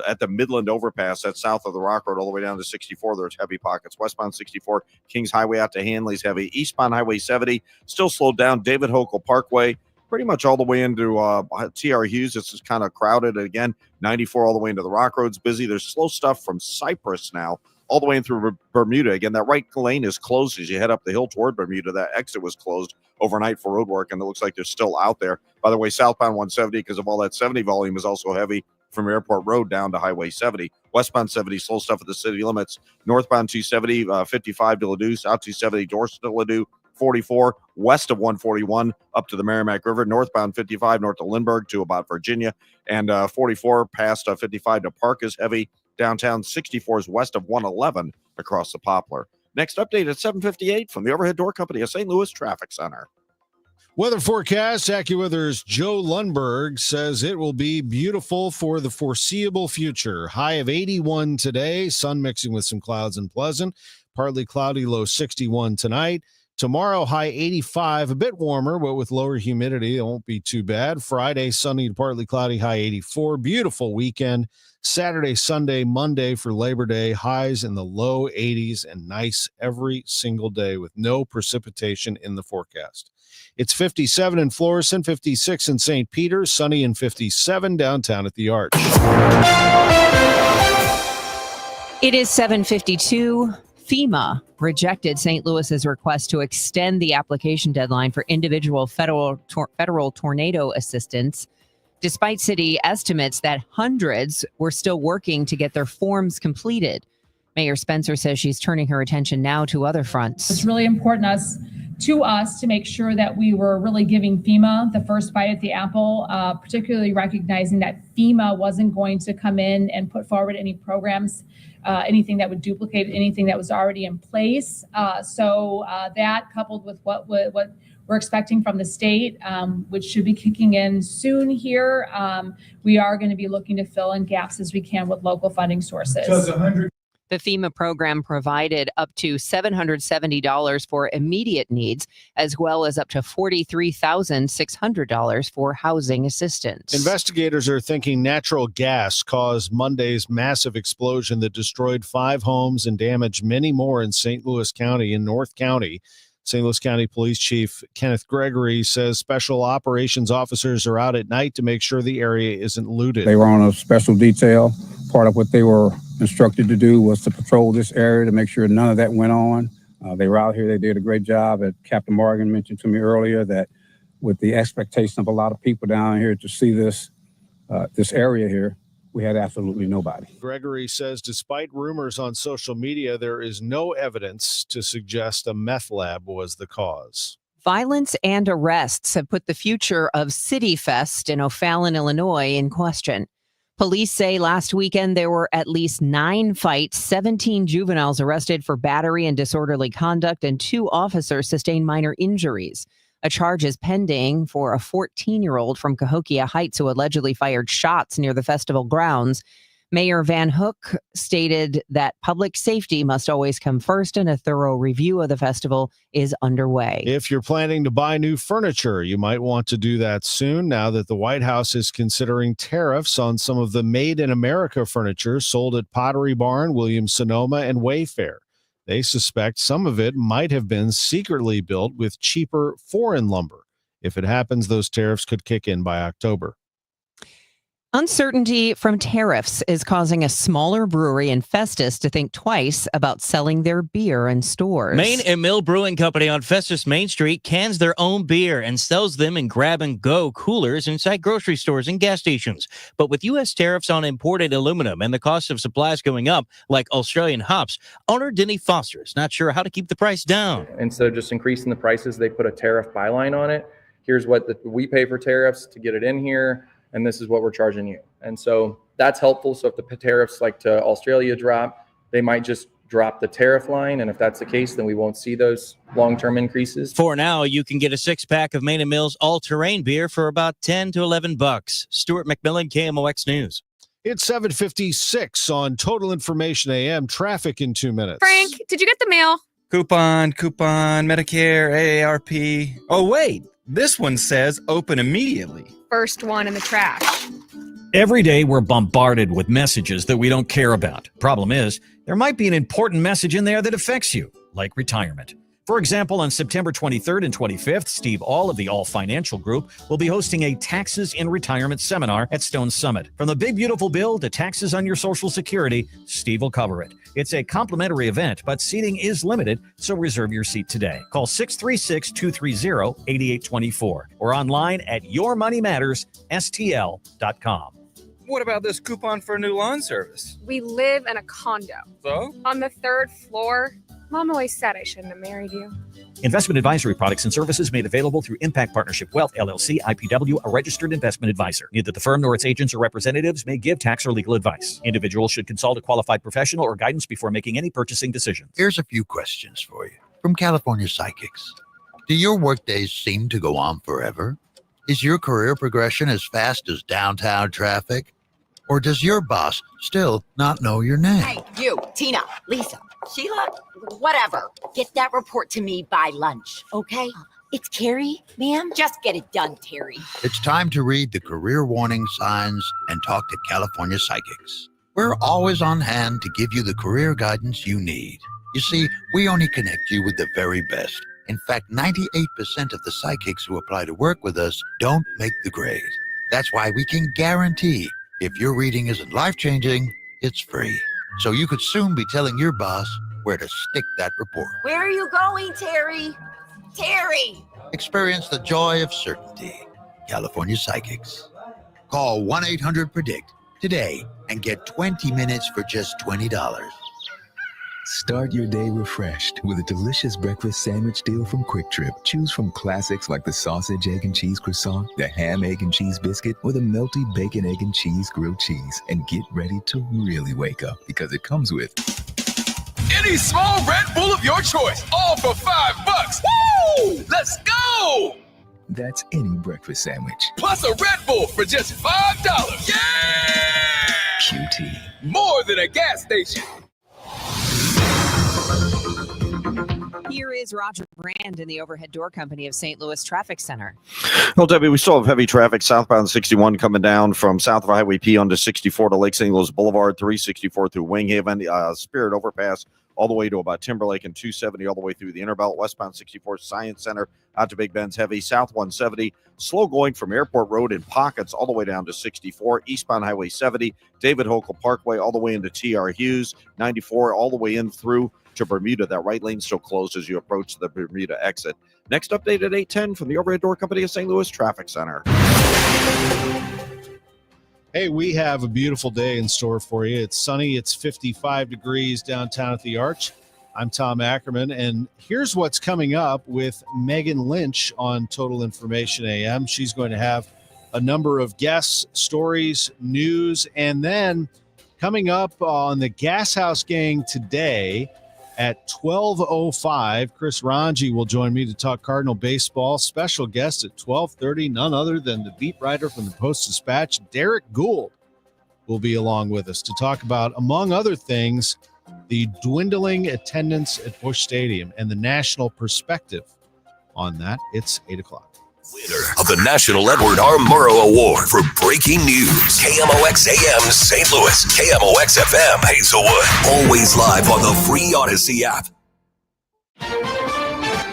At the Midland overpass, that's south of the Rock Road, all the way down to 64. There's heavy pockets. Westbound 64, Kings Highway out to Hanley's heavy. Eastbound Highway 70, still slowed down. David Hochul Parkway, pretty much all the way into T.R. Hughes. It's just kind of crowded. Again, 94 all the way into the Rock Road's busy. There's slow stuff from Cypress now, all the way in through Bermuda. Again, that right lane is closed as you head up the hill toward Bermuda. That exit was closed overnight for road work, and it looks like they're still out there. By the way, southbound 170, because of all that 70 volume, is also heavy from Airport Road down to Highway 70. Westbound 70, slow stuff at the city limits. Northbound 270, 55 to Ladue, south 270, Dorset to Ladue, 44, west of 141 up to the Merrimack River. Northbound 55, north to Lindbergh to about Virginia. And 44 past 55 to Park is heavy. Downtown 64 is west of 111 across the Poplar. Next update at 7:58 from the Overhead Door Company of St. Louis Traffic Center. Weather forecast, AccuWeather's Joe Lundberg says it will be beautiful for the foreseeable future. High of 81 today, sun mixing with some clouds and pleasant. Partly cloudy, low 61 tonight. Tomorrow, high 85, a bit warmer, but with lower humidity, it won't be too bad. Friday, sunny to partly cloudy, high 84. Beautiful weekend. Saturday, Sunday, Monday for Labor Day, highs in the low 80s and nice every single day with no precipitation in the forecast. It's 57 in Florissant, 56 in St. Peter, sunny and 57 downtown at the Arch. It is 7:52. FEMA rejected St. Louis's request to extend the application deadline for individual federal tornado assistance, despite city estimates that hundreds were still working to get their forms completed. Mayor Spencer says she's turning her attention now to other fronts. It's really important to us to make sure that we were really giving FEMA the first bite at the apple, particularly recognizing that FEMA wasn't going to come in and put forward any programs, anything that would duplicate anything that was already in place. So that coupled with what we're expecting from the state, which should be kicking in soon here, we are going to be looking to fill in gaps as we can with local funding sources. The FEMA program provided up to $770 for immediate needs, as well as up to $43,600 for housing assistance. Investigators are thinking natural gas caused Monday's massive explosion that destroyed 5 homes and damaged many more in St. Louis County and North County. St. Louis County Police Chief Kenneth Gregory says special operations officers are out at night to make sure the area isn't looted. They were on a special detail. Part of what they were instructed to do was to patrol this area to make sure none of that went on. They were out here. They did a great job. Captain Morgan mentioned to me earlier that with the expectation of a lot of people down here to see this area here, we had absolutely nobody. Gregory says despite rumors on social media, there is no evidence to suggest a meth lab was the cause. Violence and arrests have put the future of City Fest in O'Fallon, Illinois, in question. Police say last weekend there were at least 9 fights, 17 juveniles arrested for battery and disorderly conduct, and 2 officers sustained minor injuries. A charge is pending for a 14-year-old from Cahokia Heights who allegedly fired shots near the festival grounds. Mayor Van Hook stated that public safety must always come first, and a thorough review of the festival is underway. If you're planning to buy new furniture, you might want to do that soon now that the White House is considering tariffs on some of the Made in America furniture sold at Pottery Barn, Williams-Sonoma, and Wayfair. They suspect some of it might have been secretly built with cheaper foreign lumber. If it happens, those tariffs could kick in by October. Uncertainty from tariffs is causing a smaller brewery in Festus to think twice about selling their beer in stores. Main and Mill Brewing Company on Festus Main Street cans their own beer and sells them in grab-and-go coolers inside grocery stores and gas stations. But with U.S. tariffs on imported aluminum and the cost of supplies going up, like Australian hops, owner Denny Foster is not sure how to keep the price down. Instead of just increasing the prices, they put a tariff byline on it. Here's what we pay for tariffs to get it in here, and this is what we're charging you. And so that's helpful. So if the tariffs like to Australia drop, they might just drop the tariff line. And if that's the case, then we won't see those long-term increases. For now, you can get a 6-pack of Main and Mill's all-terrain beer for about $10 to $11. Stuart McMillan, KMOX News. It's 7:56 on Total Information AM. Traffic in 2 minutes. Frank, did you get the mail? Coupon, Medicare, AARP. Oh, wait, this one says open immediately. First one in the trash. Every day we're bombarded with messages that we don't care about. Problem is, there might be an important message in there that affects you, like retirement. For example, on September 23rd and 25th, Steve All of the All Financial Group will be hosting a Taxes in Retirement seminar at Stone Summit. From the big beautiful bill to taxes on your Social Security, Steve will cover it. It's a complimentary event, but seating is limited, so reserve your seat today. Call 636-230-8824 or online at yourmoneymattersstl.com. What about this coupon for a new lawn service? We live in a condo. So? On the 3rd floor. Mom always said I shouldn't have married you. Investment advisory products and services made available through Impact Partnership Wealth, LLC, IPW, a registered investment advisor. Neither the firm nor its agents or representatives may give tax or legal advice. Individuals should consult a qualified professional or guidance before making any purchasing decisions. Here's a few questions for you from California Psychics. Do your workdays seem to go on forever? Is your career progression as fast as downtown traffic? Or does your boss still not know your name? Hey, you, Tina, Lisa, Sheila, whatever. Get that report to me by lunch, okay? It's Carrie, ma'am. Just get it done, Terry. It's time to read the career warning signs and talk to California Psychics. We're always on hand to give you the career guidance you need. You see, we only connect you with the very best. In fact, 98% of the psychics who apply to work with us don't make the grade. That's why we can guarantee if your reading isn't life-changing, it's free. So you could soon be telling your boss, where to stick that report. Where are you going, Terry? Terry! Experience the joy of certainty. California Psychics. Call 1-800-PREDICT today and get 20 minutes for just $20. Start your day refreshed with a delicious breakfast sandwich deal from Quick Trip. Choose from classics like the sausage, egg, and cheese croissant, the ham, egg, and cheese biscuit, or the melty bacon, egg, and cheese grilled cheese. And get ready to really wake up because it comes with any small Red Bull of your choice, all for $5. Woo! Let's go! That's any breakfast sandwich. Plus a Red Bull for just $5. Yeah! QT. More than a gas station. Here is Roger Brand in the Overhead Door Company of St. Louis Traffic Center. Well, Debbie, we still have heavy traffic southbound 61 coming down from south of Highway P onto 64 to Lake St. Louis Boulevard, 364 through Winghaven, Spirit Overpass, all the way to about Timberlake, and 270 all the way through the Interbelt, westbound 64 Science Center out to Big Bend's heavy, south 170, slow going from Airport Road in pockets all the way down to 64, eastbound Highway 70, David Hokel Parkway all the way into TR Hughes, 94 all the way in through to Bermuda. That right lane still closed as you approach the Bermuda exit. Next update at 8:10 from the Overhead Door Company of St. Louis Traffic Center. Hey, we have a beautiful day in store for you. It's sunny. It's 55 degrees downtown at the Arch. I'm Tom Ackerman, and here's what's coming up with Megan Lynch on Total Information AM. She's going to have a number of guests, stories, news, and then coming up on the Gas House Gang today at 12:05, Chris Ranji will join me to talk Cardinal baseball. Special guest at 12:30, none other than the beat writer from the Post-Dispatch, Derek Gould, will be along with us to talk about, among other things, the dwindling attendance at Busch Stadium and the national perspective on that. It's 8 o'clock. Winner of the National Edward R. Murrow Award for Breaking News. KMOX AM St. Louis, KMOX FM Hazelwood. Always live on the free Odyssey app.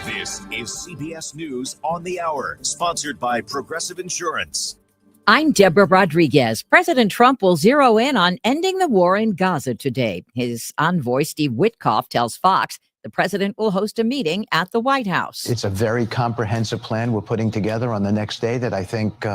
This is CBS News on the Hour, sponsored by Progressive Insurance. I'm Deborah Rodriguez. President Trump will zero in on ending the war in Gaza today. His envoy, Steve Witkoff, tells Fox the president will host a meeting at the White House. It's a very comprehensive plan we're putting together on the next day that I think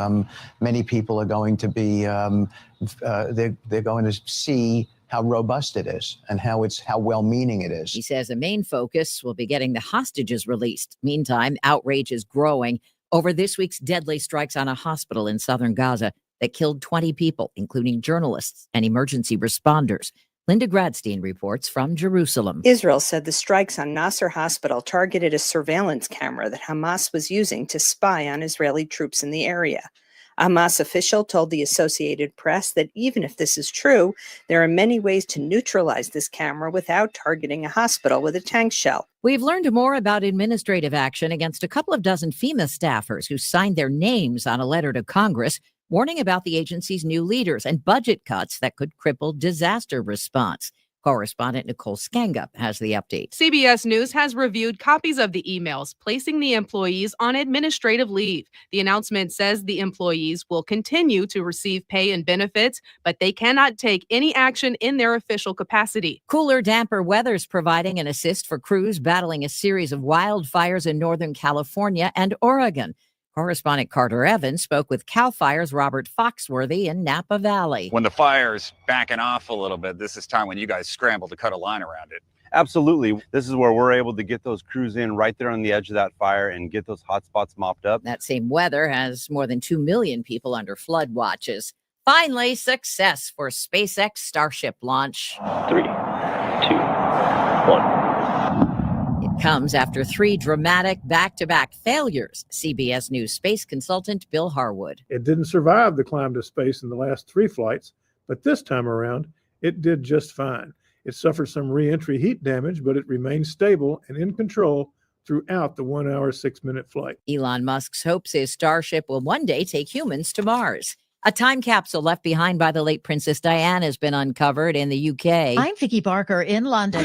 many people are going to be, they're going to see how robust it is and how well-meaning it is. He says the main focus will be getting the hostages released. Meantime, outrage is growing over this week's deadly strikes on a hospital in southern Gaza that killed 20 people, including journalists and emergency responders. Linda Gradstein reports from Jerusalem. Israel said the strikes on Nasser Hospital targeted a surveillance camera that Hamas was using to spy on Israeli troops in the area. A Hamas official told the Associated Press that even if this is true, there are many ways to neutralize this camera without targeting a hospital with a tank shell. We've learned more about administrative action against a couple of dozen FEMA staffers who signed their names on a letter to Congress warning about the agency's new leaders and budget cuts that could cripple disaster response. Correspondent Nicole Skangup has the update. CBS News has reviewed copies of the emails placing the employees on administrative leave. The announcement says the employees will continue to receive pay and benefits, but they cannot take any action in their official capacity. Cooler, damper weather's providing an assist for crews battling a series of wildfires in Northern California and Oregon. Correspondent Carter Evans spoke with CAL FIRE's Robert Foxworthy in Napa Valley. When the fire's backing off a little bit, this is time when you guys scramble to cut a line around it. Absolutely. This is where we're able to get those crews in right there on the edge of that fire and get those hot spots mopped up. That same weather has more than 2 million people under flood watches. Finally, success for SpaceX Starship launch. 3, 2, 1. Comes after 3 dramatic back-to-back failures. CBS News space consultant Bill Harwood. It didn't survive the climb to space in the last 3 flights, but this time around, it did just fine. It suffered some re-entry heat damage, but it remained stable and in control throughout the 1-hour, 6-minute flight. Elon Musk's hopes his Starship will one day take humans to Mars. A time capsule left behind by the late Princess Diana has been uncovered in the UK. I'm Vicky Barker in London.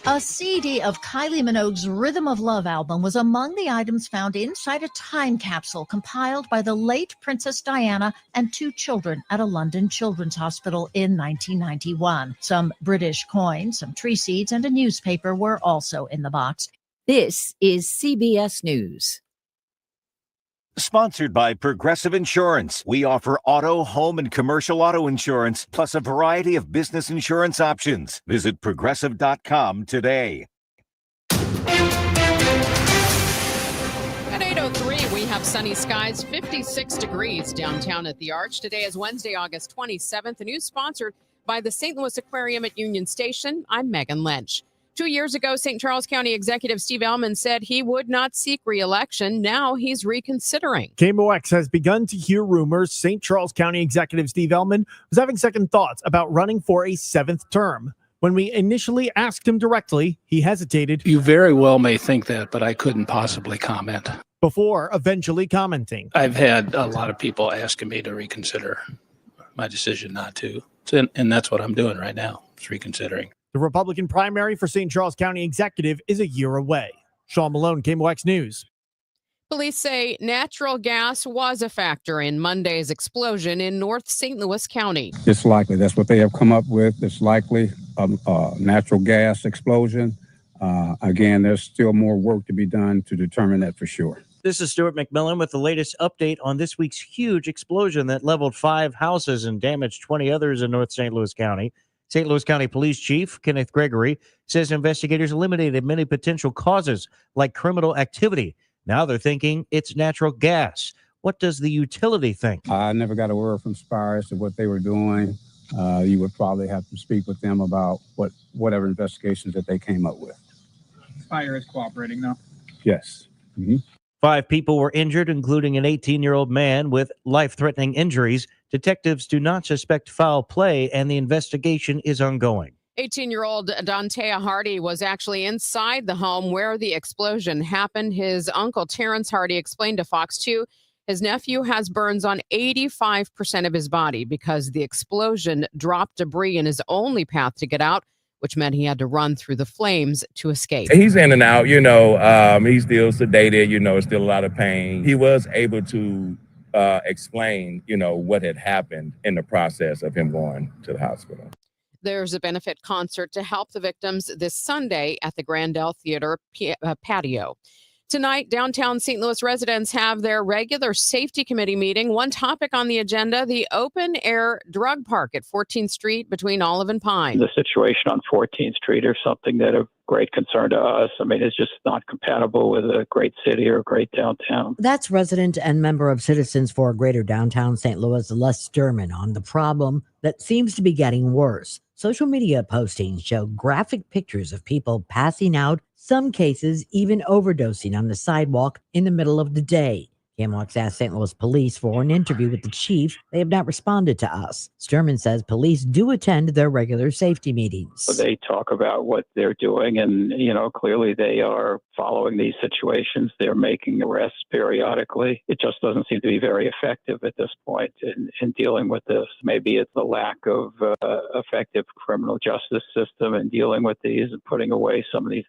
A CD of Kylie Minogue's Rhythm of Love album was among the items found inside a time capsule compiled by the late Princess Diana and 2 children at a London children's hospital in 1991. Some British coins, some tree seeds, and a newspaper were also in the box. This is CBS News. Sponsored by Progressive Insurance. We offer auto, home, and commercial auto insurance, plus a variety of business insurance options. Visit progressive.com today. At 8:03, we have sunny skies, 56 degrees downtown at the Arch. Today is Wednesday, August 27th. The news sponsored by the St. Louis Aquarium at Union Station. I'm Megan Lynch. 2 years ago, St. Charles County Executive Steve Ellman said he would not seek re-election. Now he's reconsidering. KMOX has begun to hear rumors St. Charles County Executive Steve Ellman was having second thoughts about running for a 7th term. When we initially asked him directly, he hesitated. You very well may think that, but I couldn't possibly comment. Before eventually commenting. I've had a lot of people asking me to reconsider my decision not to. And that's what I'm doing right now, is reconsidering. The Republican primary for St. Charles County Executive is a year away. Sean Malone, KMOX News. Police say natural gas was a factor in Monday's explosion in North St. Louis County. It's likely. That's what they have come up with. It's likely a natural gas explosion. Again, there's still more work to be done to determine that for sure. This is Stuart McMillan with the latest update on this week's huge explosion that leveled 5 houses and damaged 20 others in North St. Louis County. St. Louis County Police Chief Kenneth Gregory says investigators eliminated many potential causes like criminal activity. Now they're thinking it's natural gas. What does the utility think? I never got a word from Spire as to what they were doing. You would probably have to speak with them about whatever investigations that they came up with. Spire is cooperating now. Yes. Mm-hmm. 5 people were injured, including an 18-year-old man with life-threatening injuries. Detectives do not suspect foul play, and the investigation is ongoing. 18-year-old Dantea Hardy was actually inside the home where the explosion happened. His uncle, Terrence Hardy, explained to Fox 2 his nephew has burns on 85% of his body because the explosion dropped debris in his only path to get out, which meant he had to run through the flames to escape. He's in and out, he's still sedated, still a lot of pain. He was able to explain, what had happened in the process of him going to the hospital. There's a benefit concert to help the victims this Sunday at the Grandel Theater patio. Tonight, downtown St. Louis residents have their regular safety committee meeting. One topic on the agenda, the open-air drug park at 14th Street between Olive and Pine. The situation on 14th Street is something that of great concern to us. I mean, it's just not compatible with a great city or a great downtown. That's resident and member of Citizens for Greater Downtown St. Louis, Les Sturman, on the problem that seems to be getting worse. Social media postings show graphic pictures of people passing out, some cases even overdosing on the sidewalk in the middle of the day. KMOX asked St. Louis police for an interview with the chief. They have not responded to us. Sturman says police do attend their regular safety meetings. They talk about what they're doing, and, clearly they are following these situations. They're making arrests periodically. It just doesn't seem to be very effective at this point in dealing with this. Maybe it's the lack of effective criminal justice system in dealing with these and putting away some of these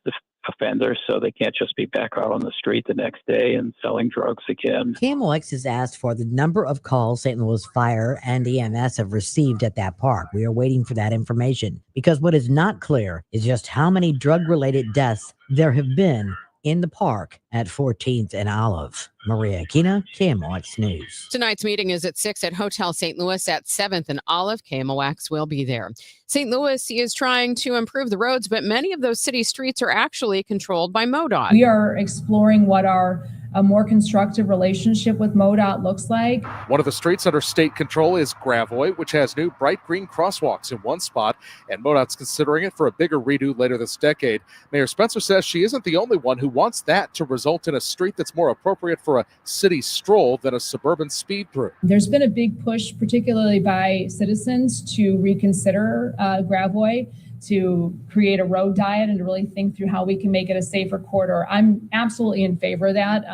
offenders so they can't just be back out on the street the next day and selling drugs again. KMOX has asked for the number of calls St. Louis Fire and EMS have received at that park. We are waiting for that information because what is not clear is just how many drug-related deaths there have been in the park at 14th and Olive. Maria Aquina, KMOX News. Tonight's meeting is at 6 at Hotel St. Louis at 7th and Olive. KMOX will be there. St. Louis is trying to improve the roads, but many of those city streets are actually controlled by MoDOT. We are exploring what a more constructive relationship with MoDOT looks like. One of the streets under state control is Gravois, which has new bright green crosswalks in one spot, and MoDOT's considering it for a bigger redo later this decade. Mayor Spencer says she isn't the only one who wants that to result in a street that's more appropriate for a city stroll than a suburban speed through. There's been a big push, particularly by citizens, to reconsider Gravois. to create a road diet and to really think through how we can make it a safer corridor. I'm absolutely in favor of that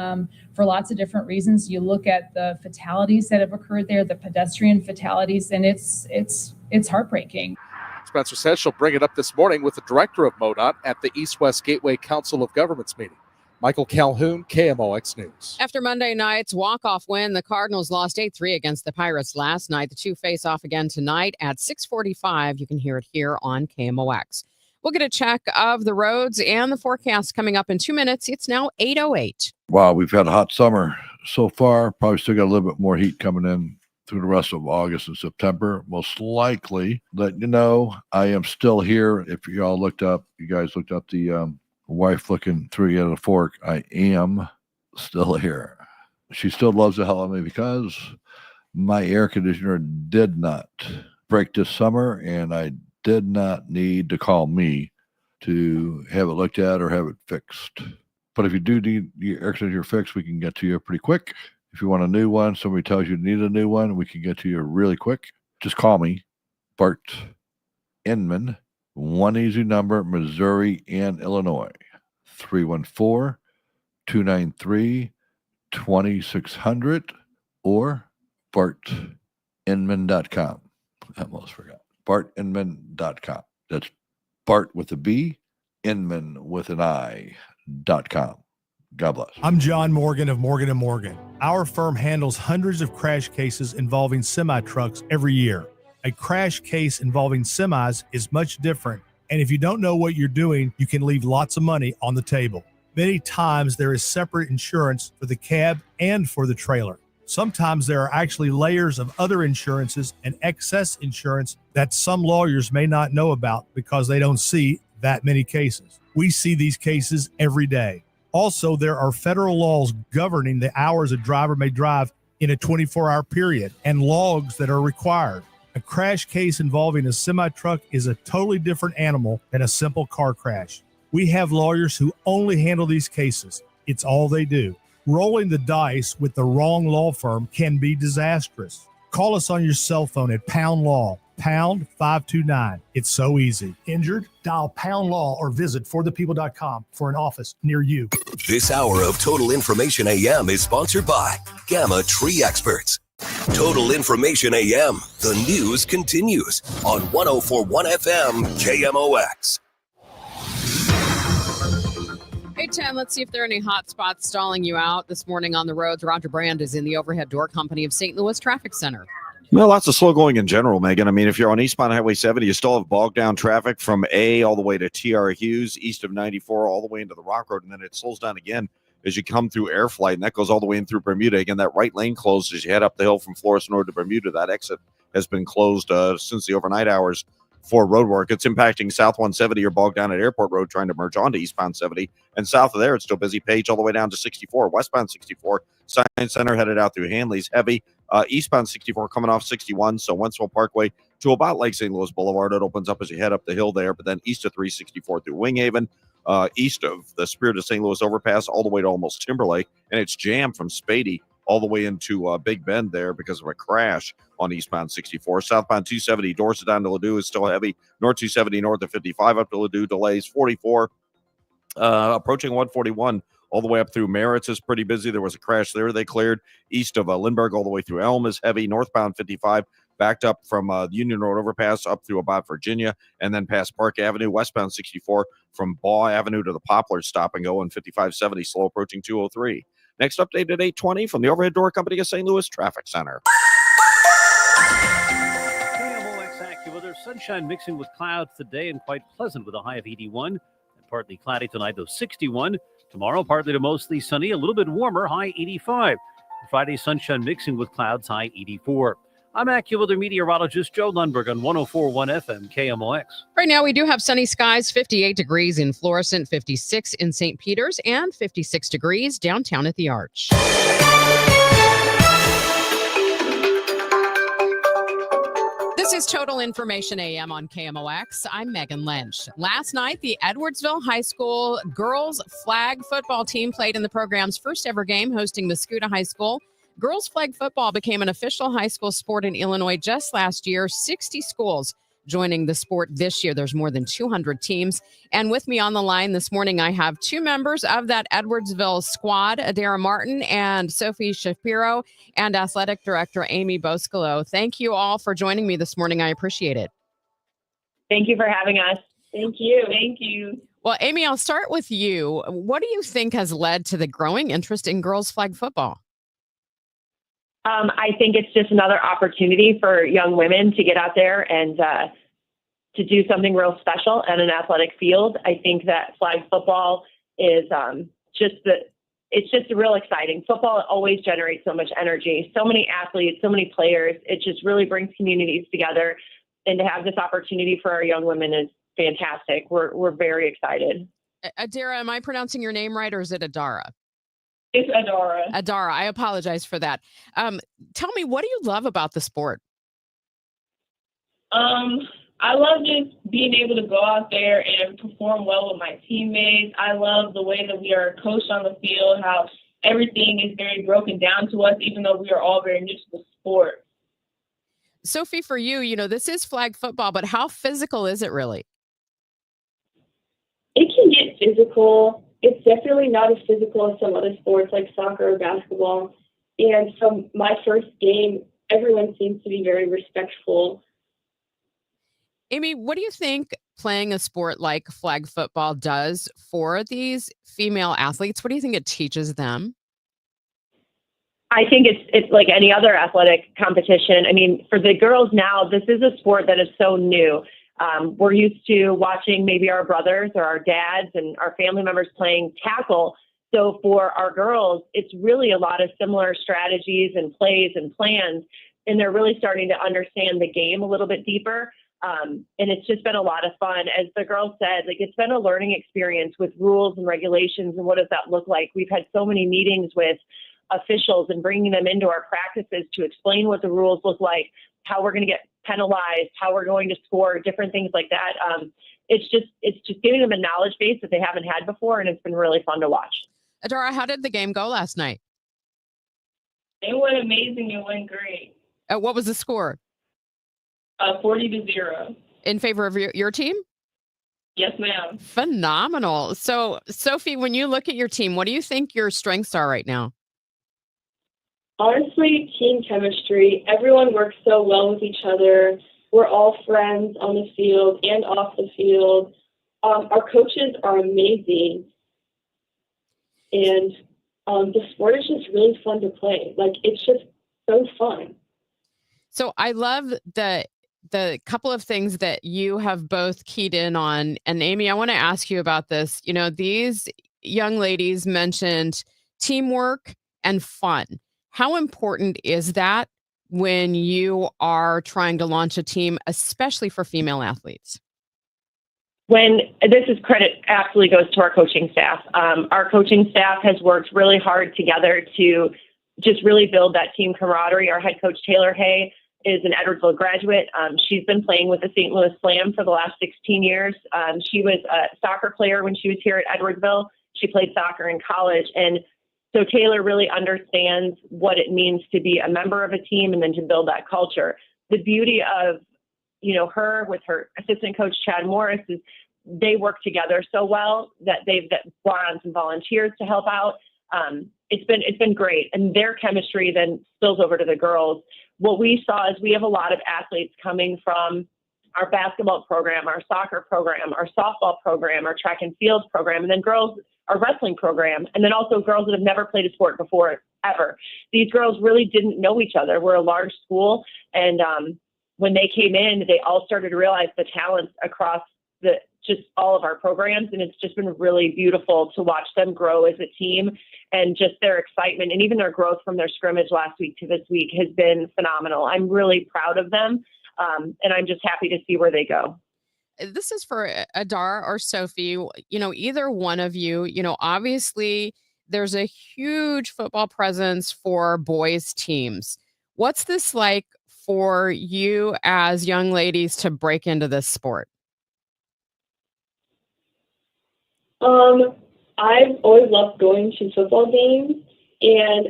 for lots of different reasons. You look at the fatalities that have occurred there, the pedestrian fatalities, and it's heartbreaking. Spencer says she'll bring it up this morning with the director of MoDOT at the East-West Gateway Council of Governments meeting. Michael Calhoun, KMOX News. After Monday night's walk-off win, the Cardinals lost 8-3 against the Pirates last night. The two face off again tonight at 6:45. You can hear it here on KMOX. We'll get a check of the roads and the forecast coming up in 2 minutes. It's now 8:08. Wow, we've had a hot summer so far. Probably still got a little bit more heat coming in through the rest of August and September. Most likely, let you know, I am still here. If you guys looked up the wife looking through you at a fork, I am still here. She still loves the hell out of me because my air conditioner did not break this summer, and I did not need to call me to have it looked at or have it fixed. But if you do need your air conditioner fixed, we can get to you pretty quick. If you want a new one, somebody tells you you need a new one, we can get to you really quick. Just call me, Bart Inman. One easy number, Missouri and Illinois, 314-293-2600 or bartinman.com. I almost forgot. bartinman.com. That's Bart with a B, Inman with an I.com. God bless. I'm John Morgan of Morgan & Morgan. Our firm handles hundreds of crash cases involving semi-trucks every year. A crash case involving semis is much different, and if you don't know what you're doing, you can leave lots of money on the table. Many times there is separate insurance for the cab and for the trailer. Sometimes there are actually layers of other insurances and excess insurance that some lawyers may not know about because they don't see that many cases. We see these cases every day. Also, there are federal laws governing the hours a driver may drive in a 24-hour period and logs that are required. A crash case involving a semi-truck is a totally different animal than a simple car crash. We have lawyers who only handle these cases. It's all they do. Rolling the dice with the wrong law firm can be disastrous. Call us on your cell phone at Pound Law, pound 529. It's so easy. Injured? Dial Pound Law or visit forthepeople.com for an office near you. This hour of Total Information AM is sponsored by Gamma Tree Experts. Total Information AM, the news continues on 104.1 FM KMOX. 8:10, let's see if there are any hot spots stalling you out this morning on the roads. Roger Brand is in the Overhead Door Company of St. Louis Traffic Center. Well, lots of slow going in general, Megan. I mean, if you're on eastbound Highway 70, you still have bogged down traffic from A all the way to TR Hughes, east of 94, all the way into the Rock Road, and then it slows down again as you come through Air Flight, and that goes all the way in through Bermuda. Again, that right lane closed as you head up the hill from Flores North to Bermuda. That exit has been closed since the overnight hours for road work. It's impacting South 170 or bogged down at Airport Road trying to merge onto eastbound 70. And south of there, it's still busy. Page all the way down to 64. Westbound 64, Science Center headed out through Hanley's heavy. Eastbound 64 coming off 61, so Wentzville Parkway to about Lake St. Louis Boulevard. It opens up as you head up the hill there, but then east of 364 through Winghaven, east of the Spirit of St. Louis overpass all the way to almost Timberlake, and it's jammed from Spady all the way into Big Bend there because of a crash on eastbound 64. Southbound 270, Dorset down to Ladue is still heavy. North 270 north of 55 up to Ladue, delays 44, approaching 141. All the way up through Merritt's is pretty busy. There was a crash there. They cleared east of Lindbergh all the way through Elm is heavy. Northbound 55 backed up from the Union Road overpass up through about Virginia and then past Park Avenue. Westbound 64 from Baugh Avenue to the Poplar stop and go, and 5570 slow approaching 203. Next update at 8:20 from the Overhead Door Company of St. Louis Traffic Center. KMOX AccuWeather, sunshine mixing with clouds today and quite pleasant with a high of 81 and partly cloudy tonight, though 61. Tomorrow, partly to mostly sunny, a little bit warmer, high 85. Friday, sunshine mixing with clouds, high 84. I'm AccuWeather meteorologist Joe Lundberg on 104.1 FM KMOX. Right now, we do have sunny skies, 58 degrees in Florissant, 56 in St. Peters, and 56 degrees downtown at the Arch. This is Total Information AM on KMOX. I'm Megan Lynch. Last night, the Edwardsville High School girls flag football team played in the program's first ever game, hosting Mascoutah High School. Girls flag football became an official high school sport in Illinois just last year. 60 schools joining the sport this year. There's more than 200 teams. And with me on the line this morning, I have two members of that Edwardsville squad, Adara Martin and Sophie Shapiro, and Athletic Director Amy Boscolo. Thank you all for joining me this morning. I appreciate it. Thank you for having us. Thank you. Thank you. Well, Amy, I'll start with you. What do you think has led to the growing interest in girls flag football? I think it's just another opportunity for young women to get out there and to do something real special at an athletic field. I think that flag football is it's just real exciting. Football always generates so much energy, so many athletes, so many players. It just really brings communities together. And to have this opportunity for our young women is fantastic. We're very excited. Adara, am I pronouncing your name right, or is it Adara? It's Adara. Adara, I apologize for that. Tell me, what do you love about the sport? I love just being able to go out there and perform well with my teammates. I love the way that we are coached on the field, how everything is very broken down to us, even though we are all very new to the sport. Sophie, for you, this is flag football, but how physical is it really? It can get physical. It's definitely not as physical as some other sports like soccer or basketball. And from my first game, everyone seems to be very respectful. Amy, what do you think playing a sport like flag football does for these female athletes? What do you think it teaches them? I think it's like any other athletic competition. I mean, for the girls now, this is a sport that is so new. We're used to watching maybe our brothers or our dads and our family members playing tackle. So for our girls, it's really a lot of similar strategies and plays and plans. And they're really starting to understand the game a little bit deeper. And it's just been a lot of fun. As the girls said, it's been a learning experience with rules and regulations and what does that look like. We've had so many meetings with officials and bringing them into our practices to explain what the rules look like, how we're going to get penalized, how we're going to score, different things like that. It's just giving them a knowledge base that they haven't had before, and it's been really fun to watch. Adara, how did the game go last night? It went amazing. It went great. What was the score? 40-0. In favor of your team? Yes, ma'am. Phenomenal. So, Sophie, when you look at your team, what do you think your strengths are right now? Honestly, team chemistry. Everyone works so well with each other. We're all friends on the field and off the field. Our coaches are amazing. And the sport is just really fun to play. It's just so fun. So I love the couple of things that you have both keyed in on. And Amy, I want to ask you about this. These young ladies mentioned teamwork and fun. How important is that when you are trying to launch a team, especially for female athletes? When this is credit absolutely goes to our coaching staff. Our coaching staff has worked really hard together to just really build that team camaraderie. Our head coach, Taylor Hay, is an Edwardsville graduate. She's been playing with the St. Louis Slam for the last 16 years. She was a soccer player when she was here at Edwardsville. She played soccer in college. And so Taylor really understands what it means to be a member of a team and then to build that culture. The beauty of, her with her assistant coach, Chad Morris, is they work together so well that they've brought on some volunteers to help out. It's been great. And their chemistry then spills over to the girls. What we saw is we have a lot of athletes coming from our basketball program, our soccer program, our softball program, our track and field program, and then girls, our wrestling program, and then also girls that have never played a sport before, ever. These girls really didn't know each other. We're a large school, and when they came in, they all started to realize the talents across just all of our programs, and it's just been really beautiful to watch them grow as a team, and just their excitement and even their growth from their scrimmage last week to this week has been phenomenal. I'm really proud of them, and I'm just happy to see where they go. This is for Adara or Sophie, either one of you, obviously there's a huge football presence for boys teams. What's this like for you as young ladies to break into this sport? I've always loved going to football games, and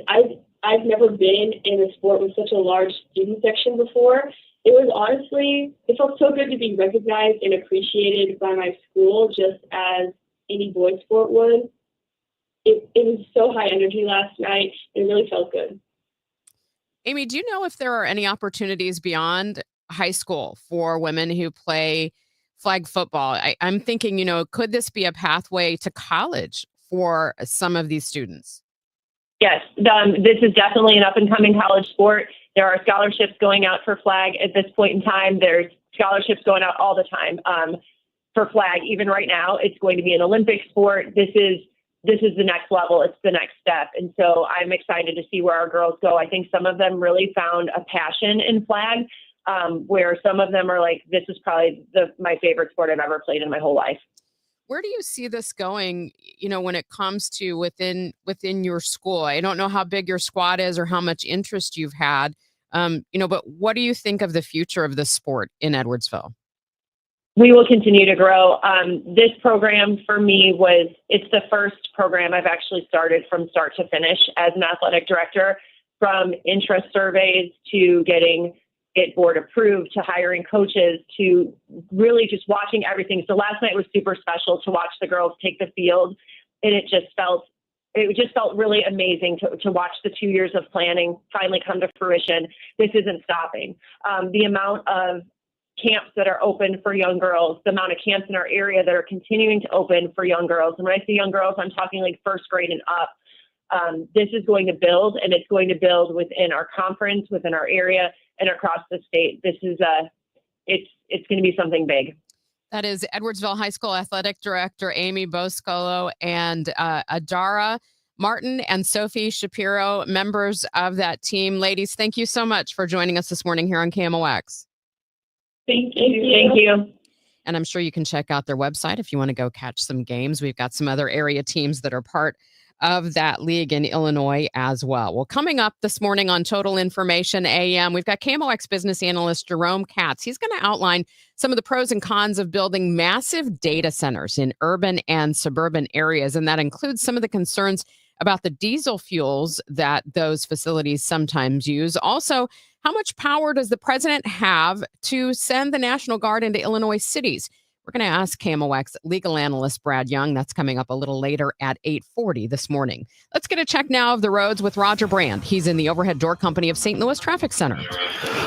I've never been in a sport with such a large student section before. It was honestly, it felt so good to be recognized and appreciated by my school, just as any boys sport would. It was so high energy last night. It really felt good. Amy, do you know if there are any opportunities beyond high school for women who play flag football? I'm thinking, could this be a pathway to college for some of these students? Yes, this is definitely an up-and-coming college sport. There are scholarships going out for flag at this point in time. There's scholarships going out all the time for flag. Even right now, it's going to be an Olympic sport. This is the next level. It's the next step. And so I'm excited to see where our girls go. I think some of them really found a passion in flag, where some of them are like, this is probably my favorite sport I've ever played in my whole life. Where do you see this going, when it comes to within your school? I don't know how big your squad is or how much interest you've had, but what do you think of the future of this sport in Edwardsville? We will continue to grow. This program for me it's the first program I've actually started from start to finish as an athletic director, from interest surveys to getting it board approved to hiring coaches to really just watching everything. So last night was super special to watch the girls take the field, and it just felt really amazing to watch the 2 years of planning finally come to fruition. This isn't stopping. The amount of camps that are open for young girls, the amount of camps in our area that are continuing to open for young girls. And when I say young girls, I'm talking like first grade and up. This is going to build, and it's going to build within our conference, within our area, and across the state. This is it's going to be something big. That is Edwardsville High School Athletic Director Amy Boscolo and Adara Martin and Sophie Shapiro, members of that team. Ladies, thank you so much for joining us this morning here on KMOX. Thank you. Thank you. And I'm sure you can check out their website if you want to go catch some games. We've got some other area teams that are part of that league in Illinois as well. Well, coming up this morning on Total Information AM, we've got KMOX business analyst Jerome Katz. He's going to outline some of the pros and cons of building massive data centers in urban and suburban areas, and that includes some of the concerns about the diesel fuels that those facilities sometimes use. Also, how much power does the president have to send the National Guard into Illinois cities? We're going to ask KMOX legal analyst Brad Young. That's coming up a little later at 8:40 this morning. Let's get a check now of the roads with Roger Brand. He's in the Overhead Door Company of St. Louis Traffic Center.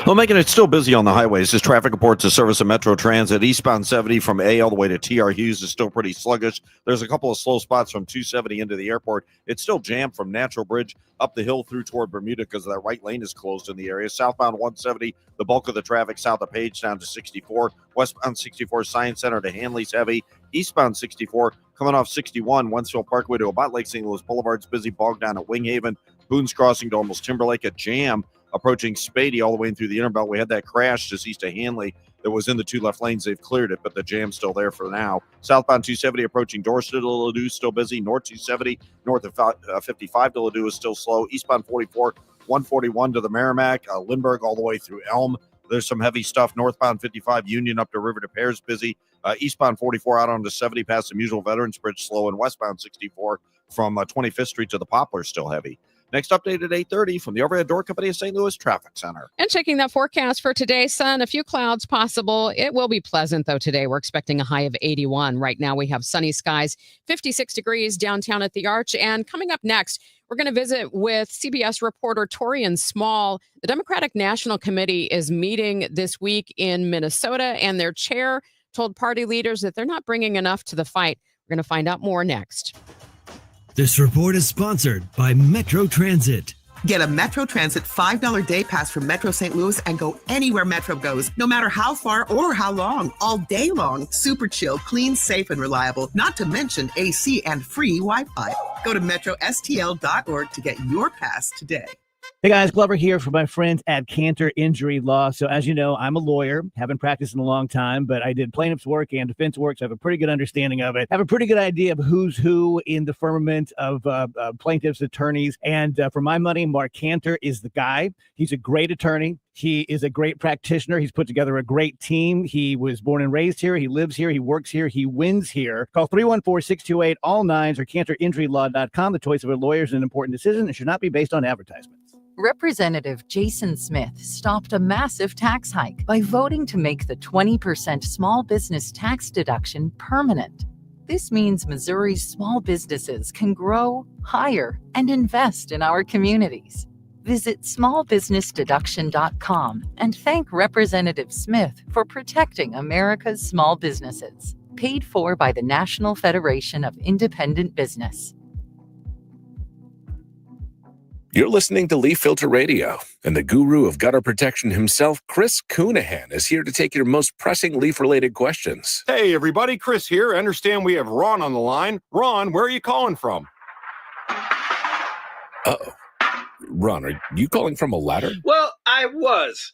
Well, Megan, it's still busy on the highways. As traffic reports, the service of Metro Transit eastbound 70 from A all the way to TR Hughes is still pretty sluggish. There's a couple of slow spots from 270 into the airport. It's still jammed from Natural Bridge up the hill through toward Bermuda because that right lane is closed in the area. Southbound 170, the bulk of the traffic south of Page down to 64. Westbound 64 Science Center to Hanley's heavy. Eastbound 64 coming off 61 Wentzville Parkway to about Lake St. Louis Boulevard's busy, bogged down at Winghaven. Boone's Crossing to almost Timberlake. A jam approaching Spady all the way in through the Interbelt. We had that crash just east of Hanley that was in the two left lanes. They've cleared it, but the jam's still there for now. Southbound 270 approaching Dorset to Ladue still busy. North 270 north of 55 to Ladue is still slow. Eastbound 44 141 to the Merrimack. Lindbergh all the way through Elm. There's some heavy stuff. Northbound 55 Union up to River to Pears busy. Eastbound 44 out onto 70 past the Musial Veterans Bridge slow. And westbound 64 from 25th Street to the Poplar still heavy. Next update at 8:30 from the Overhead Door Company of St. Louis Traffic Center. And checking that forecast for today, sun, a few clouds possible. It will be pleasant, though, today. We're expecting a high of 81. Right now, we have sunny skies, 56 degrees downtown at the Arch. And coming up next, we're going to visit with CBS reporter Torian Small. The Democratic National Committee is meeting this week in Minnesota, and their chair told party leaders that they're not bringing enough to the fight. We're going to find out more next. This report is sponsored by Metro Transit. Get a Metro Transit $5 day pass from Metro St. Louis and go anywhere Metro goes, no matter how far or how long, all day long. Super chill, clean, safe, and reliable, not to mention AC and free Wi-Fi. Go to metrostl.org to get your pass today. Hey guys, Glover here for my friends at Cantor Injury Law. So as you know, I'm a lawyer, haven't practiced in a long time, but I did plaintiff's work and defense work, so I have a pretty good understanding of it. I have a pretty good idea of who's who in the firmament of plaintiffs' attorneys. And for my money, Mark Cantor is the guy. He's a great attorney. He is a great practitioner. He's put together a great team. He was born and raised here. He lives here. He works here. He wins here. Call 314-628-all-9s or cantorinjurylaw.com. The choice of a lawyer is an important decision and should not be based on advertisements. Representative Jason Smith stopped a massive tax hike by voting to make the 20% small business tax deduction permanent. This means Missouri's small businesses can grow, hire, and invest in our communities. Visit smallbusinessdeduction.com and thank Representative Smith for protecting America's small businesses. Paid for by the National Federation of Independent Business. You're listening to Leaf Filter Radio, and the guru of gutter protection himself, Chris Coonahan, is here to take your most pressing leaf-related questions. Hey, everybody, Chris here. I understand we have Ron on the line. Ron, where are you calling from? Uh-oh. Ron, are you calling from a ladder? Well, I was.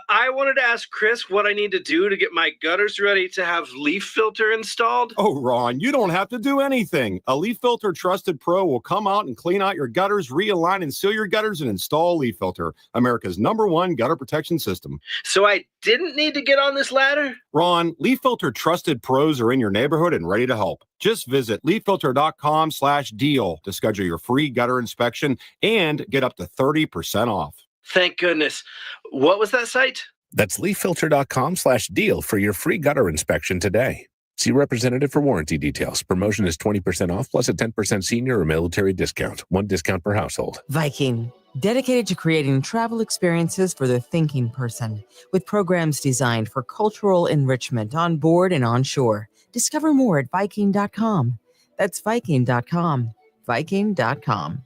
I wanted to ask Chris what I need to do to get my gutters ready to have leaf filter installed. Oh, Ron, you don't have to do anything. A Leaf Filter Trusted Pro will come out and clean out your gutters, realign and seal your gutters, and install Leaf Filter, America's #1 gutter protection system. So I didn't need to get on this ladder? Ron, Leaf Filter Trusted Pros are in your neighborhood and ready to help. Just visit leaffilter.com/deal to schedule your free gutter inspection and get up to 30% off. Thank goodness. What was that site? That's leaffilter.com/deal for your free gutter inspection today. See representative for warranty details. Promotion is 20% off plus a 10% senior or military discount. One discount per household. Viking, dedicated to creating travel experiences for the thinking person, with programs designed for cultural enrichment on board and on shore. Discover more at Viking.com. That's Viking.com. Viking.com.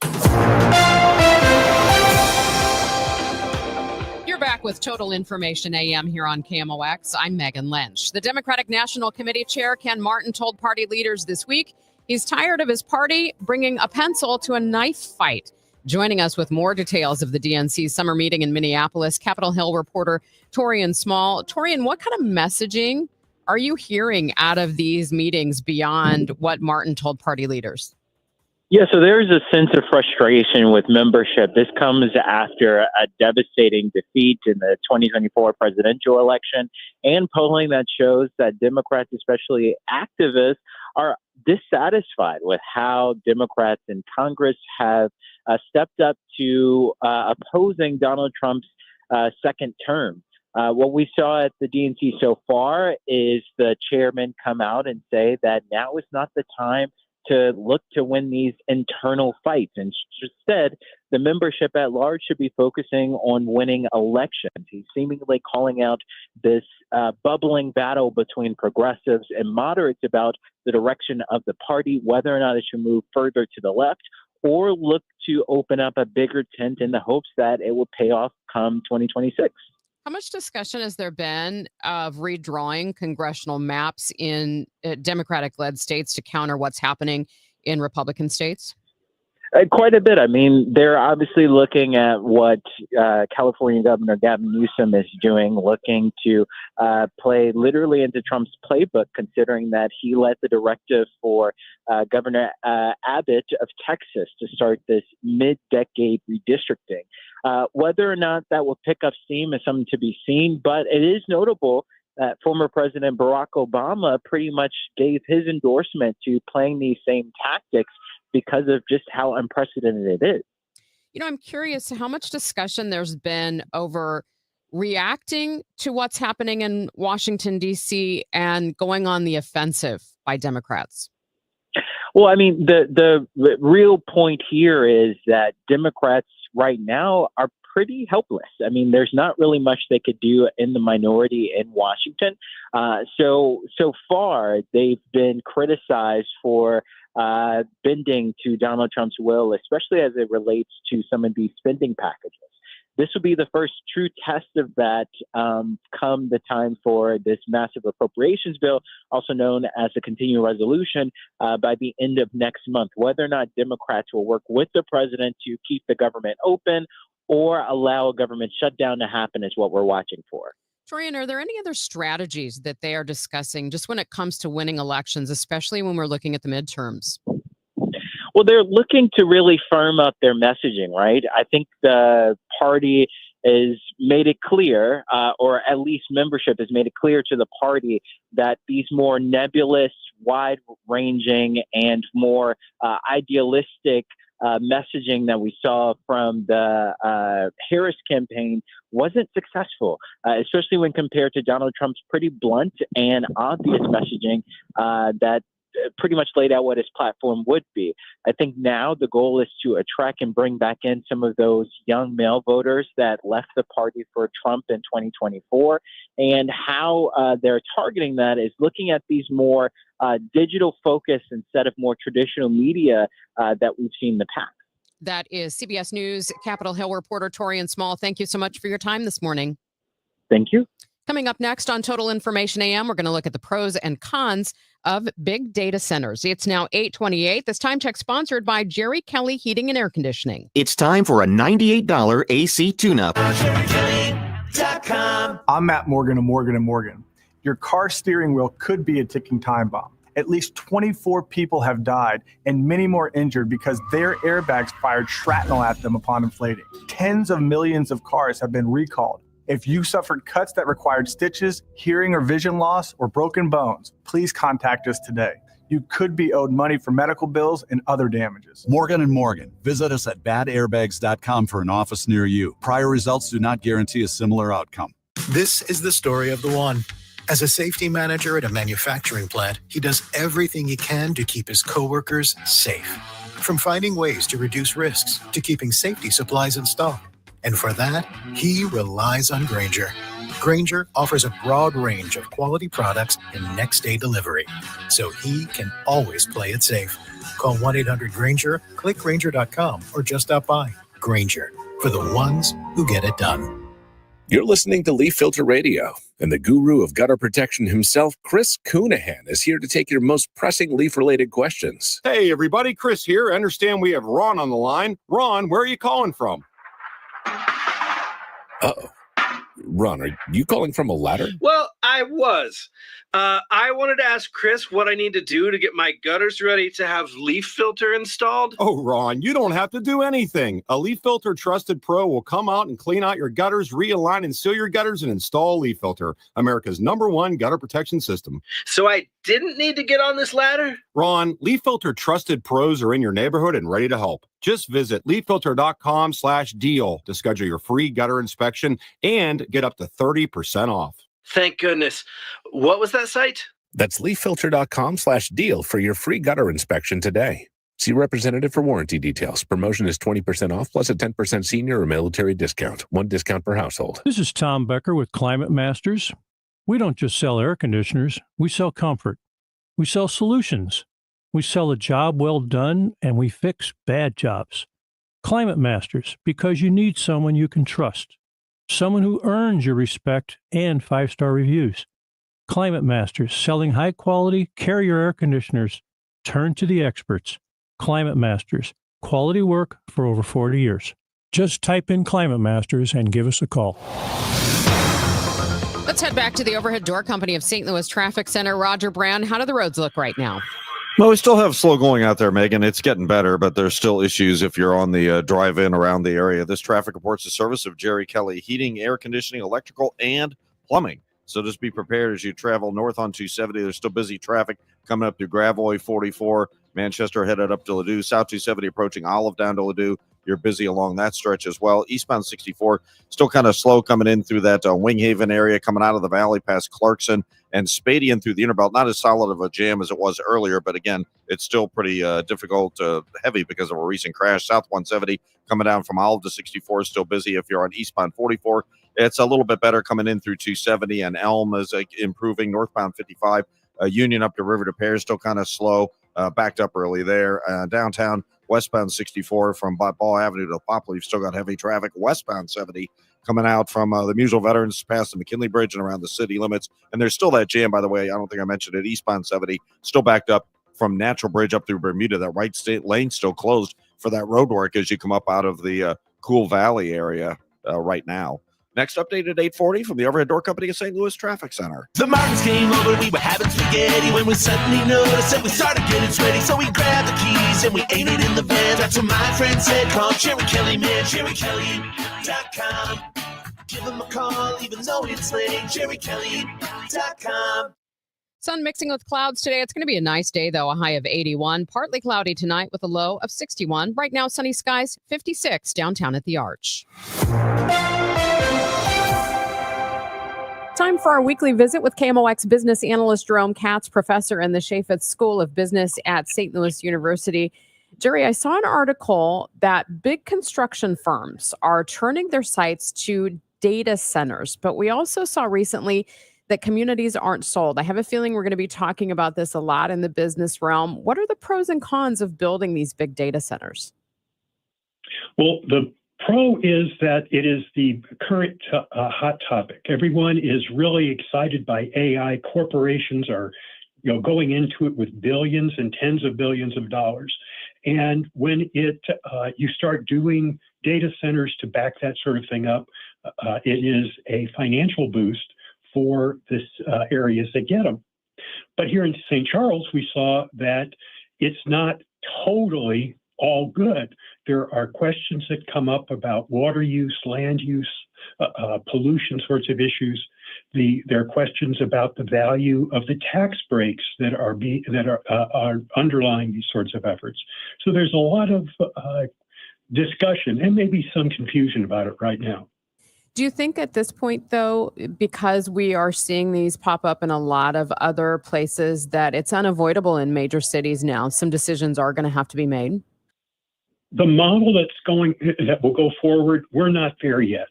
You're back with Total Information AM here on KMOX. I'm Megan Lynch. The Democratic National Committee Chair Ken Martin told party leaders this week he's tired of his party bringing a pencil to a knife fight. Joining us with more details of the DNC summer meeting in Minneapolis, Capitol Hill reporter Torian Small. Torian, what kind of messaging are you hearing out of these meetings beyond what Martin told party leaders? Yeah, so there's a sense of frustration with membership. This comes after a devastating defeat in the 2024 presidential election and polling that shows that Democrats, especially activists, are dissatisfied with how Democrats in Congress have stepped up to opposing Donald Trump's second term. What we saw at the DNC so far is the chairman come out and say that now is not the time to look to win these internal fights. And instead, the membership at large should be focusing on winning elections. He's seemingly calling out this bubbling battle between progressives and moderates about the direction of the party, whether or not it should move further to the left or look to open up a bigger tent in the hopes that it will pay off come 2026. How much discussion has there been of redrawing congressional maps in Democratic-led states to counter what's happening in Republican states? Quite a bit. I mean, they're obviously looking at what California Governor Gavin Newsom is doing, looking to play literally into Trump's playbook, considering that he led the directive for Governor Abbott of Texas to start this mid-decade redistricting. Whether or not that will pick up steam is something to be seen, but it is notable that former President Barack Obama pretty much gave his endorsement to playing these same tactics because of just how unprecedented it is. You know, I'm curious how much discussion there's been over reacting to what's happening in Washington, D.C. and going on the offensive by Democrats. Well, I mean, the real point here is that Democrats right now are pretty helpless. I mean, there's not really much they could do in the minority in Washington. So far, they've been criticized for bending to Donald Trump's will, especially as it relates to some of these spending packages. This will be the first true test of that come the time for this massive appropriations bill, also known as a continuing resolution, by the end of next month. Whether or not Democrats will work with the president to keep the government open or allow a government shutdown to happen is what we're watching for. Torian, are there any other strategies that they are discussing just when it comes to winning elections, especially when we're looking at the midterms? Well, they're looking to really firm up their messaging, right? I think the party has made it clear, or at least membership has made it clear to the party that these more nebulous, wide-ranging, and more idealistic messaging that we saw from the Harris campaign wasn't successful, especially when compared to Donald Trump's pretty blunt and obvious messaging that pretty much laid out what his platform would be. I think now the goal is to attract and bring back in some of those young male voters that left the party for Trump in 2024. And how they're targeting that is looking at these more digital focus instead of more traditional media that we've seen in the past. That is CBS News Capitol Hill reporter Torian Small. Thank you so much for your time this morning. Thank you. Coming up next on Total Information AM, we're going to look at the pros and cons of big data centers. It's now 8:28. This time check sponsored by Jerry Kelly Heating and Air Conditioning. It's time for a $98 AC tune-up. I'm Matt Morgan of Morgan & Morgan. Your car steering wheel could be a ticking time bomb. At least 24 people have died and many more injured because their airbags fired shrapnel at them upon inflating. Tens of millions of cars have been recalled. If you suffered cuts that required stitches, hearing or vision loss, or broken bones, please contact us today. You could be owed money for medical bills and other damages. Morgan & Morgan. Visit us at badairbags.com for an office near you. Prior results do not guarantee a similar outcome. This is the story of the one. As a safety manager at a manufacturing plant, he does everything he can to keep his coworkers safe. From finding ways to reduce risks to keeping safety supplies in stock. And for that, he relies on Grainger. Grainger offers a broad range of quality products and next-day delivery, so he can always play it safe. Call 1-800-GRAINGER, click Grainger.com, or just stop by. Grainger, for the ones who get it done. You're listening to Leaf Filter Radio, and the guru of gutter protection himself, Chris Coonahan, is here to take your most pressing leaf-related questions. Hey, everybody, Chris here. I understand we have Ron on the line. Ron, where are you calling from? Uh-oh. Ron, are you calling from a ladder? Well, I was. I wanted to ask Chris what I need to do to get my gutters ready to have leaf filter installed. Oh, Ron, you don't have to do anything. A Leaf Filter Trusted Pro will come out and clean out your gutters, realign and seal your gutters, and install Leaf Filter, America's #1 gutter protection system. So I didn't need to get on this ladder? Ron, Leaf Filter Trusted Pros are in your neighborhood and ready to help. Just visit leaffilter.com/deal to schedule your free gutter inspection and get up to 30% off. Thank goodness. What was that site? That's leaffilter.com/deal for your free gutter inspection today. See representative for warranty details. Promotion is 20% off plus a 10% senior or military discount. One discount per household. This is Tom Becker with Climate Masters. We don't just sell air conditioners, we sell comfort. We sell solutions. We sell a job well done, and we fix bad jobs. Climate Masters, because you need someone you can trust. Someone who earns your respect and 5-star reviews. Climate Masters, selling high-quality Carrier air conditioners. Turn to the experts. Climate Masters, quality work for over 40 years. Just type in Climate Masters and give us a call. Let's head back to the Overhead Door Company of St. Louis Traffic Center. Roger Brand, how do the roads look right now? Well, we still have slow going out there, Megan. It's getting better, but there's still issues if you're on the drive-in around the area. This traffic reports the service of Jerry Kelly Heating, Air Conditioning, Electrical, and Plumbing. So just be prepared as you travel north on 270. There's still busy traffic coming up through Gravois 44, Manchester headed up to Ladue, South 270 approaching Olive down to Ladue. You're busy along that stretch as well. Eastbound 64, still kind of slow coming in through that Winghaven area, coming out of the valley past Clarkson and Spadian through the Interbelt. Not as solid of a jam as it was earlier, but again, it's still pretty difficult, heavy because of a recent crash. South 170 coming down from Olive to 64 is still busy. If you're on eastbound 44, it's a little bit better coming in through 270, and Elm is improving. Northbound 55, Union up to River to Pear, still kind of slow, backed up early there. Downtown, westbound 64 from Ball Avenue to Poplar, you've still got heavy traffic. Westbound 70 coming out from the Musel Veterans past the McKinley Bridge and around the city limits. And there's still that jam, by the way. I don't think I mentioned it. Eastbound 70 still backed up from Natural Bridge up through Bermuda. That right state lane still closed for that road work as you come up out of the Cool Valley area right now. Next update at 8:40 from the Overhead Door Company of St. Louis Traffic Center. The Martins came over, we were having spaghetti when we suddenly noticed that we started getting sweaty. So we grabbed the keys and we ate it in the van. That's what my friend said, call Jerry Kelly, man, JerryKelly.com. Give him a call even though it's late, JerryKelly.com. Sun mixing with clouds today. It's going to be a nice day, though. A high of 81. Partly cloudy tonight with a low of 61. Right now, sunny skies, 56 downtown at the Arch. Time for our weekly visit with KMOX business analyst Jerome Katz, professor in the Chaffetz School of Business at St. Louis University. Jerry, I saw an article that big construction firms are turning their sites to data centers, but we also saw recently that communities aren't sold. I have a feeling we're going to be talking about this a lot in the business realm. What are the pros and cons of building these big data centers? Well, the pro is that it is the current hot topic. Everyone is really excited by AI. Corporations are going into it with billions and tens of billions of dollars. And when you start doing data centers to back that sort of thing up, it is a financial boost for this areas that get them. But here in St. Charles, we saw that it's not totally all good. There are questions that come up about water use, land use, pollution sorts of issues. There are questions about the value of the tax breaks that are underlying these sorts of efforts. So there's a lot of discussion and maybe some confusion about it right now. Do you think at this point, though, because we are seeing these pop up in a lot of other places, that it's unavoidable in major cities now? Some decisions are going to have to be made. The model that will go forward, we're not there yet.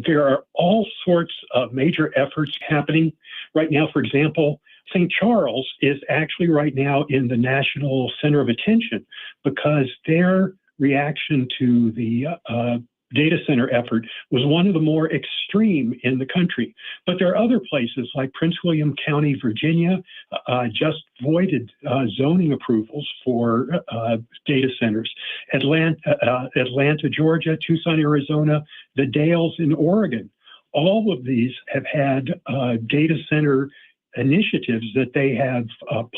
There are all sorts of major efforts happening right now. For example, St. Charles is actually right now in the national center of attention because their reaction to the data center effort was one of the more extreme in the country. But there are other places like Prince William County, Virginia, just voided zoning approvals for data centers. Atlanta, Georgia, Tucson, Arizona, the Dales in Oregon. All of these have had data center initiatives that they have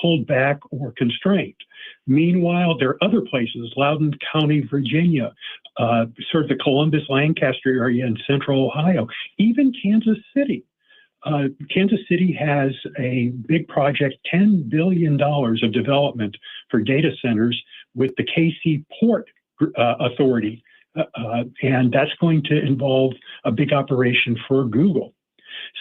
pulled back or constrained. Meanwhile, there are other places, Loudoun County, Virginia, sort of the Columbus, Lancaster area in central Ohio, even Kansas City. Kansas City has a big project, $10 billion of development for data centers with the KC Port Authority. And that's going to involve a big operation for Google.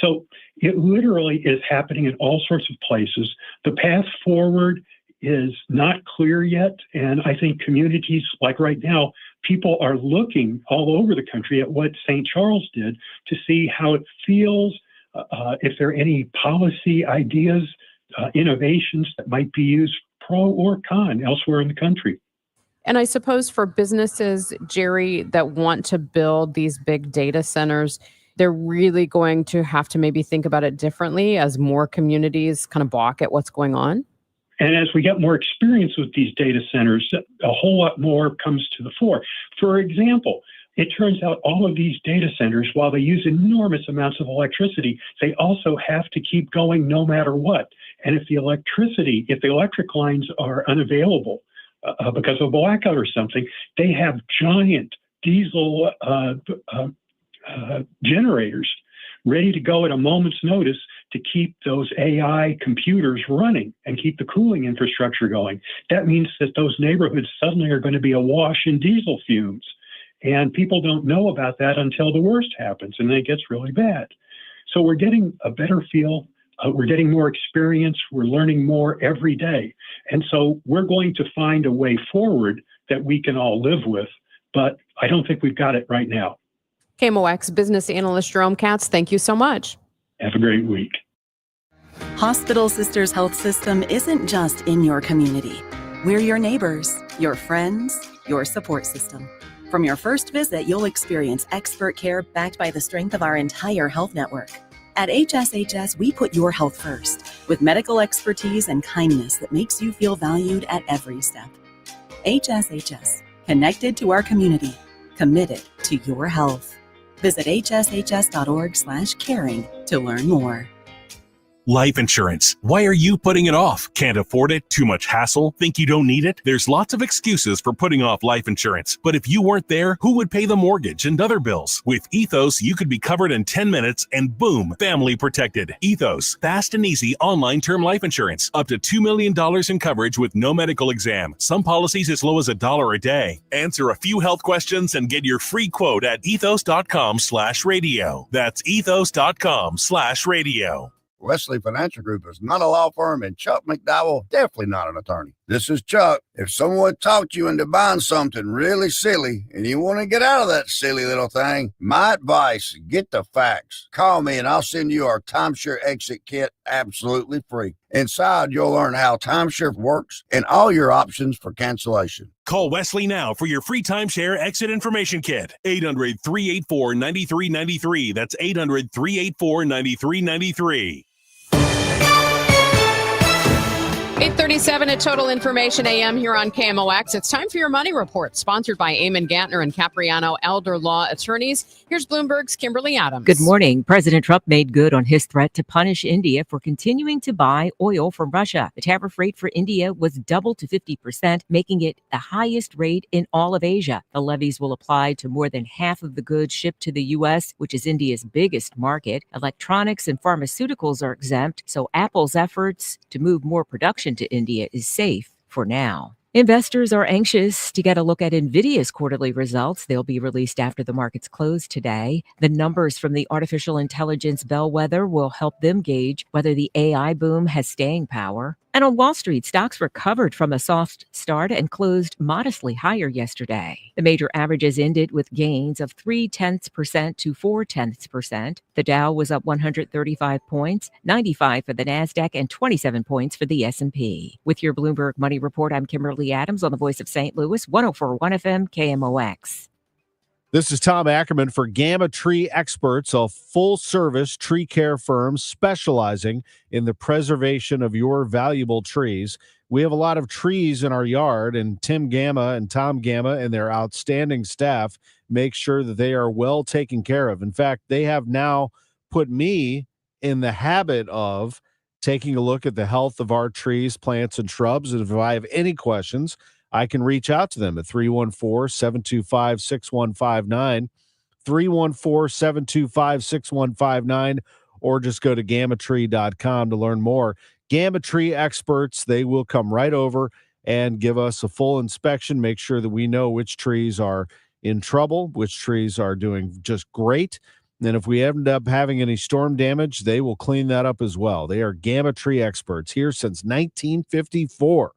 So it literally is happening in all sorts of places. The path forward is not clear yet. And I think communities, like right now, people are looking all over the country at what St. Charles did to see how it feels, if there are any policy ideas, innovations that might be used pro or con elsewhere in the country. And I suppose for businesses, Jerry, that want to build these big data centers, they're really going to have to maybe think about it differently as more communities kind of balk at what's going on. And as we get more experience with these data centers, a whole lot more comes to the fore. For example, it turns out all of these data centers, while they use enormous amounts of electricity, they also have to keep going no matter what. And if the electric lines are unavailable because of a blackout or something, they have giant diesel generators ready to go at a moment's notice to keep those AI computers running and keep the cooling infrastructure going. That means that those neighborhoods suddenly are going to be awash in diesel fumes. And people don't know about that until the worst happens, and then it gets really bad. So we're getting a better feel. We're getting more experience. We're learning more every day. And so we're going to find a way forward that we can all live with. But I don't think we've got it right now. KMOX business analyst Jerome Katz, thank you so much. Have a great week. Hospital Sisters Health System isn't just in your community. We're your neighbors, your friends, your support system. From your first visit, you'll experience expert care backed by the strength of our entire health network. At HSHS, we put your health first with medical expertise and kindness that makes you feel valued at every step. HSHS, connected to our community, committed to your health. Visit hshs.org/caring to learn more. Life insurance. Why are you putting it off? Can't afford it? Too much hassle? Think you don't need it? There's lots of excuses for putting off life insurance. But if you weren't there, who would pay the mortgage and other bills? With Ethos, you could be covered in 10 minutes and boom, family protected. Ethos, fast and easy online term life insurance. Up to $2 million in coverage with no medical exam. Some policies as low as $1 a day. Answer a few health questions and get your free quote at ethos.com/radio. That's ethos.com/radio. Wesley Financial Group is not a law firm, and Chuck McDowell definitely not an attorney. This is Chuck. If someone talked you into buying something really silly and you want to get out of that silly little thing, my advice, get the facts. Call me and I'll send you our timeshare exit kit absolutely free. Inside, you'll learn how timeshare works and all your options for cancellation. Call Wesley now for your free timeshare exit information kit. 800-384-9393. That's 800-384-9393. 8:37 at Total Information AM here on KMOX. It's time for your money report, sponsored by Eamon Gantner and Capriano Elder Law Attorneys. Here's Bloomberg's Kimberly Adams. Good morning. President Trump made good on his threat to punish India for continuing to buy oil from Russia. The tariff rate for India was doubled to 50%, making it the highest rate in all of Asia. The levies will apply to more than half of the goods shipped to the U.S., which is India's biggest market. Electronics and pharmaceuticals are exempt, so Apple's efforts to move more production to India is safe for now. Investors are anxious to get a look at NVIDIA's quarterly results. They'll be released after the markets close today. The numbers from the artificial intelligence bellwether will help them gauge whether the AI boom has staying power. And on Wall Street, stocks recovered from a soft start and closed modestly higher yesterday. The major averages ended with gains of 0.3% to 0.4%. The Dow was up 135 points, 95 for the Nasdaq, and 27 points for the S&P. With your Bloomberg Money Report, I'm Kimberly Adams on the Voice of St. Louis, 104.1 FM KMOX. This is Tom Ackerman for Gamma Tree Experts, a full-service tree care firm specializing in the preservation of your valuable trees. We have a lot of trees in our yard, and Tim Gamma and Tom Gamma and their outstanding staff make sure that they are well taken care of. In fact, they have now put me in the habit of taking a look at the health of our trees, plants, and shrubs. And if I have any questions, I can reach out to them at 314-725-6159, 314-725-6159, or just go to gammatree.com to learn more. Gamma Tree Experts, they will come right over and give us a full inspection, make sure that we know which trees are in trouble, which trees are doing just great. And if we end up having any storm damage, they will clean that up as well. They are Gamma Tree Experts here since 1954.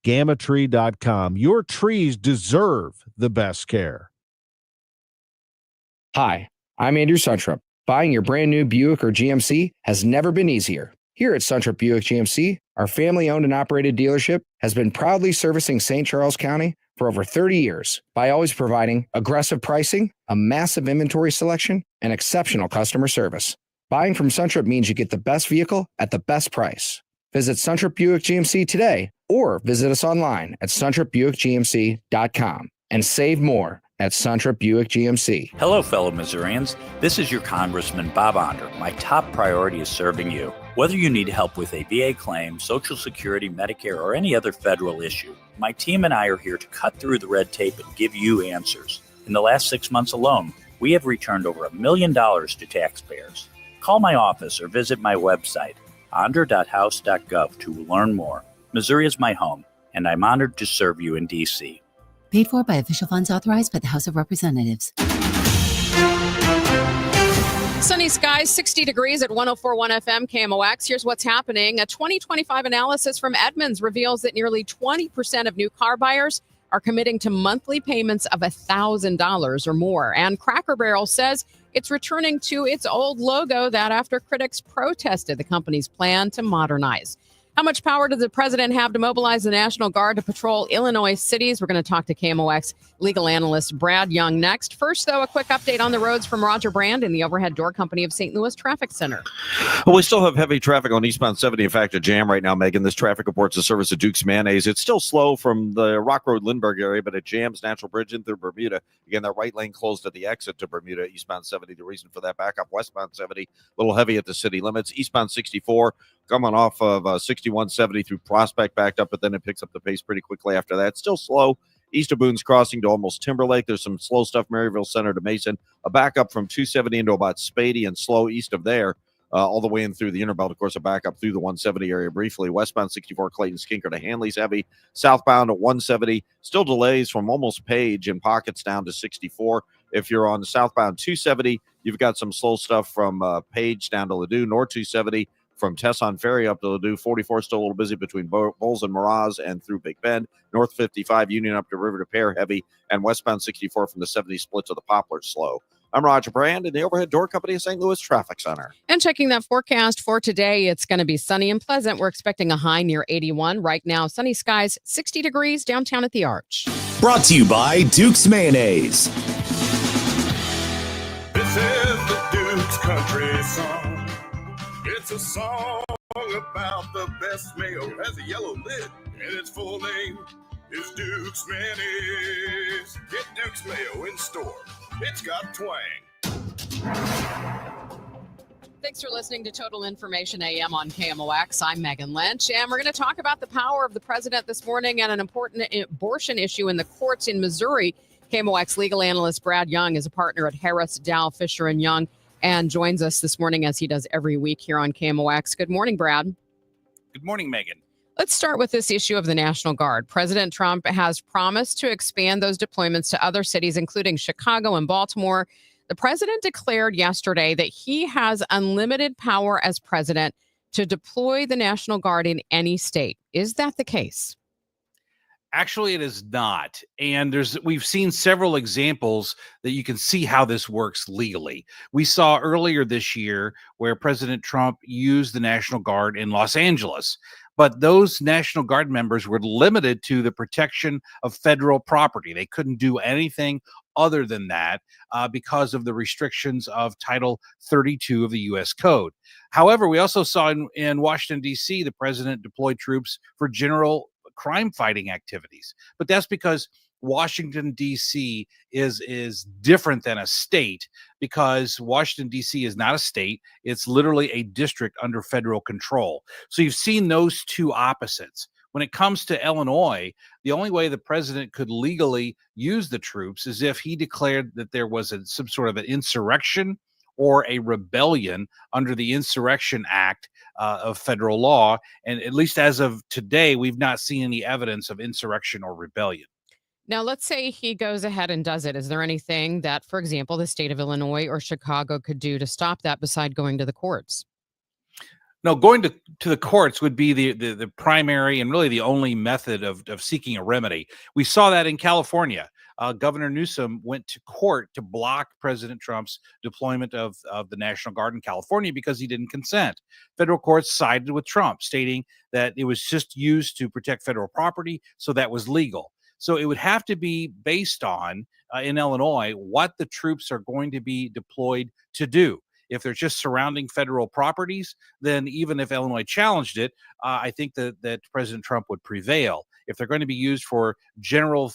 gammatree.com. Your trees deserve the best care. Hi, I'm Andrew Suntrup. Buying your brand new Buick or GMC has never been easier. Here at Suntrup Buick GMC, our family-owned and operated dealership has been proudly servicing St. Charles County for over 30 years by always providing aggressive pricing, a massive inventory selection, and exceptional customer service. Buying from Suntrup means you get the best vehicle at the best price. Visit Suntrup Buick GMC today or visit us online at suntrupbuickgmc.com and save more at Suntrup Buick GMC. Hello, fellow Missourians. This is your Congressman Bob Onder. My top priority is serving you. Whether you need help with a VA claim, Social Security, Medicare, or any other federal issue, my team and I are here to cut through the red tape and give you answers. In the last 6 months alone, we have returned over $1 million to taxpayers. Call my office or visit my website, onder.house.gov, to learn more. Missouri is my home, and I'm honored to serve you in D.C. Paid for by official funds authorized by the House of Representatives. Sunny skies, 60 degrees at 104.1 FM KMOX. Here's what's happening. A 2025 analysis from Edmunds reveals that nearly 20% of new car buyers are committing to monthly payments of $1,000 or more. And Cracker Barrel says it's returning to its old logo that after critics protested the company's plan to modernize. How much power does the president have to mobilize the National Guard to patrol Illinois cities? We're going to talk to KMOX legal analyst Brad Young next. First, though, a quick update on the roads from Roger Brand in the Overhead Door Company of St. Louis Traffic Center. Well, we still have heavy traffic on eastbound 70. In fact, a jam right now, Megan. This traffic reports the service of Duke's Mayonnaise. It's still slow from the Rock Road Lindbergh area, but it jams Natural Bridge in through Bermuda. Again, that right lane closed at the exit to Bermuda, eastbound 70. The reason for that backup, westbound 70, a little heavy at the city limits. Eastbound 64, coming off of 6170 through Prospect, backed up, but then it picks up the pace pretty quickly after that. Still slow east of Boone's Crossing to almost Timberlake. There's some slow stuff Maryville Center to Mason. A backup from 270 into about Spady and slow east of there. All the way in through the Interbelt, of course, a backup through the 170 area briefly. Westbound 64, Clayton Skinker to Hanley's heavy. Southbound at 170, still delays from almost Page in pockets down to 64. If you're on the southbound 270, you've got some slow stuff from Page down to Ladue. North 270 from Tesson Ferry up to Ladue. 44 still a little busy between Bowles and Miraz and through Big Bend. North 55, Union up to River to Pear heavy. And westbound 64 from the 70 split to the Poplar slow. I'm Roger Brand in the Overhead Door Company of St. Louis Traffic Center. And checking that forecast for today, it's going to be sunny and pleasant. We're expecting a high near 81. Right now, sunny skies, 60 degrees downtown at the Arch. Brought to you by Duke's Mayonnaise. This is the Duke's Country Song. It's a song about the best mayo. Has a yellow lid, and its full name is Duke's Mayonnaise. Get Duke's Mayo in store. It's got twang. Thanks for listening to Total Information AM on KMOX. I'm Megan Lynch, and we're going to talk about the power of the president this morning and an important abortion issue in the courts in Missouri. KMOX legal analyst Brad Young is a partner at Harris, Dow, Fisher & Young and joins us this morning as he does every week here on KMOX. Good morning, Brad. Good morning, Megan. Let's start with this issue of the National Guard. President Trump has promised to expand those deployments to other cities, including Chicago and Baltimore. The president declared yesterday that he has unlimited power as president to deploy the National Guard in any state. Is that the case? Actually, it is not. And we've seen several examples that you can see how this works legally. We saw earlier this year where President Trump used the National Guard in Los Angeles. But those National Guard members were limited to the protection of federal property. They couldn't do anything other than that because of the restrictions of Title 32 of the U.S. Code. However, we also saw in Washington, D.C., the president deployed troops for general crime-fighting activities. But that's because Washington, D.C. is different than a state because Washington, D.C. is not a state. It's literally a district under federal control. So you've seen those two opposites. When it comes to Illinois, the only way the president could legally use the troops is if he declared that there was some sort of an insurrection or a rebellion under the Insurrection Act of federal law. And at least as of today, we've not seen any evidence of insurrection or rebellion. Now, let's say he goes ahead and does it. Is there anything that, for example, the state of Illinois or Chicago could do to stop that beside going to the courts? No, going to the courts would be the primary and really the only method of seeking a remedy. We saw that in California. Governor Newsom went to court to block President Trump's deployment of the National Guard in California because he didn't consent. Federal courts sided with Trump, stating that it was just used to protect federal property, so that was legal. So it would have to be based on, in Illinois, what the troops are going to be deployed to do. If they're just surrounding federal properties, then even if Illinois challenged it, I think that President Trump would prevail. If they're going to be used for general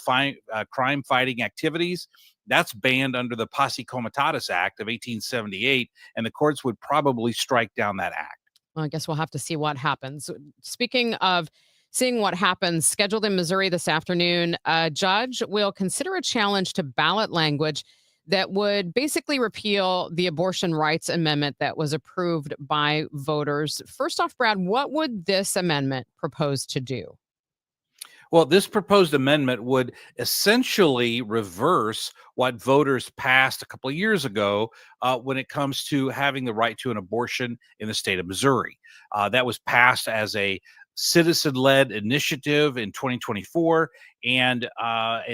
crime-fighting activities, that's banned under the Posse Comitatus Act of 1878, and the courts would probably strike down that act. Well, I guess we'll have to see what happens. Speaking of seeing what happens, scheduled in Missouri this afternoon, a judge will consider a challenge to ballot language that would basically repeal the abortion rights amendment that was approved by voters. First off, Brad, what would this amendment propose to do? Well, this proposed amendment would essentially reverse what voters passed a couple of years ago when it comes to having the right to an abortion in the state of Missouri. That was passed as a citizen-led initiative in 2024, and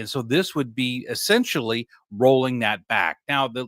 so this would be essentially rolling that back. Now, the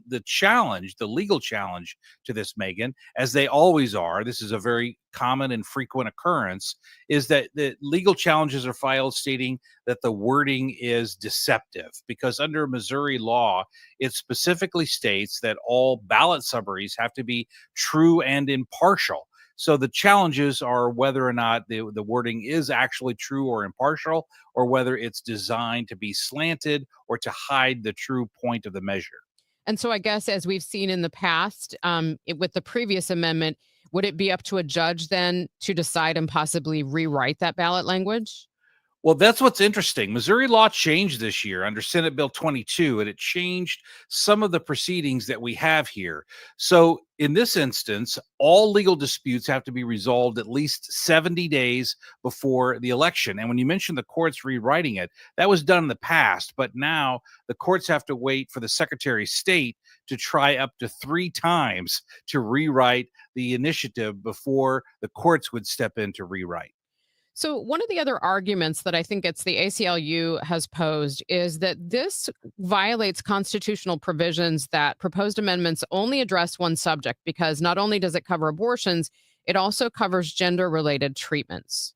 legal challenge to this, Megan, as they always are, this is a very common and frequent occurrence, is that the legal challenges are filed stating that the wording is deceptive, because under Missouri law, it specifically states that all ballot summaries have to be true and impartial. So the challenges are whether or not the wording is actually true or impartial, or whether it's designed to be slanted or to hide the true point of the measure. And so I guess, as we've seen in the past, with the previous amendment, would it be up to a judge then to decide and possibly rewrite that ballot language? Well, that's what's interesting. Missouri law changed this year under Senate Bill 22, and it changed some of the proceedings that we have here. So in this instance, all legal disputes have to be resolved at least 70 days before the election. And when you mentioned the courts rewriting it, that was done in the past, but now the courts have to wait for the Secretary of State to try up to 3 times to rewrite the initiative before the courts would step in to rewrite. So one of the other arguments that I think it's the ACLU has posed is that this violates constitutional provisions that proposed amendments only address one subject, because not only does it cover abortions, it also covers gender-related treatments.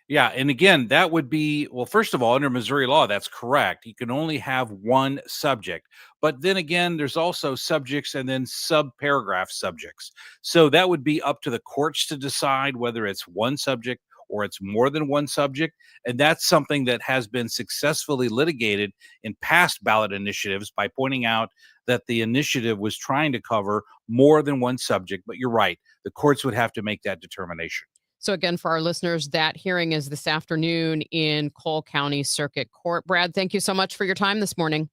Yeah, and again, that would be, well, first of all, under Missouri law, that's correct. You can only have one subject. But then again, there's also subjects and then subparagraph subjects. So that would be up to the courts to decide whether it's one subject or it's more than one subject. And that's something that has been successfully litigated in past ballot initiatives by pointing out that the initiative was trying to cover more than one subject. But you're right, the courts would have to make that determination. So again, for our listeners, that hearing is this afternoon in Cole County Circuit Court. Brad, thank you so much for your time this morning.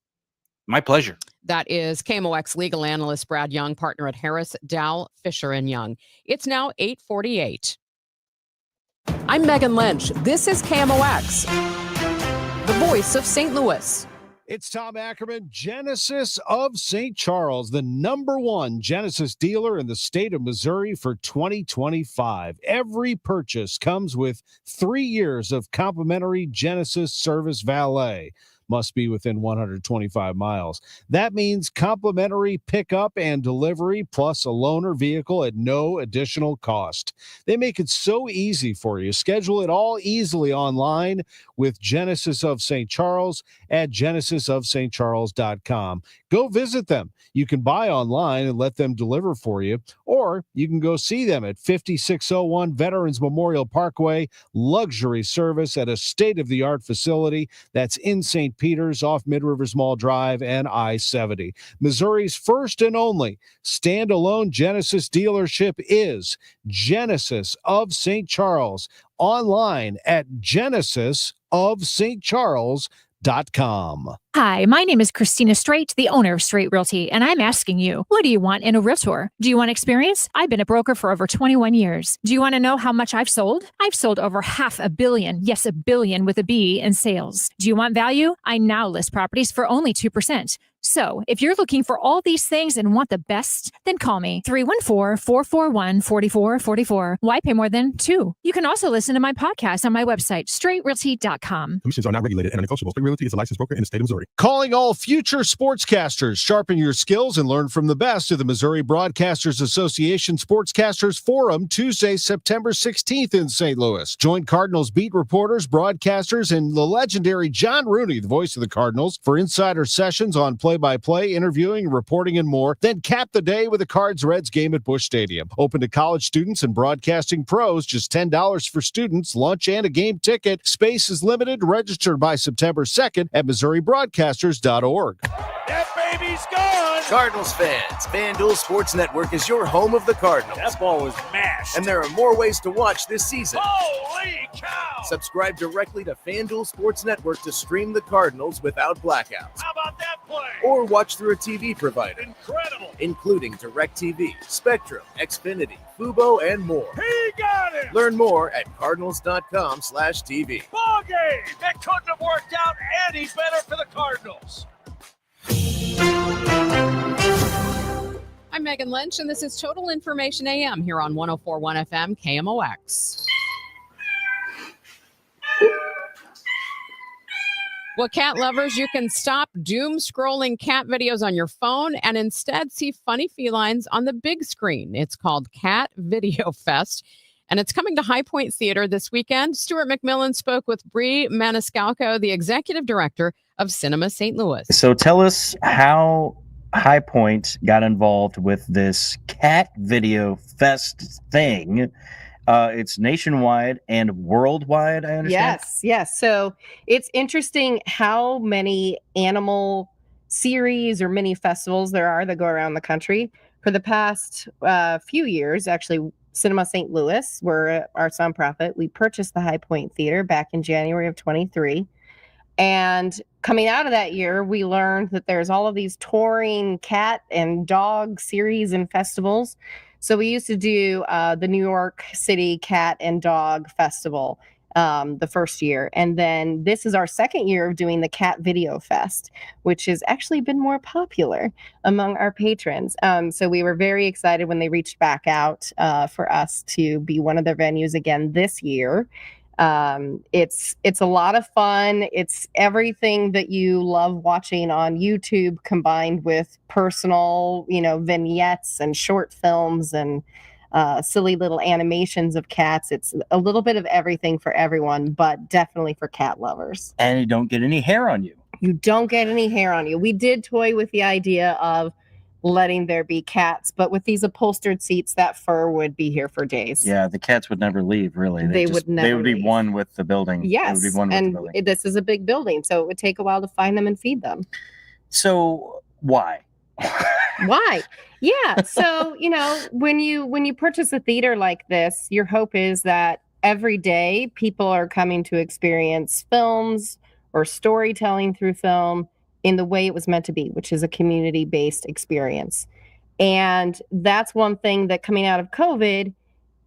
My pleasure. That is KMOX legal analyst Brad Young, partner at Harris, Dow, Fisher & Young. It's now 8:48. I'm Megan Lynch. This is KMOX, the voice of St. Louis. It's Tom Ackerman, Genesis of St. Charles, the #1 Genesis dealer in the state of Missouri for 2025. Every purchase comes with 3 years of complimentary Genesis service valet. Must be within 125 miles. That means complimentary pickup and delivery plus a loaner vehicle at no additional cost. They make it so easy for you. Schedule it all easily online with Genesis of St. Charles at genesisofstcharles.com. Go visit them. You can buy online and let them deliver for you, or you can go see them at 5601 Veterans Memorial Parkway. Luxury service at a state-of-the-art facility that's in St. Peters off Mid-Rivers Mall Drive and I-70. Missouri's first and only standalone Genesis dealership is Genesis of St. Charles. Online at genesisofstcharles.com. Hi, my name is Christina Straight, the owner of Straight Realty, and I'm asking you, what do you want in a realtor? Do you want experience? I've been a broker for over 21 years. Do you want to know how much I've sold? I've sold over $500 million, yes, $1 billion with a B, in sales. Do you want value? I now list properties for only 2%. So, if you're looking for all these things and want the best, then call me 314-441-4444. Why pay more than 2? You can also listen to my podcast on my website, straightrealty.com. Commissions are not regulated and negotiable. Straight Realty is a licensed broker in the state of Missouri. Calling all future sportscasters. Sharpen your skills and learn from the best of the Missouri Broadcasters Association Sportscasters Forum, Tuesday, September 16th in St. Louis. Join Cardinals beat reporters, broadcasters, and the legendary John Rooney, the voice of the Cardinals, for insider sessions on play-by-play, interviewing, reporting, and more. Then cap the day with a Cards-Reds game at Busch Stadium. Open to college students and broadcasting pros. Just $10 for students, lunch, and a game ticket. Space is limited. Register by September 2nd at MissouriBroadcasters.org. That baby's gone! Cardinals fans, FanDuel Sports Network is your home of the Cardinals. That ball was mashed. And there are more ways to watch this season. Holy cow! Subscribe directly to FanDuel Sports Network to stream the Cardinals without blackouts. How about that play? Or watch through a TV provider. Incredible! Including DirecTV, Spectrum, Xfinity, Fubo, and more. He got it! Learn more at cardinals.com/TV. Ball game! That couldn't have worked out any better for the Cardinals. I'm Megan Lynch, and this is Total Information AM here on 104.1 FM KMOX. Well, cat lovers, you can stop doom scrolling cat videos on your phone and instead see funny felines on the big screen. It's called Cat Video Fest, and it's coming to High Point Theater this weekend. Stuart McMillan spoke with Bree Maniscalco, the executive director of Cinema St. Louis. So tell us how High Point got involved with this Cat Video Fest thing. It's nationwide and worldwide, I understand. Yes. So it's interesting how many animal series or mini festivals there are that go around the country. For the past few years, actually, Cinema St. Louis, we're our nonprofit, we purchased the High Point Theater back in January of 23. And coming out of that year, we learned that there's all of these touring cat and dog series and festivals. So we used to do the New York City Cat and Dog Festival the first year. And then this is our second year of doing the Cat Video Fest, which has actually been more popular among our patrons. So we were very excited when they reached back out for us to be one of their venues again this year. It's a lot of fun. It's everything that you love watching on YouTube combined with personal, vignettes and short films and silly little animations of cats. It's a little bit of everything for everyone, but definitely for cat lovers. And you don't get any hair on you. You don't get any hair on you. We did toy with the idea of letting there be cats, but with these upholstered seats, that fur would be here for days. Yeah, the cats would never leave, really. They would never They would be leave. one with the building. Yes, They would be one with and the building. this is a big building, so it would take a while to find them and feed them. So why? Why? Yeah. So, when you purchase a theater like this, your hope is that every day people are coming to experience films or storytelling through film in the way it was meant to be, which is a community-based experience. And that's one thing that coming out of COVID,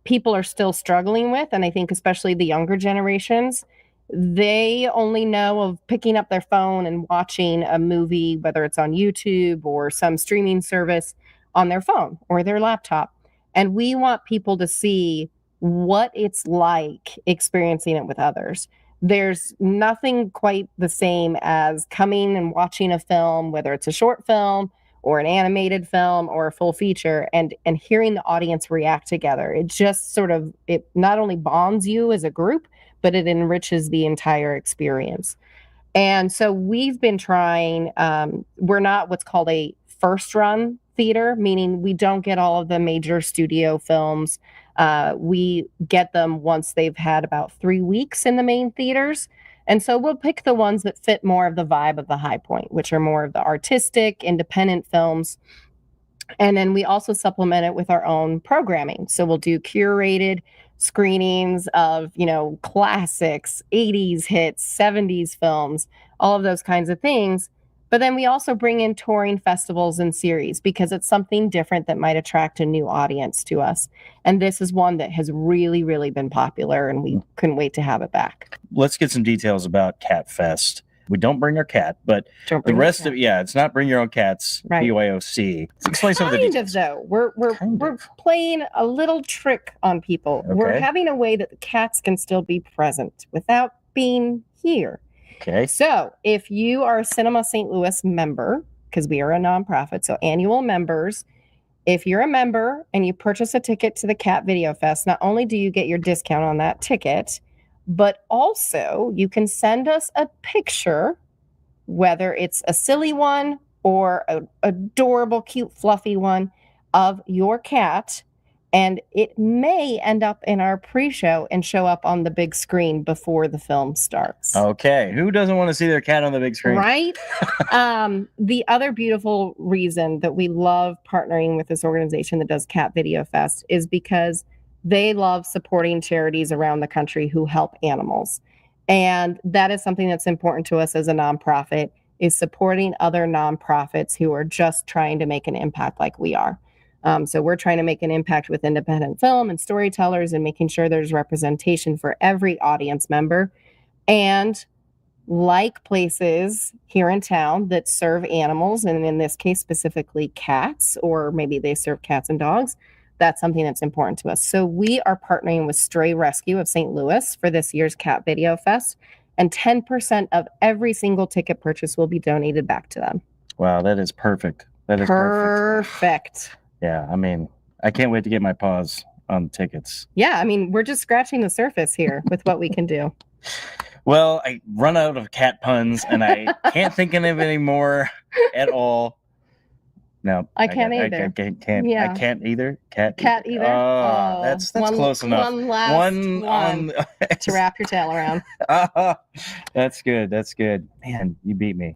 people are still struggling with. And I think especially the younger generations, they only know of picking up their phone and watching a movie, whether it's on YouTube or some streaming service on their phone or their laptop. And we want people to see what it's like experiencing it with others. There's nothing quite the same as coming and watching a film, whether it's a short film or an animated film or a full feature, and hearing the audience react together. It just it not only bonds you as a group, but it enriches the entire experience. And so we've been trying, we're not what's called a first run theater, meaning we don't get all of the major studio films. We get them once they've had about 3 weeks in the main theaters. And so we'll pick the ones that fit more of the vibe of the High Point, which are more of the artistic, independent films. And then we also supplement it with our own programming. So we'll do curated screenings of, classics, 80s hits, 70s films, all of those kinds of things. But then we also bring in touring festivals and series because it's something different that might attract a new audience to us. And this is one that has really, really been popular, and we couldn't wait to have it back. Let's get some details about Cat Fest. We don't bring our cat, but the rest of it's not bring your own cats, Right. BYOC. Explain some of the details. Though we're playing a little trick on people. We're Okay. having a way that the cats can still be present without being here. Okay. So if you are a Cinema St. Louis member, because we are a nonprofit, so annual members, if you're a member and you purchase a ticket to the Cat Video Fest, not only do you get your discount on that ticket, but also you can send us a picture, whether it's a silly one or an adorable, cute, fluffy one of your cat, and it may end up in our pre-show and show up on the big screen before the film starts. Okay. Who doesn't want to see their cat on the big screen? Right? The other beautiful reason that we love partnering with this organization that does Cat Video Fest is because they love supporting charities around the country who help animals. And that is something that's important to us as a nonprofit, is supporting other nonprofits who are just trying to make an impact like we are. So we're trying to make an impact with independent film and storytellers and making sure there's representation for every audience member. And like places here in town that serve animals, and in this case specifically cats, or maybe they serve cats and dogs, that's something that's important to us. So we are partnering with Stray Rescue of St. Louis for this year's Cat Video Fest. and 10% of every single ticket purchase will be donated back to them. Wow, that is perfect. That is perfect. Yeah, I mean, I can't wait to get my paws on tickets. Yeah, I mean, we're just scratching the surface here with what we can do. Well, I run out of cat puns, and I can't think of any more at all. No, I can't either. I can't. Yeah. I can't either. Cat either. Oh, that's close enough. One last one to wrap your tail around. That's good. That's good. Man, you beat me.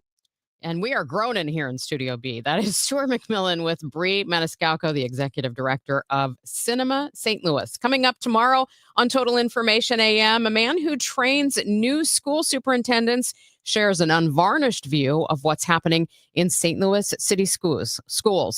And we are groaning here in Studio B. That is Stuart McMillan with Bree Maniscalco, the executive director of Cinema St. Louis. Coming up tomorrow on Total Information AM, a man who trains new school superintendents shares an unvarnished view of what's happening in St. Louis city schools.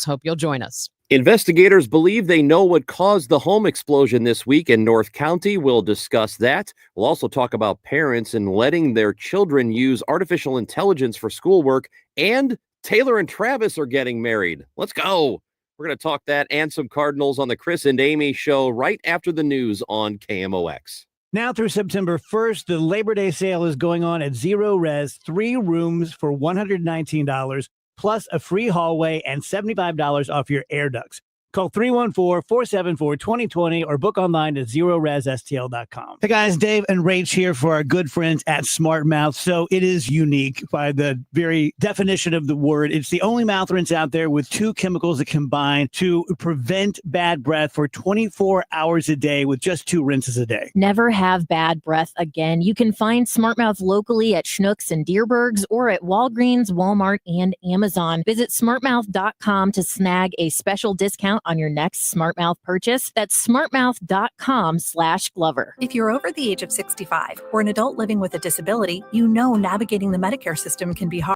Hope you'll join us. Investigators believe they know what caused the home explosion this week in North County. We'll discuss that. We'll also talk about parents and letting their children use artificial intelligence for schoolwork. And Taylor and Travis are getting married. Let's go. We're going to talk that and some Cardinals on the Chris and Amy show right after the news on KMOX. Now through September 1st, the Labor Day sale is going on at Zero Res, 3 rooms for $119, plus a free hallway and $75 off your air ducts. Call 314-474-2020 or book online at ZeroResSTL.com. Hey guys, Dave and Rach here for our good friends at Smart Mouth. So it is unique by the very definition of the word. It's the only mouth rinse out there with 2 chemicals that combine to prevent bad breath for 24 hours a day with just 2 rinses a day. Never have bad breath again. You can find Smart Mouth locally at Schnucks and Deerbergs or at Walgreens, Walmart, and Amazon. Visit smartmouth.com to snag a special discount on your next Smart Mouth purchase. That's smartmouth.com/Glover. If you're over the age of 65 or an adult living with a disability, you know navigating the Medicare system can be hard.